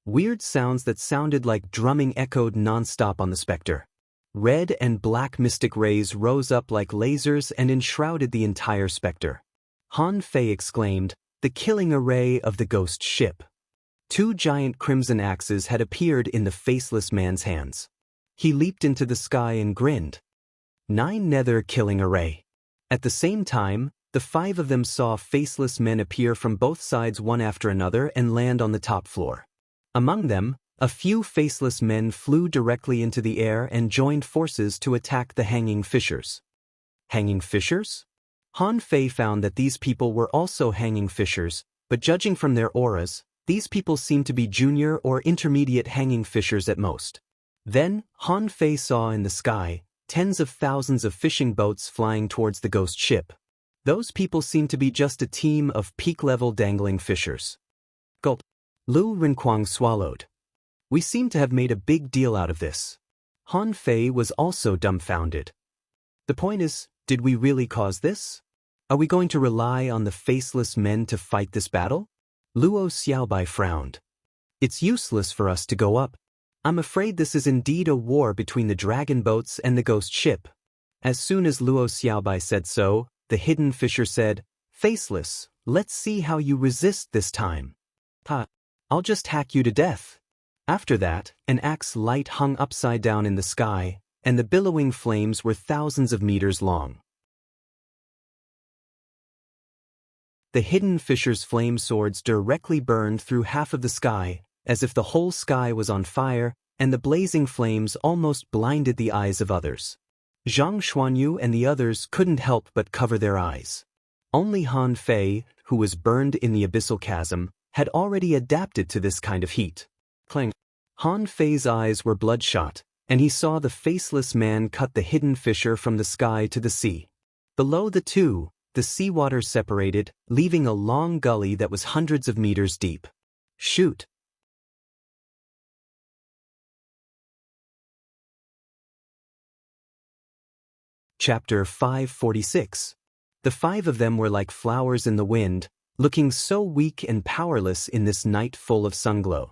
Weird sounds that sounded like drumming echoed non-stop on the specter. Red and black mystic rays rose up like lasers and enshrouded the entire specter. Han Fei exclaimed, the killing array of the ghost ship. 2 giant crimson axes had appeared in the faceless man's hands. He leaped into the sky and grinned. 9 nether killing array. At the same time, the 5 of them saw faceless men appear from both sides one after another and land on the top floor. Among them, a few faceless men flew directly into the air and joined forces to attack the hanging fishers. Hanging fishers? Han Fei found that these people were also hanging fishers, but judging from their auras, these people seemed to be junior or intermediate hanging fishers at most. Then, Han Fei saw in the sky, tens of thousands of fishing boats flying towards the ghost ship. Those people seemed to be just a team of peak-level dangling fishers. Gulp. Lu Renquang swallowed. We seem to have made a big deal out of this. Han Fei was also dumbfounded. The point is, did we really cause this? Are we going to rely on the faceless men to fight this battle? Luo Xiaobai frowned. It's useless for us to go up. I'm afraid this is indeed a war between the dragon boats and the ghost ship. As soon as Luo Xiaobai said so, the hidden fisher said, Faceless, let's see how you resist this time. Ha, I'll just hack you to death. After that, an axe light hung upside down in the sky, and the billowing flames were thousands of meters long. The hidden fisher's flame swords directly burned through half of the sky, as if the whole sky was on fire, and the blazing flames almost blinded the eyes of others. Zhang Xuanyu and the others couldn't help but cover their eyes. Only Han Fei, who was burned in the abyssal chasm, had already adapted to this kind of heat. Clang. Han Fei's eyes were bloodshot, and he saw the faceless man cut the hidden fisher from the sky to the sea. Below the two, the seawater separated, leaving a long gully that was hundreds of meters deep. Shoot! Chapter 546. The 5 of them were like flowers in the wind, looking so weak and powerless in this night full of sunglow.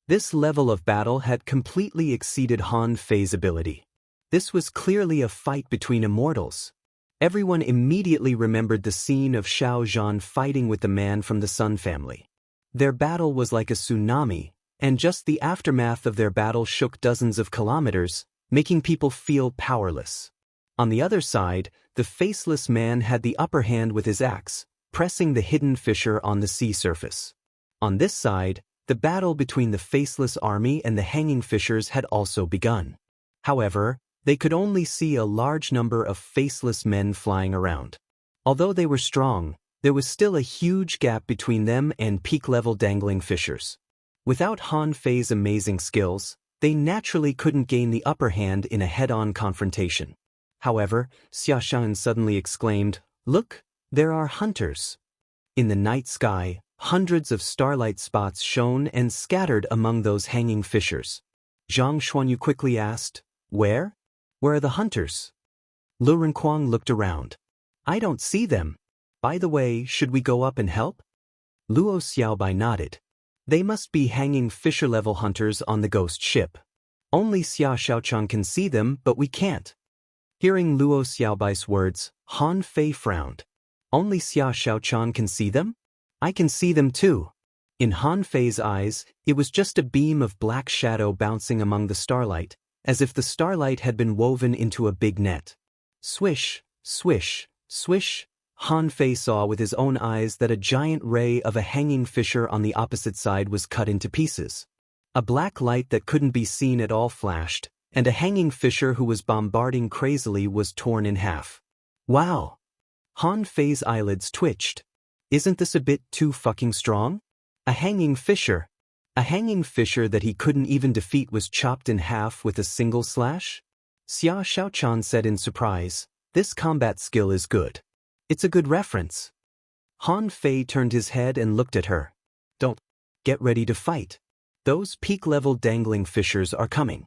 This level of battle had completely exceeded Han Fei's ability. This was clearly a fight between immortals. Everyone immediately remembered the scene of Xiao Zhan fighting with the man from the Sun family. Their battle was like a tsunami, and just the aftermath of their battle shook dozens of kilometers, making people feel powerless. On the other side, the faceless man had the upper hand with his axe, pressing the hidden fissure on the sea surface. On this side, the battle between the faceless army and the hanging fissures had also begun. However, they could only see a large number of faceless men flying around. Although they were strong, there was still a huge gap between them and peak-level dangling fissures. Without Han Fei's amazing skills, they naturally couldn't gain the upper hand in a head-on confrontation. However, Xia Shan suddenly exclaimed, "Look, there are hunters." In the night sky, hundreds of starlight spots shone and scattered among those hanging fissures. Zhang Xuanyu quickly asked, "Where? Where are the hunters?" Lu Renkuang looked around. "I don't see them. By the way, should we go up and help?" Luo Xiaobai nodded. "They must be hanging fissure-level hunters on the ghost ship. Only Xia Xiaochang can see them, but we can't." Hearing Luo Xiaobai's words, Han Fei frowned. "Only Xia Xiaochang can see them? I can see them too." In Han Fei's eyes, it was just a beam of black shadow bouncing among the starlight, as if the starlight had been woven into a big net. Swish, swish, swish. Han Fei saw with his own eyes that a giant ray of a hanging fissure on the opposite side was cut into pieces. A black light that couldn't be seen at all flashed, and a hanging fissure who was bombarding crazily was torn in half. Wow! Han Fei's eyelids twitched. Isn't this a bit too fucking strong? A hanging fissure. A hanging fissure that he couldn't even defeat was chopped in half with a single slash? Xia Xiaochan said in surprise, "This combat skill is good. It's a good reference." Han Fei turned his head and looked at her. "Don't. Get ready to fight. Those peak-level dangling fissures are coming."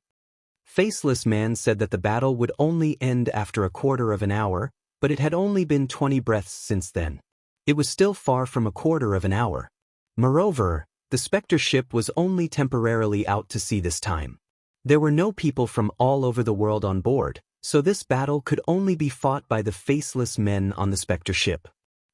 Faceless Man said that the battle would only end after a quarter of an hour, but it had only been 20 breaths since then. It was still far from a quarter of an hour. Moreover, the Spectre ship was only temporarily out to sea this time. There were no people from all over the world on board, so this battle could only be fought by the faceless men on the Spectre ship.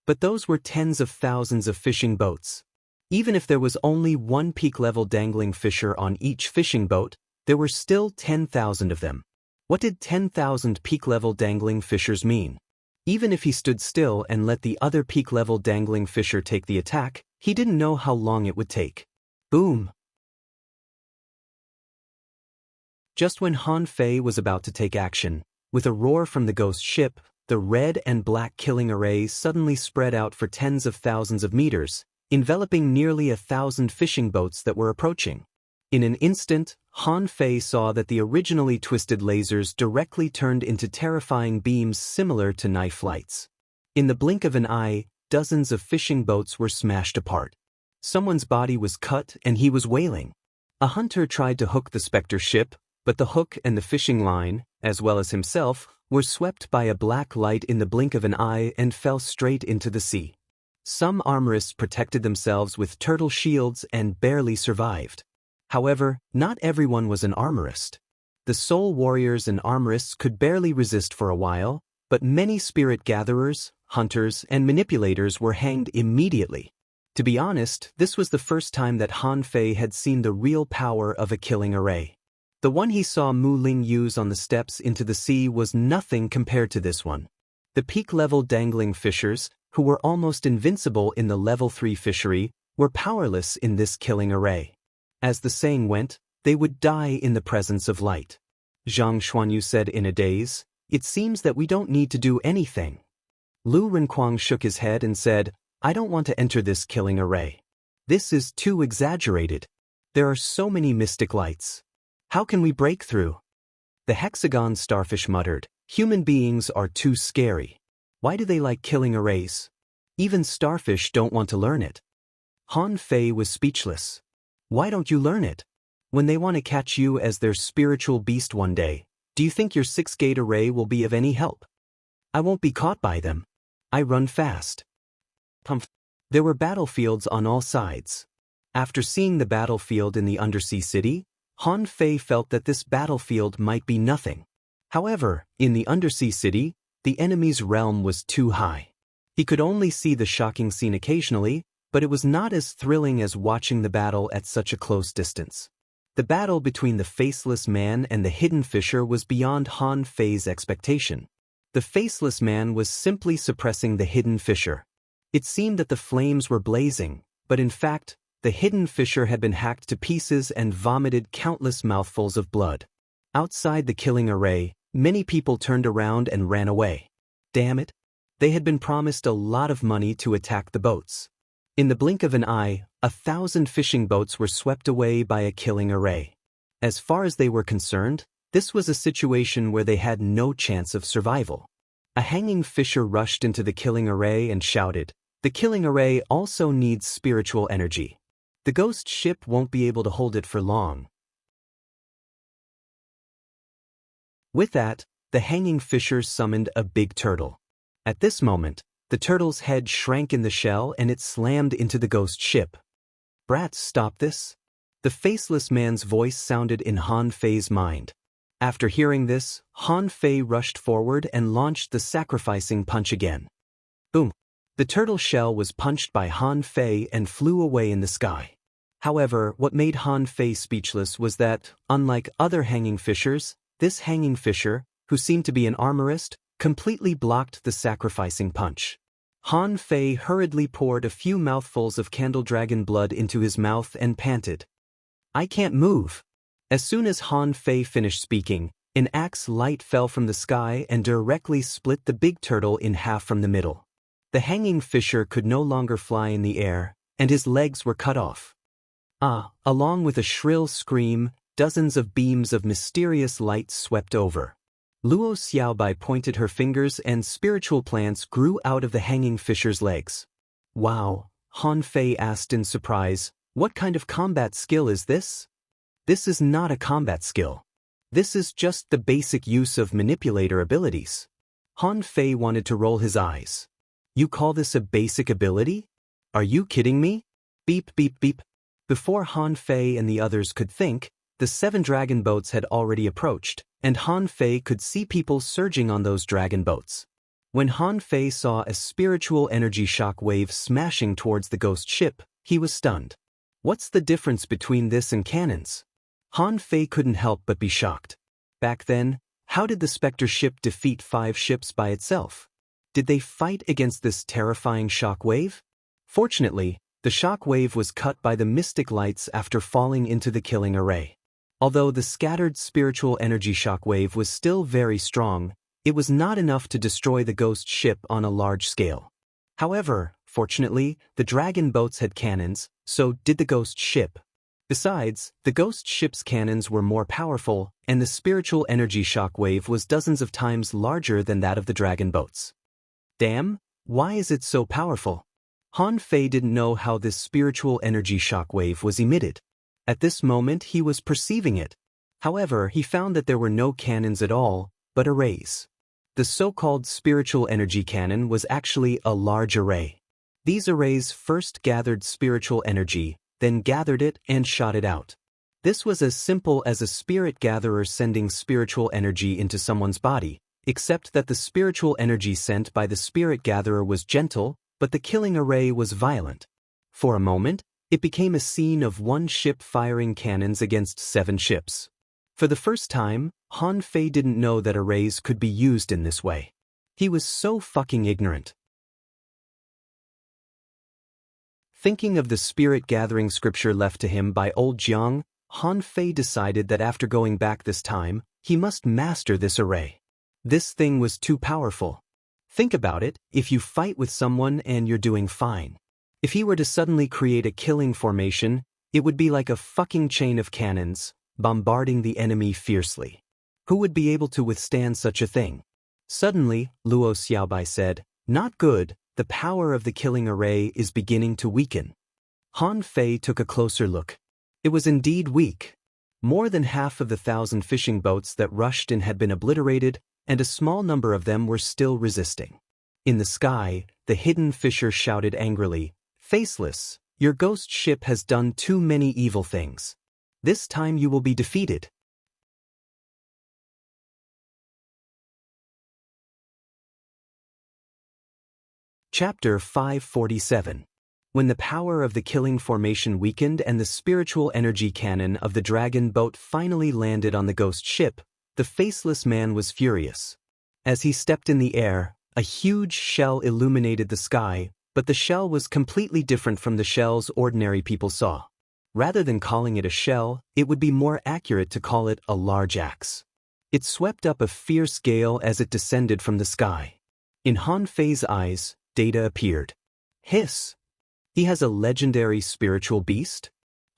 But those were tens of thousands of fishing boats. Even if there was only one peak-level dangling fissure on each fishing boat, there were still 10,000 of them. What did 10,000 peak-level dangling fissures mean? Even if he stood still and let the other peak-level dangling fissure take the attack, he didn't know how long it would take. Boom! Just when Han Fei was about to take action, with a roar from the ghost ship, the red and black killing array suddenly spread out for tens of thousands of meters, enveloping nearly 1,000 fishing boats that were approaching. In an instant, Han Fei saw that the originally twisted lasers directly turned into terrifying beams similar to knife lights. In the blink of an eye, dozens of fishing boats were smashed apart. Someone's body was cut and he was wailing. A hunter tried to hook the Spectre ship, but the hook and the fishing line, as well as himself, were swept by a black light in the blink of an eye and fell straight into the sea. Some armorists protected themselves with turtle shields and barely survived. However, not everyone was an armorist. The soul warriors and armorists could barely resist for a while, but many spirit gatherers, hunters, and manipulators were hanged immediately. To be honest, this was the first time that Han Fei had seen the real power of a killing array. The one he saw Mu Ling use on the steps into the sea was nothing compared to this one. The peak-level dangling fishers, who were almost invincible in the level 3 fishery, were powerless in this killing array. As the saying went, they would die in the presence of light. Zhang Xuanyu said in a daze, "It seems that we don't need to do anything." Lu Renkuang shook his head and said, "I don't want to enter this killing array. This is too exaggerated. There are so many mystic lights. How can we break through?" The hexagon starfish muttered, "Human beings are too scary. Why do they like killing arrays? Even starfish don't want to learn it." Han Fei was speechless. "Why don't you learn it? When they want to catch you as their spiritual beast one day, do you think your 6-gate array will be of any help?" "I won't be caught by them. I run fast." There were battlefields on all sides. After seeing the battlefield in the undersea city, Han Fei felt that this battlefield might be nothing. However, in the undersea city, the enemy's realm was too high. He could only see the shocking scene occasionally, but it was not as thrilling as watching the battle at such a close distance. The battle between the faceless man and the hidden fisher was beyond Han Fei's expectation. The faceless man was simply suppressing the hidden fisher. It seemed that the flames were blazing, but in fact, the hidden fisher had been hacked to pieces and vomited countless mouthfuls of blood. Outside the killing array, many people turned around and ran away. Damn it! They had been promised a lot of money to attack the boats. In the blink of an eye, 1,000 fishing boats were swept away by a killing array. As far as they were concerned, this was a situation where they had no chance of survival. A hanging fisher rushed into the killing array and shouted, "The killing array also needs spiritual energy. The ghost ship won't be able to hold it for long." With that, the hanging fisher summoned a big turtle. At this moment, the turtle's head shrank in the shell and it slammed into the ghost ship. "Brats, stop this!" The faceless man's voice sounded in Han Fei's mind. After hearing this, Han Fei rushed forward and launched the sacrificing punch again. Boom! The turtle shell was punched by Han Fei and flew away in the sky. However, what made Han Fei speechless was that, unlike other hanging fishers, this hanging fisher, who seemed to be an armorist, completely blocked the sacrificing punch. Han Fei hurriedly poured a few mouthfuls of candle dragon blood into his mouth and panted, "I can't move." As soon as Han Fei finished speaking, an axe light fell from the sky and directly split the big turtle in half from the middle. The hanging fisher could no longer fly in the air, and his legs were cut off. Along with a shrill scream, dozens of beams of mysterious light swept over. Luo Xiaobai pointed her fingers and spiritual plants grew out of the hanging fisher's legs. "Wow," Han Fei asked in surprise, "what kind of combat skill is this?" "This is not a combat skill. This is just the basic use of manipulator abilities." Han Fei wanted to roll his eyes. "You call this a basic ability? Are you kidding me?" Beep beep beep. Before Han Fei and the others could think, the 7 dragon boats had already approached, and Han Fei could see people surging on those dragon boats. When Han Fei saw a spiritual energy shock wave smashing towards the ghost ship, he was stunned. What's the difference between this and cannons? Han Fei couldn't help but be shocked. Back then, how did the Spectre ship defeat 5 ships by itself? Did they fight against this terrifying shock wave? Fortunately, the shock wave was cut by the mystic lights after falling into the killing array. Although the scattered spiritual energy shock wave was still very strong, it was not enough to destroy the ghost ship on a large scale. However, fortunately, the dragon boats had cannons, so did the ghost ship. Besides, the ghost ship's cannons were more powerful, and the spiritual energy shock wave was dozens of times larger than that of the dragon boats. Damn, why is it so powerful? Han Fei didn't know how this spiritual energy shock wave was emitted. At this moment he was perceiving it. However, he found that there were no cannons at all, but arrays. The so-called spiritual energy cannon was actually a large array. These arrays first gathered spiritual energy, then gathered it and shot it out. This was as simple as a spirit gatherer sending spiritual energy into someone's body, except that the spiritual energy sent by the spirit gatherer was gentle, but the killing array was violent. For a moment, it became a scene of 1 ship firing cannons against 7 ships. For the first time, Han Fei didn't know that arrays could be used in this way. He was so fucking ignorant. Thinking of the spirit-gathering scripture left to him by old Jiang, Han Fei decided that after going back this time, he must master this array. This thing was too powerful. Think about it, if you fight with someone and you're doing fine. If he were to suddenly create a killing formation, it would be like a fucking chain of cannons, bombarding the enemy fiercely. Who would be able to withstand such a thing? Suddenly, Luo Xiaobai said, "Not good, the power of the killing array is beginning to weaken." Han Fei took a closer look. It was indeed weak. More than half of the 1,000 fishing boats that rushed in had been obliterated, and a small number of them were still resisting. In the sky, the hidden fisher shouted angrily, Faceless, your ghost ship has done too many evil things. This time you will be defeated. Chapter 547. When the power of the killing formation weakened and the spiritual energy cannon of the dragon boat finally landed on the ghost ship, the faceless man was furious. As he stepped in the air, a huge shell illuminated the sky, but the shell was completely different from the shells ordinary people saw. Rather than calling it a shell, it would be more accurate to call it a large axe. It swept up a fierce gale as it descended from the sky. In Han Fei's eyes, Data appeared. Hiss! He has a legendary spiritual beast?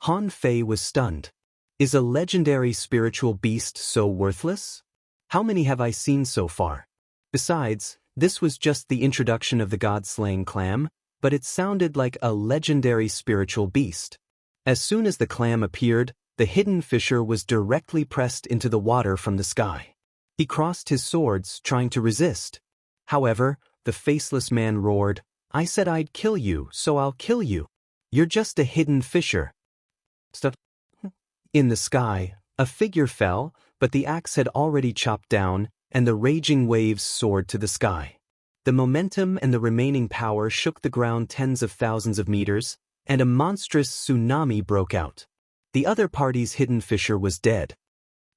Han Fei was stunned. Is a legendary spiritual beast so worthless? How many have I seen so far? Besides, this was just the introduction of the god-slaying clam, but it sounded like a legendary spiritual beast. As soon as the clam appeared, the hidden fisher was directly pressed into the water from the sky. He crossed his swords, trying to resist. However, the faceless man roared, "I said I'd kill you, so I'll kill you. You're just a hidden fisher." Stuff. In the sky, a figure fell, but the axe had already chopped down, and the raging waves soared to the sky. The momentum and the remaining power shook the ground tens of thousands of meters, and a monstrous tsunami broke out. The other party's hidden fisher was dead.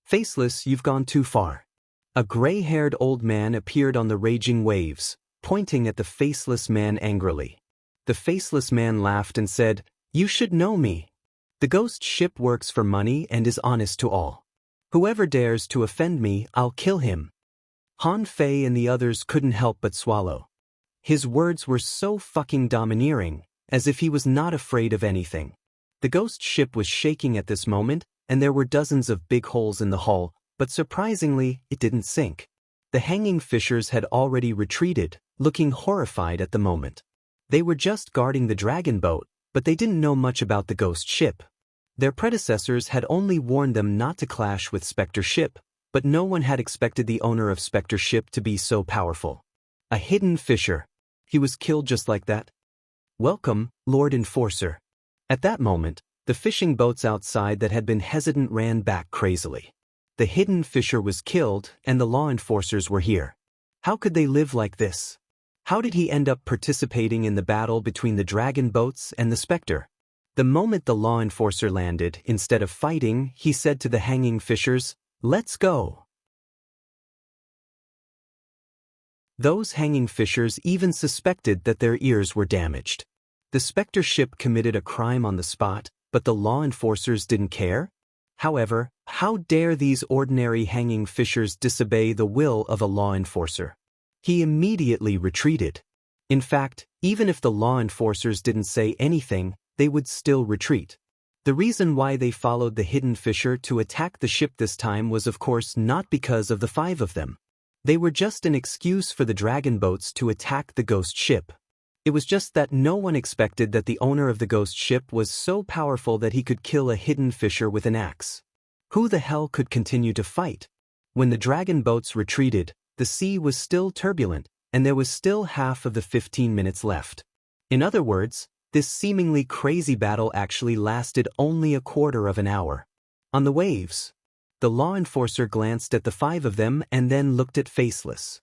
Faceless, you've gone too far. A gray-haired old man appeared on the raging waves, pointing at the faceless man angrily. The faceless man laughed and said, "You should know me. The ghost ship works for money and is honest to all. Whoever dares to offend me, I'll kill him." Han Fei and the others couldn't help but swallow. His words were so fucking domineering, as if he was not afraid of anything. The ghost ship was shaking at this moment, and there were dozens of big holes in the hull, but surprisingly, it didn't sink. The hanging fishers had already retreated, looking horrified at the moment. They were just guarding the dragon boat, but they didn't know much about the ghost ship. Their predecessors had only warned them not to clash with Spectre ship, but no one had expected the owner of Spectre ship to be so powerful. A hidden fisher. He was killed just like that. "Welcome, Lord Enforcer." At that moment, the fishing boats outside that had been hesitant ran back crazily. The hidden fisher was killed, and the law enforcers were here. How could they live like this? How did he end up participating in the battle between the dragon boats and the Spectre? The moment the law enforcer landed, instead of fighting, he said to the hanging fishers, "Let's go." Those hanging fishers even suspected that their ears were damaged. The Spectre ship committed a crime on the spot, but the law enforcers didn't care? However, how dare these ordinary hanging fishers disobey the will of a law enforcer? He immediately retreated. In fact, even if the law enforcers didn't say anything, they would still retreat. The reason why they followed the hidden fisher to attack the ship this time was of course not because of the 5 of them. They were just an excuse for the dragon boats to attack the ghost ship. It was just that no one expected that the owner of the ghost ship was so powerful that he could kill a hidden fisher with an axe. Who the hell could continue to fight? When the dragon boats retreated, the sea was still turbulent, and there was still half of the 15 minutes left. In other words, this seemingly crazy battle actually lasted only a quarter of an hour. On the waves, the law enforcer glanced at the 5 of them and then looked at Faceless.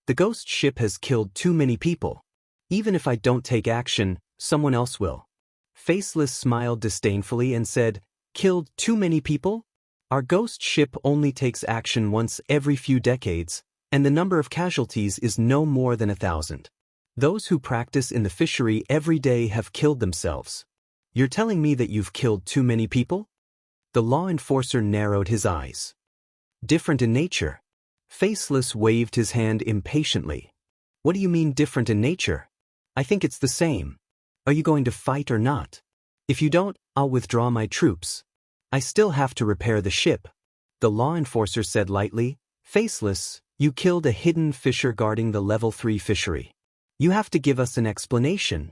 "The ghost ship has killed too many people. Even if I don't take action, someone else will." Faceless smiled disdainfully and said, "Killed too many people? Our ghost ship only takes action once every few decades, and the number of casualties is no more than 1,000. Those who practice in the fishery every day have killed themselves. You're telling me that you've killed too many people?" The law enforcer narrowed his eyes. "Different in nature." Faceless waved his hand impatiently. "What do you mean different in nature? I think it's the same. Are you going to fight or not? If you don't, I'll withdraw my troops. I still have to repair the ship." The law enforcer said lightly, "Faceless, you killed a hidden fisher guarding the level 3 fishery. You have to give us an explanation."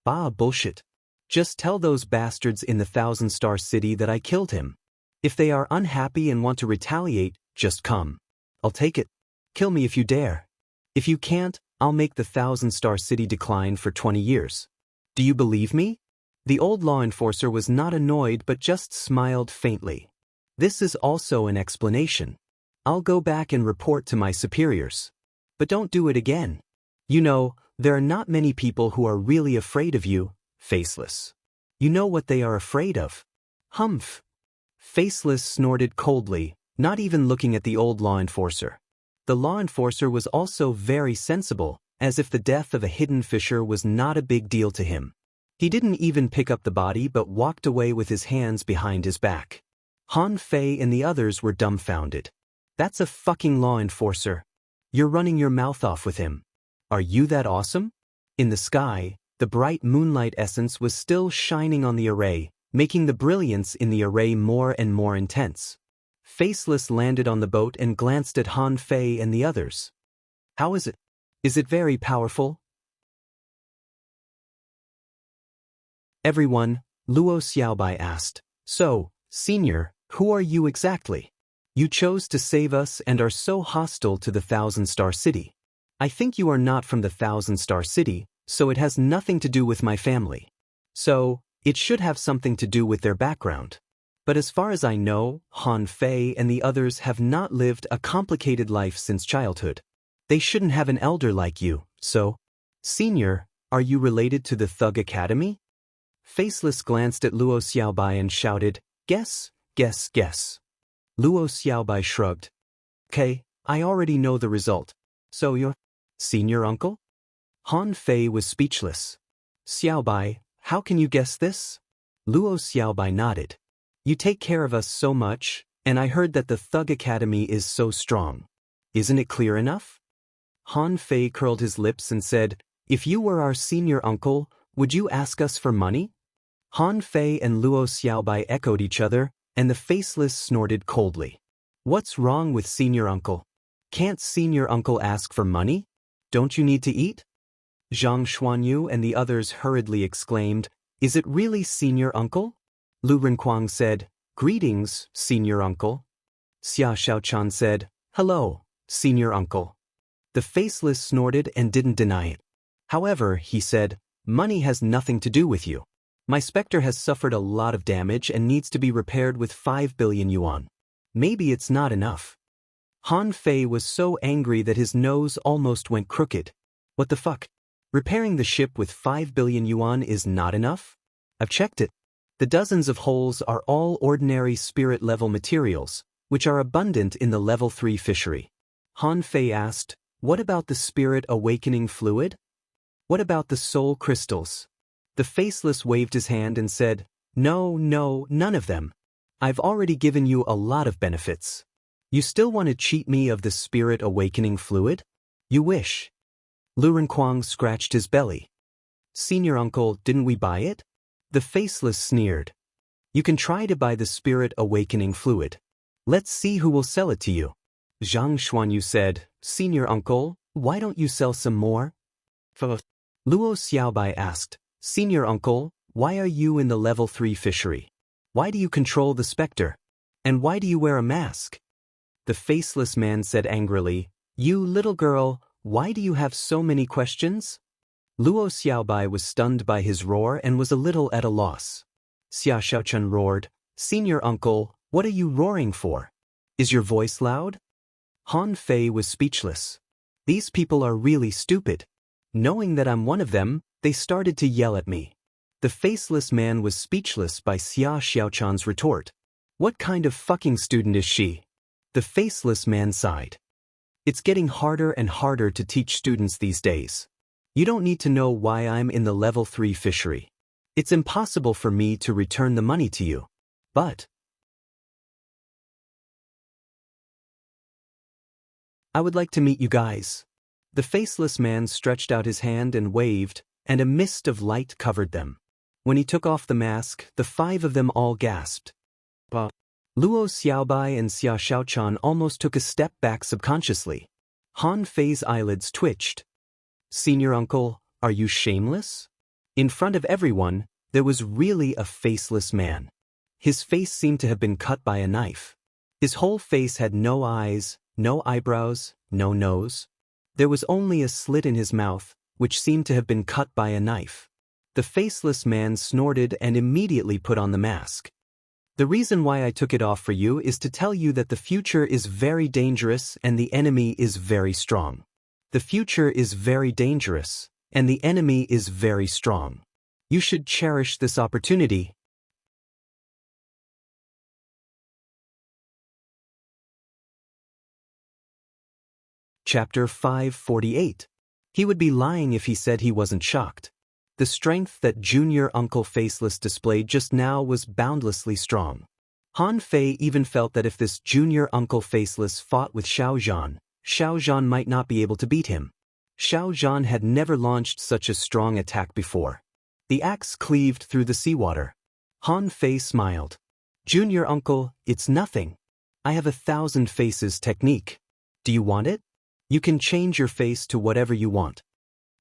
Bullshit. Just tell those bastards in the 1,000-star city that I killed him. If they are unhappy and want to retaliate, just come. I'll take it. Kill me if you dare. If you can't, I'll make the 1,000-star city decline for 20 years. Do you believe me? The old law enforcer was not annoyed but just smiled faintly. This is also an explanation. I'll go back and report to my superiors. But don't do it again. You know, there are not many people who are really afraid of you, Faceless. You know what they are afraid of? Humph. Faceless snorted coldly, not even looking at the old law enforcer. The law enforcer was also very sensible, as if the death of a hidden fisher was not a big deal to him. He didn't even pick up the body but walked away with his hands behind his back. Han Fei and the others were dumbfounded. That's a fucking law enforcer. You're running your mouth off with him. Are you that awesome? In the sky, the bright moonlight essence was still shining on the array, making the brilliance in the array more and more intense. Faceless landed on the boat and glanced at Han Fei and the others. How is it? Is it very powerful? Everyone, Luo Xiaobai asked. So, Senior, who are you exactly? You chose to save us and are so hostile to the Thousand-Star City. I think you are not from the Thousand-Star City, so it has nothing to do with my family. So, it should have something to do with their background. But as far as I know, Han Fei and the others have not lived a complicated life since childhood. They shouldn't have an elder like you, so... Senior, are you related to the Thug Academy? Faceless glanced at Luo Xiaobai and shouted, Guess, guess, guess. Luo Xiaobai shrugged. Okay, I already know the result. So you're... Senior uncle? Han Fei was speechless. Xiaobai, how can you guess this? Luo Xiaobai nodded. You take care of us so much, and I heard that the Thug Academy is so strong. Isn't it clear enough? Han Fei curled his lips and said, If you were our senior uncle, would you ask us for money? Han Fei and Luo Xiaobai echoed each other, and the Faceless snorted coldly. What's wrong with senior uncle? Can't senior uncle ask for money? Don't you need to eat? Zhang Xuanyu and the others hurriedly exclaimed, Is it really senior uncle? Lu Renquang said, Greetings, senior uncle. Xia Xiaochan said, Hello, senior uncle. The Faceless snorted and didn't deny it. However, he said, Money has nothing to do with you. My specter has suffered a lot of damage and needs to be repaired with 5 billion yuan. Maybe it's not enough. Han Fei was so angry that his nose almost went crooked. What the fuck? Repairing the ship with 5 billion yuan is not enough? I've checked it. The dozens of holes are all ordinary spirit-level materials, which are abundant in the level 3 fishery. Han Fei asked, What about the spirit awakening fluid? What about the soul crystals? The Faceless waved his hand and said, No, none of them. I've already given you a lot of benefits. You still want to cheat me of the spirit awakening fluid? You wish. Lu Renquang scratched his belly. Senior uncle, didn't we buy it? The Faceless sneered. You can try to buy the spirit awakening fluid. Let's see who will sell it to you. Zhang Xuanyu said, Senior uncle, why don't you sell some more? Luo Xiaobai asked, Senior uncle, why are you in the level 3 fishery? Why do you control the specter? And why do you wear a mask? The Faceless man said angrily, You little girl, why do you have so many questions? Luo Xiaobai was stunned by his roar and was a little at a loss. Xia Xiaochun roared, Senior uncle, what are you roaring for? Is your voice loud? Han Fei was speechless. These people are really stupid. Knowing that I'm one of them, they started to yell at me. The Faceless man was speechless by Xia Xiaochun's retort. What kind of fucking student is she? The Faceless man sighed. It's getting harder and harder to teach students these days. You don't need to know why I'm in the level 3 fishery. It's impossible for me to return the money to you. But I would like to meet you guys. The Faceless man stretched out his hand and waved, and a mist of light covered them. When he took off the mask, the 5 of them all gasped. Luo Xiaobai and Xia Xiaochan almost took a step back subconsciously. Han Fei's eyelids twitched. Senior uncle, are you shameless? In front of everyone, there was really a Faceless man. His face seemed to have been cut by a knife. His whole face had no eyes, no eyebrows, no nose. There was only a slit in his mouth, which seemed to have been cut by a knife. The faceless man snorted and immediately put on the mask. The reason why I took it off for you is to tell you that the future is very dangerous and the enemy is very strong. The future is very dangerous, and the enemy is very strong. You should cherish this opportunity. Chapter 548. He would be lying if he said he wasn't shocked. The strength that Junior Uncle Faceless displayed just now was boundlessly strong. Han Fei even felt that if this Junior Uncle Faceless fought with Xiao Zhan might not be able to beat him. Xiao Zhan had never launched such a strong attack before. The axe cleaved through the seawater. Han Fei smiled. Junior Uncle, it's nothing. I have 1,000 faces technique. Do you want it? You can change your face to whatever you want.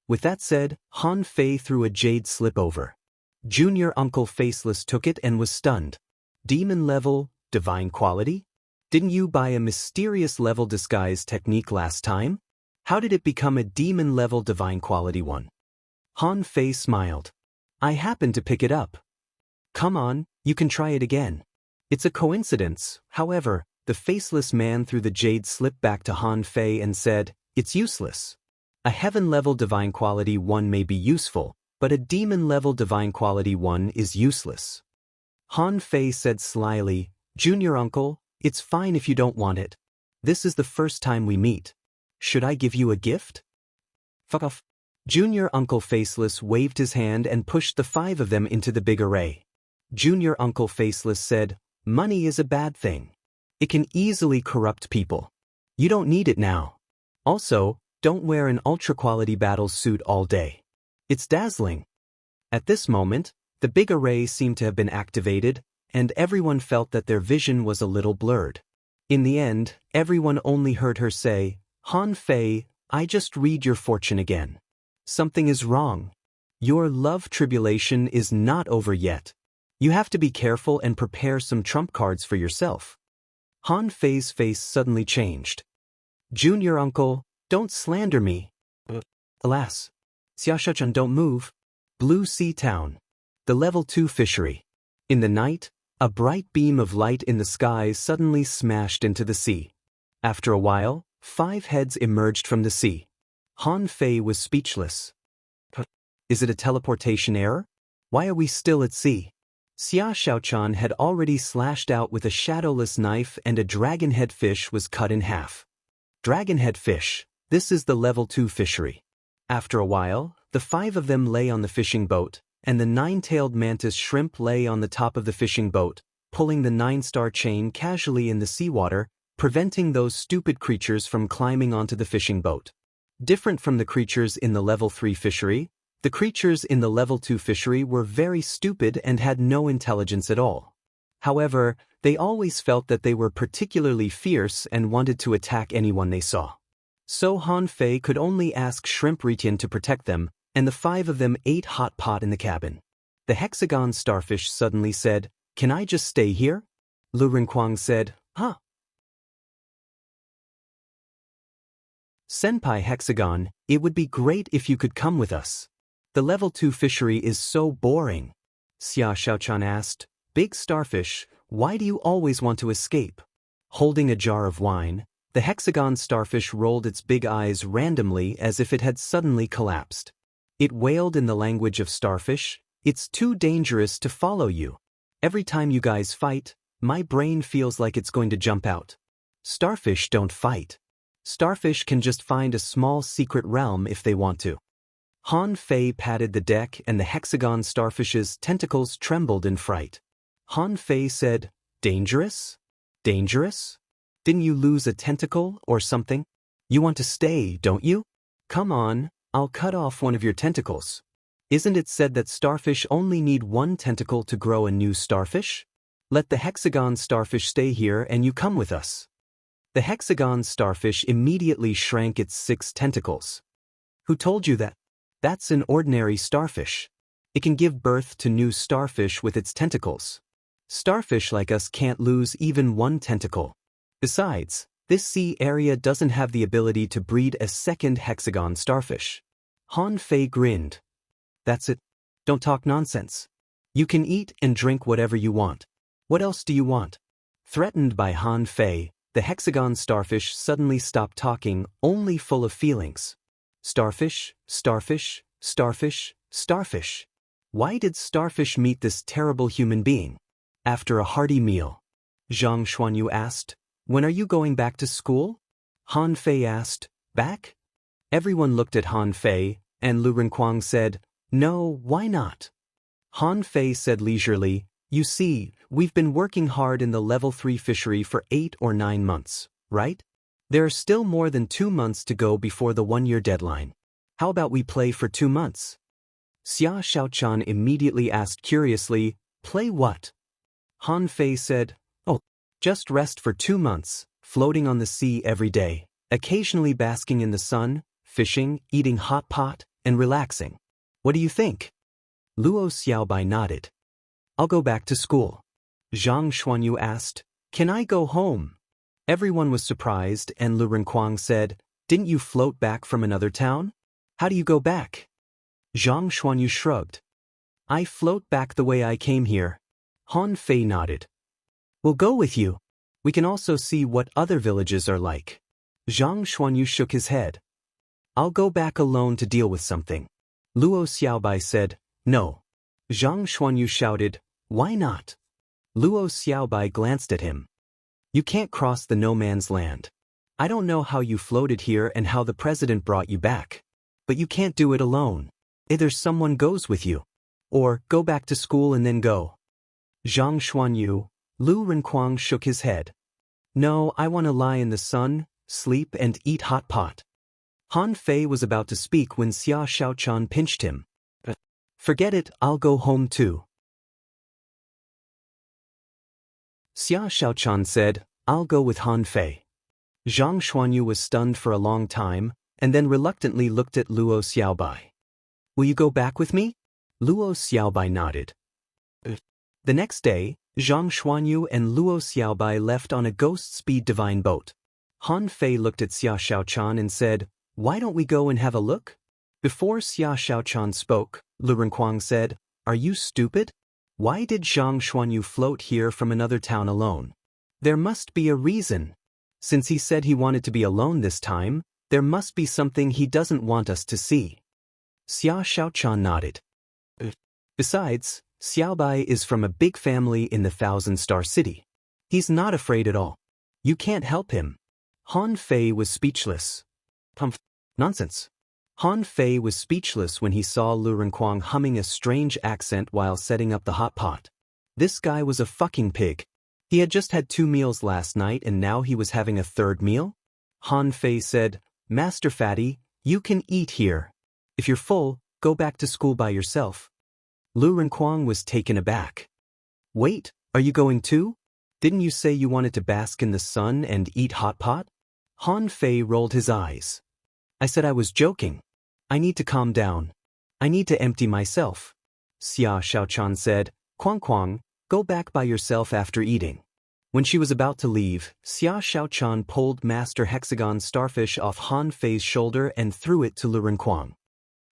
With that said, Han Fei threw a jade slip over. Junior Uncle Faceless took it and was stunned. Demon level, divine quality? Didn't you buy a mysterious level disguise technique last time? How did it become a demon level divine quality one? Han Fei smiled. I happened to pick it up. Come on, you can try it again. It's a coincidence, however. The faceless man threw the jade slip back to Han Fei and said, it's useless. A heaven-level divine quality one may be useful, but a demon-level divine quality one is useless. Han Fei said slyly, Junior Uncle, it's fine if you don't want it. This is the first time we meet. Should I give you a gift? Fuck off. Junior Uncle Faceless waved his hand and pushed the 5 of them into the big array. Junior Uncle Faceless said, money is a bad thing. It can easily corrupt people. You don't need it now. Also, don't wear an ultra-quality battle suit all day. It's dazzling. At this moment, the big array seemed to have been activated, and everyone felt that their vision was a little blurred. In the end, everyone only heard her say, Han Fei, I just read your fortune again. Something is wrong. Your love tribulation is not over yet. You have to be careful and prepare some trump cards for yourself. Han Fei's face suddenly changed. Junior Uncle, don't slander me. Alas. Xiaoshuchan, don't move. Blue Sea Town. The Level 2 Fishery. In the night, a bright beam of light in the sky suddenly smashed into the sea. After a while, 5 heads emerged from the sea. Han Fei was speechless. Is it a teleportation error? Why are we still at sea? Xia Xiaochan had already slashed out with a shadowless knife and a dragonhead fish was cut in half. Dragonhead fish, this is the level 2 fishery. After a while, the 5 of them lay on the fishing boat, and the 9-tailed mantis shrimp lay on the top of the fishing boat, pulling the 9-star chain casually in the seawater, preventing those stupid creatures from climbing onto the fishing boat. Different from the creatures in the level 3 fishery, the creatures in the level 2 fishery were very stupid and had no intelligence at all. However, they always felt that they were particularly fierce and wanted to attack anyone they saw. So Han Fei could only ask Shrimp Ritian to protect them, and the 5 of them ate hot pot in the cabin. The hexagon starfish suddenly said, Can I just stay here? Lu Rinquang said, Huh. Senpai Hexagon, it would be great if you could come with us. The level 2 fishery is so boring. Xia Xiaochan asked, Big starfish, why do you always want to escape? Holding a jar of wine, the hexagon starfish rolled its big eyes randomly as if it had suddenly collapsed. It wailed in the language of starfish, It's too dangerous to follow you. Every time you guys fight, my brain feels like it's going to jump out. Starfish don't fight. Starfish can just find a small secret realm if they want to. Han Fei patted the deck and the hexagon starfish's tentacles trembled in fright. Han Fei said, Dangerous? Dangerous? Didn't you lose a tentacle or something? You want to stay, don't you? Come on, I'll cut off one of your tentacles. Isn't it said that starfish only need 1 tentacle to grow a new starfish? Let the hexagon starfish stay here and you come with us. The hexagon starfish immediately shrank its 6 tentacles. Who told you that? That's an ordinary starfish. It can give birth to new starfish with its tentacles. Starfish like us can't lose even 1 tentacle. Besides, this sea area doesn't have the ability to breed a second hexagon starfish. Han Fei grinned. That's it. Don't talk nonsense. You can eat and drink whatever you want. What else do you want? Threatened by Han Fei, the hexagon starfish suddenly stopped talking, only full of feelings. Starfish, starfish, starfish, starfish. Why did starfish meet this terrible human being? After a hearty meal, Zhang Xuanyu asked, "When are you going back to school?" Han Fei asked, "Back?" Everyone looked at Han Fei, and Lu Renkuang said, "No, why not?" Han Fei said leisurely, "You see, we've been working hard in the level 3 fishery for 8 or 9 months, right? There are still more than 2 months to go before the 1-year deadline. How about we play for 2 months? Xia Xiaochan immediately asked curiously, "Play what?" Han Fei said, "Oh, just rest for 2 months, floating on the sea every day, occasionally basking in the sun, fishing, eating hot pot, and relaxing. What do you think?" Luo Xiaobai nodded. "I'll go back to school." Zhang Xuanyu asked, "Can I go home?" Everyone was surprised, and Lu Renkuang said, "Didn't you float back from another town? How do you go back?" Zhang Xuanyu shrugged. "I float back the way I came here." Han Fei nodded. "We'll go with you. We can also see what other villages are like." Zhang Xuanyu shook his head. "I'll go back alone to deal with something." Luo Xiaobai said, "No." Zhang Xuanyu shouted, "Why not?" Luo Xiaobai glanced at him. "You can't cross the no man's land. I don't know how you floated here and how the president brought you back. But you can't do it alone. Either someone goes with you, or go back to school and then go." Zhang Xuanyu, Lu Renkuang shook his head. "No, I want to lie in the sun, sleep and eat hot pot." Han Fei was about to speak when Xia Xiaochan pinched him. "Forget it, I'll go home too." Xia Xiaochan said, "I'll go with Han Fei." Zhang Xuanyu was stunned for a long time, and then reluctantly looked at Luo Xiaobai. "Will you go back with me?" Luo Xiaobai nodded. The next day, Zhang Xuanyu and Luo Xiaobai left on a ghost-speed divine boat. Han Fei looked at Xia Xiaochan and said, "Why don't we go and have a look?" Before Xia Xiaochan spoke, Lu Renkuang said, "Are you stupid? Why did Zhang Xuanyu float here from another town alone? There must be a reason. Since he said he wanted to be alone this time, there must be something he doesn't want us to see." Xia Xiaochan nodded. "Besides, Xiaobai is from a big family in the 1,000-star city. He's not afraid at all. You can't help him." Han Fei was speechless. Nonsense. Han Fei was speechless when he saw Lu Renkuang humming a strange accent while setting up the hot pot. This guy was a fucking pig. He had just had 2 meals last night and now he was having a 3rd meal? Han Fei said, "Master Fatty, you can eat here. If you're full, go back to school by yourself." Lu Renkuang was taken aback. "Wait, are you going too? Didn't you say you wanted to bask in the sun and eat hot pot?" Han Fei rolled his eyes. "I said I was joking. I need to calm down. I need to empty myself." Xia Xiaochan said, "Kuang Kuang, go back by yourself after eating." When she was about to leave, Xia Xiaochan pulled Master Hexagon Starfish off Han Fei's shoulder and threw it to Lu Renkuang.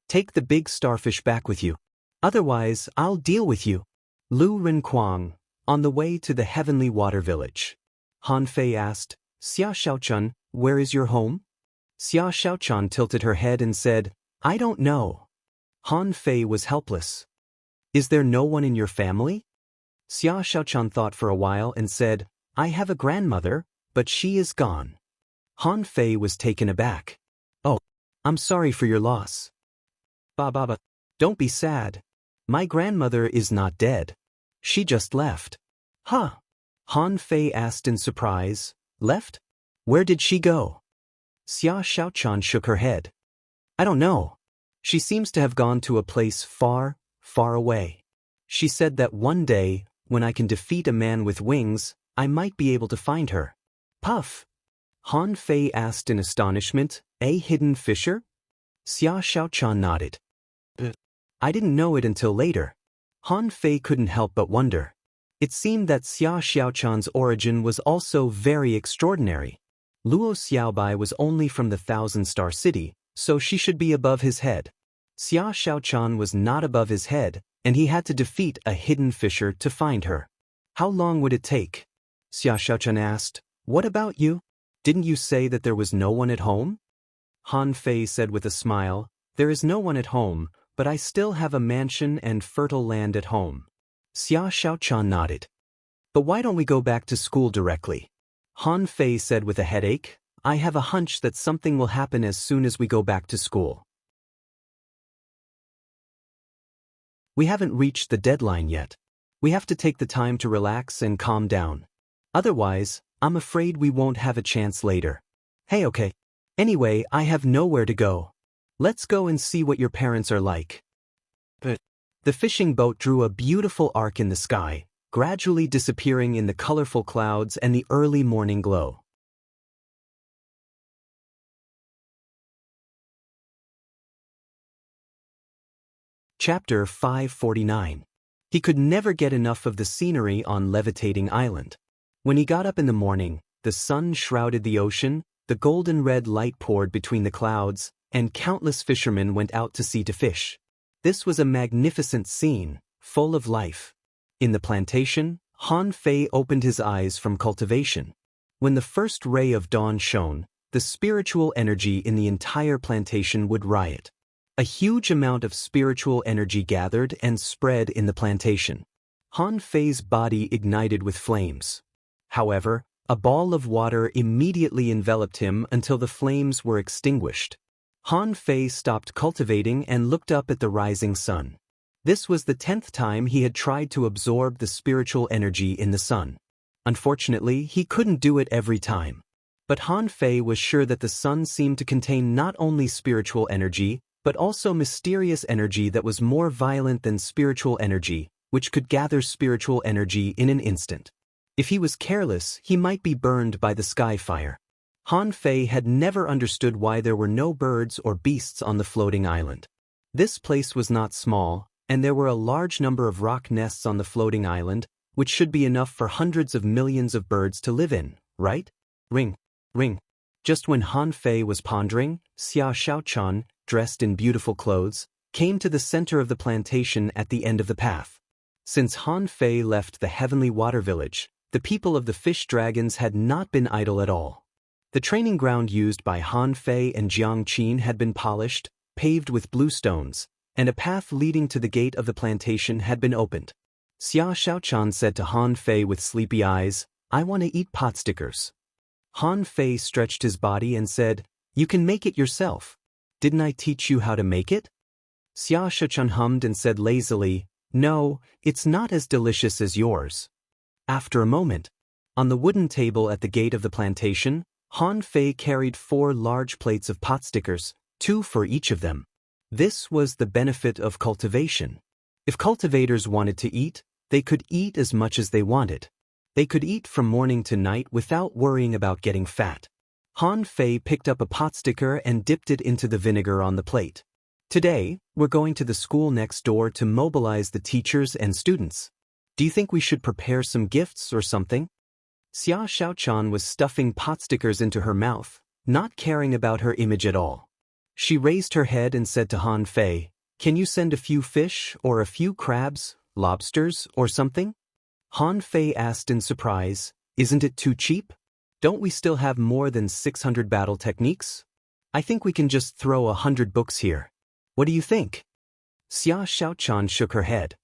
"Take the big starfish back with you. Otherwise, I'll deal with you." Lu Renkuang, on the way to the Heavenly Water Village. Han Fei asked, "Xia Xiaochan, where is your home?" Xia Xiaochan tilted her head and said, "I don't know." Han Fei was helpless. "Is there no one in your family?" Xia Xiaochan thought for a while and said, "I have a grandmother, but she is gone." Han Fei was taken aback. "Oh, I'm sorry for your loss." Baba, don't be sad. My grandmother is not dead. She just left." "Huh?" Han Fei asked in surprise. "Left? Where did she go?" Xia Xiaochan shook her head. "I don't know. She seems to have gone to a place far, far away. She said that one day, when I can defeat a man with wings, I might be able to find her." "Puff?" Han Fei asked in astonishment, "A hidden fisher?" Xia Xiaochan nodded. "I didn't know it until later." Han Fei couldn't help but wonder. It seemed that Xia Xiaochan's origin was also very extraordinary. Luo Xiaobai was only from the 1,000-star city, so she should be above his head. Xia Xiaochan was not above his head, and he had to defeat a hidden fisher to find her. How long would it take? Xia Xiaochan asked. What about you? Didn't you say that there was no one at home? Han Fei said with a smile, there is no one at home, but I still have a mansion and fertile land at home. Xia Xiaochan nodded. But why don't we go back to school directly? Han Fei said with a headache, I have a hunch that something will happen as soon as we go back to school. We haven't reached the deadline yet. We have to take the time to relax and calm down. Otherwise, I'm afraid we won't have a chance later. Hey, okay. Anyway, I have nowhere to go. Let's go and see what your parents are like. But the fishing boat drew a beautiful arc in the sky, gradually disappearing in the colorful clouds and the early morning glow. Chapter 549. He could never get enough of the scenery on Levitating Island. When he got up in the morning, the sun shrouded the ocean, the golden red light poured between the clouds, and countless fishermen went out to sea to fish. This was a magnificent scene, full of life. In the plantation, Han Fei opened his eyes from cultivation. When the first ray of dawn shone, the spiritual energy in the entire plantation would riot. A huge amount of spiritual energy gathered and spread in the plantation. Han Fei's body ignited with flames. However, a ball of water immediately enveloped him until the flames were extinguished. Han Fei stopped cultivating and looked up at the rising sun. This was the 10th time he had tried to absorb the spiritual energy in the sun. Unfortunately, he couldn't do it every time. But Han Fei was sure that the sun seemed to contain not only spiritual energy, but also mysterious energy that was more violent than spiritual energy, which could gather spiritual energy in an instant. If he was careless, he might be burned by the sky fire. Han Fei had never understood why there were no birds or beasts on the floating island. This place was not small, and there were a large number of rock nests on the floating island, which should be enough for hundreds of millions of birds to live in, right? Ring, ring. Just when Han Fei was pondering, Xia Xiaochan, dressed in beautiful clothes, came to the center of the plantation at the end of the path. Since Han Fei left the Heavenly Water Village, the people of the Fish Dragons had not been idle at all. The training ground used by Han Fei and Jiang Qin had been polished, paved with blue stones, and a path leading to the gate of the plantation had been opened. Xia Xiaochan said to Han Fei with sleepy eyes, I want to eat pot stickers. Han Fei stretched his body and said, You can make it yourself. Didn't I teach you how to make it? Xia Xiaochan hummed and said lazily, No, it's not as delicious as yours. After a moment, on the wooden table at the gate of the plantation, Han Fei carried 4 large plates of pot stickers, 2 for each of them. This was the benefit of cultivation. If cultivators wanted to eat, they could eat as much as they wanted. They could eat from morning to night without worrying about getting fat. Han Fei picked up a pot sticker and dipped it into the vinegar on the plate. Today, we're going to the school next door to mobilize the teachers and students. Do you think we should prepare some gifts or something? Xia Xiaochan was stuffing pot stickers into her mouth, not caring about her image at all. She raised her head and said to Han Fei, Can you send a few fish or a few crabs, lobsters, or something? Han Fei asked in surprise, Isn't it too cheap? Don't we still have more than 600 battle techniques? I think we can just throw 100 books here. What do you think? Xia Xiaochan shook her head.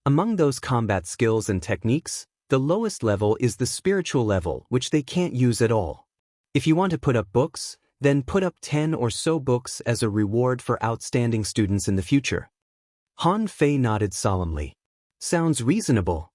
Among those combat skills and techniques, the lowest level is the spiritual level, which they can't use at all. If you want to put up books, then put up 10 or so books as a reward for outstanding students in the future. Han Fei nodded solemnly. Sounds reasonable.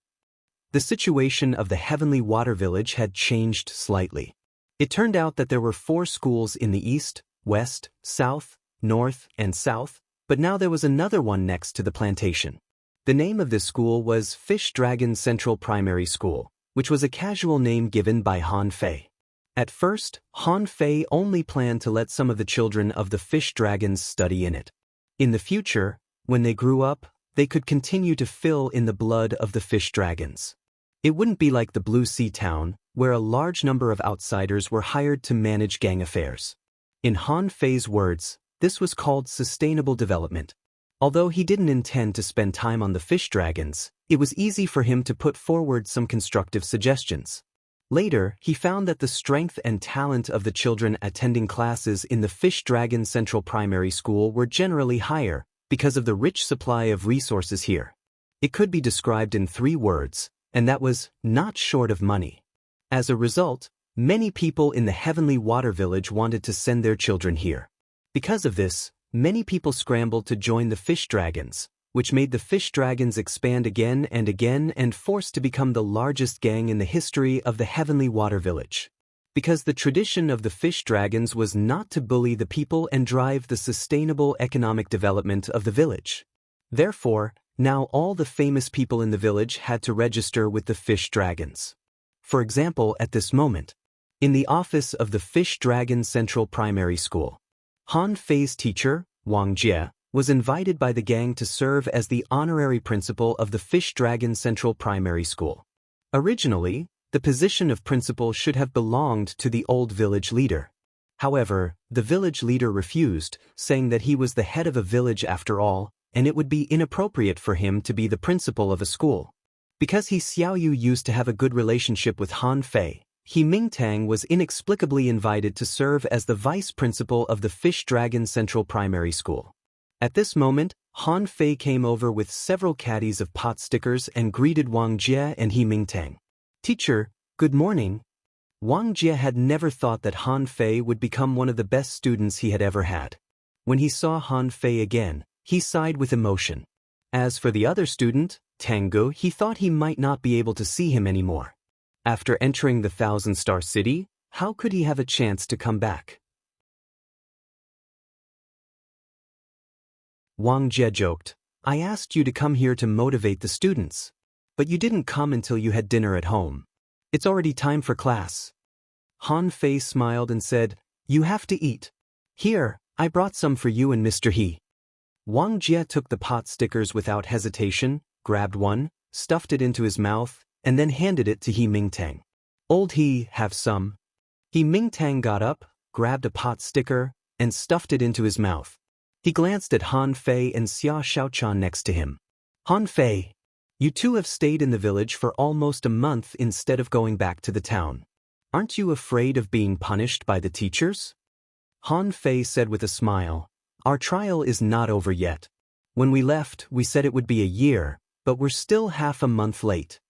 The situation of the Heavenly Water Village had changed slightly. It turned out that there were 4 schools in the east, west, south, north, and south, but now there was another one next to the plantation. The name of this school was Fish Dragon Central Primary School, which was a casual name given by Han Fei. At first, Han Fei only planned to let some of the children of the Fish Dragons study in it. In the future, when they grew up, they could continue to fill in the blood of the Fish Dragons. It wouldn't be like the Blue Sea town, where a large number of outsiders were hired to manage gang affairs. In Han Fei's words, this was called sustainable development. Although he didn't intend to spend time on the fish dragons, it was easy for him to put forward some constructive suggestions. Later, he found that the strength and talent of the children attending classes in the Fish Dragon Central Primary School were generally higher because of the rich supply of resources here. It could be described in 3 words, and that was, not short of money. As a result, many people in the Heavenly Water Village wanted to send their children here. Because of this, many people scrambled to join the Fish Dragons, which made the Fish Dragons expand again and forced to become the largest gang in the history of the Heavenly Water Village. Because the tradition of the Fish Dragons was not to bully the people and drive the sustainable economic development of the village. Therefore, now all the famous people in the village had to register with the Fish Dragons. For example, at this moment, in the office of the Fish Dragon Central Primary School, Han Fei's teacher, Wang Jie, was invited by the gang to serve as the honorary principal of the Fish Dragon Central Primary School. Originally, the position of principal should have belonged to the old village leader. However, the village leader refused, saying that he was the head of a village after all, and it would be inappropriate for him to be the principal of a school. Because Xiaoyu used to have a good relationship with Han Fei, He Mingtang was inexplicably invited to serve as the vice principal of the Fish Dragon Central Primary School. At this moment, Han Fei came over with several caddies of pot stickers and greeted Wang Jie and He Mingtang. "Teacher, good morning." Wang Jie had never thought that Han Fei would become one of the best students he had ever had. When he saw Han Fei again, he sighed with emotion. As for the other student, Tangu, he thought he might not be able to see him anymore. After entering the Thousand-Star City, how could he have a chance to come back? Wang Jie joked, "I asked you to come here to motivate the students. But you didn't come until you had dinner at home. It's already time for class." Han Fei smiled and said, "You have to eat. Here, I brought some for you and Mr. He." Wang Jie took the pot stickers without hesitation, grabbed one, stuffed it into his mouth, and then handed it to He Mingtang. "Old He, have some." He Mingtang got up, grabbed a pot sticker, and stuffed it into his mouth. He glanced at Han Fei and Xia Shaochan next to him. "Han Fei, you two have stayed in the village for almost a month instead of going back to the town. Aren't you afraid of being punished by the teachers?" Han Fei said with a smile, "Our trial is not over yet. When we left, we said it would be a year, but we're still half a month late."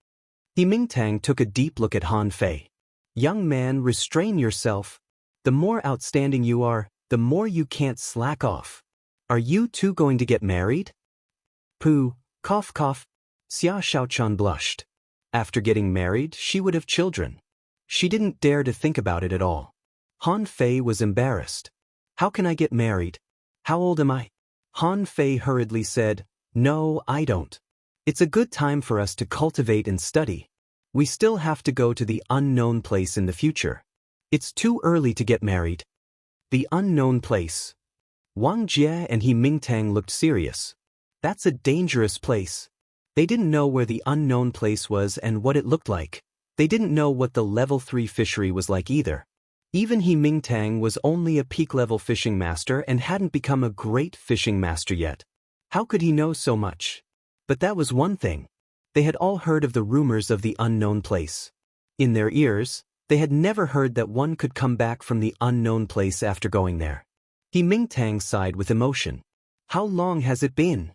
He Mingtang took a deep look at Han Fei. "Young man, restrain yourself. The more outstanding you are, the more you can't slack off. Are you two going to get married?" "Pooh, cough cough." Xia Shaochan blushed. After getting married, she would have children. She didn't dare to think about it at all. Han Fei was embarrassed. "How can I get married? How old am I?" Han Fei hurriedly said, "No, I don't. It's a good time for us to cultivate and study. We still have to go to the unknown place in the future. It's too early to get married." The unknown place. Wang Jie and He Mingtang looked serious. That's a dangerous place. They didn't know where the unknown place was and what it looked like. They didn't know what the level 3 fishery was like either. Even He Mingtang was only a peak-level fishing master and hadn't become a great fishing master yet. How could he know so much? But that was one thing. They had all heard of the rumors of the unknown place. In their ears, they had never heard that one could come back from the unknown place after going there. He Mingtang sighed with emotion. How long has it been?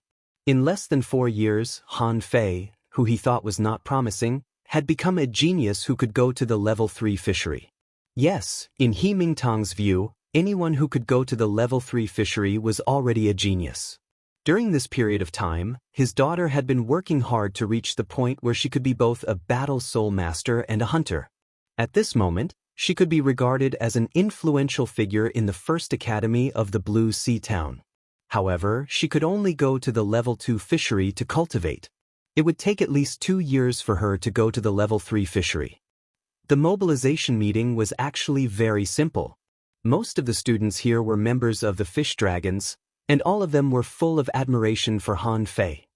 In less than 4 years, Han Fei, who he thought was not promising, had become a genius who could go to the level 3 fishery. Yes, in He Mingtang's view, anyone who could go to the level 3 fishery was already a genius. During this period of time, his daughter had been working hard to reach the point where she could be both a battle soul master and a hunter. At this moment, she could be regarded as an influential figure in the first academy of the Blue Sea town. However, she could only go to the level 2 fishery to cultivate. It would take at least 2 years for her to go to the level 3 fishery. The mobilization meeting was actually very simple. Most of the students here were members of the Fish Dragons, and all of them were full of admiration for Han Fei.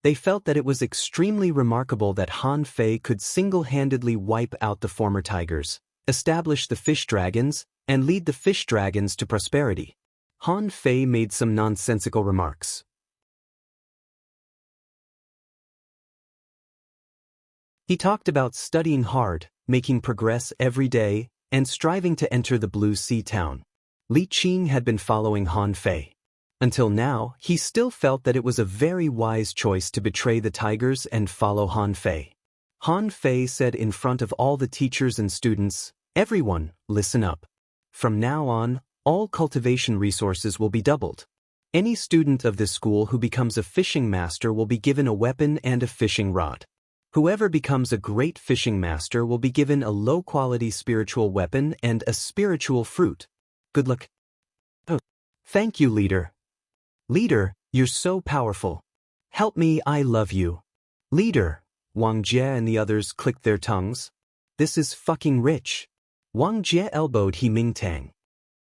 They felt that it was extremely remarkable that Han Fei could single-handedly wipe out the former tigers, establish the fish dragons, and lead the fish dragons to prosperity. Han Fei made some nonsensical remarks. He talked about studying hard, making progress every day, and striving to enter the Blue Sea town. Li Qing had been following Han Fei. Until now, he still felt that it was a very wise choice to betray the tigers and follow Han Fei. Han Fei said in front of all the teachers and students, "Everyone, listen up. From now on, all cultivation resources will be doubled. Any student of this school who becomes a fishing master will be given a weapon and a fishing rod. Whoever becomes a great fishing master will be given a low-quality spiritual weapon and a spiritual fruit. Good luck." "Oh, thank you, leader." "Leader, you're so powerful. Help me, I love you." "Leader." Wang Jie and the others clicked their tongues. "This is fucking rich." Wang Jie elbowed He Mingtang.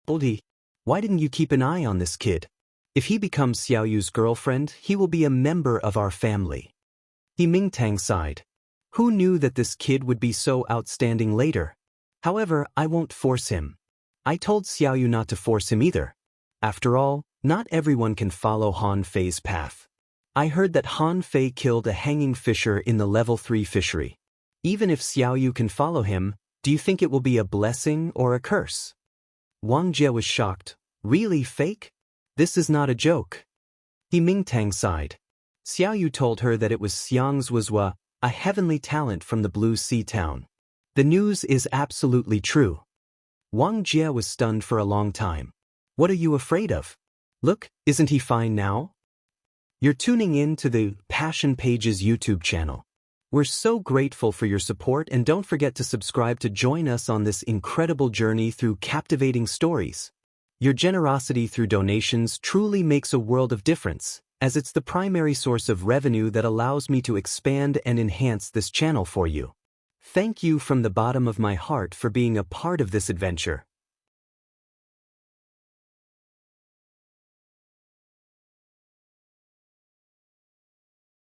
"Oldie, why didn't you keep an eye on this kid? If he becomes Xiao Yu's girlfriend, he will be a member of our family." He Mingtang sighed. "Who knew that this kid would be so outstanding later? However, I won't force him. I told Xiao Yu not to force him either. After all, not everyone can follow Han Fei's path. I heard that Han Fei killed a hanging fisher in the level 3 fishery. Even if Xiao Yu can follow him, do you think it will be a blessing or a curse?" Wang Jie was shocked. "Really, fake? This is not a joke." He Mingtang sighed. Xiao Yu told her that it was Xiang Zuozhua, a heavenly talent from the Blue Sea town. The news is absolutely true. Wang Jie was stunned for a long time. "What are you afraid of? Look, isn't he fine now?" You're tuning in to the Passion Pages YouTube channel. We're so grateful for your support, and don't forget to subscribe to join us on this incredible journey through captivating stories. Your generosity through donations truly makes a world of difference, as it's the primary source of revenue that allows me to expand and enhance this channel for you. Thank you from the bottom of my heart for being a part of this adventure.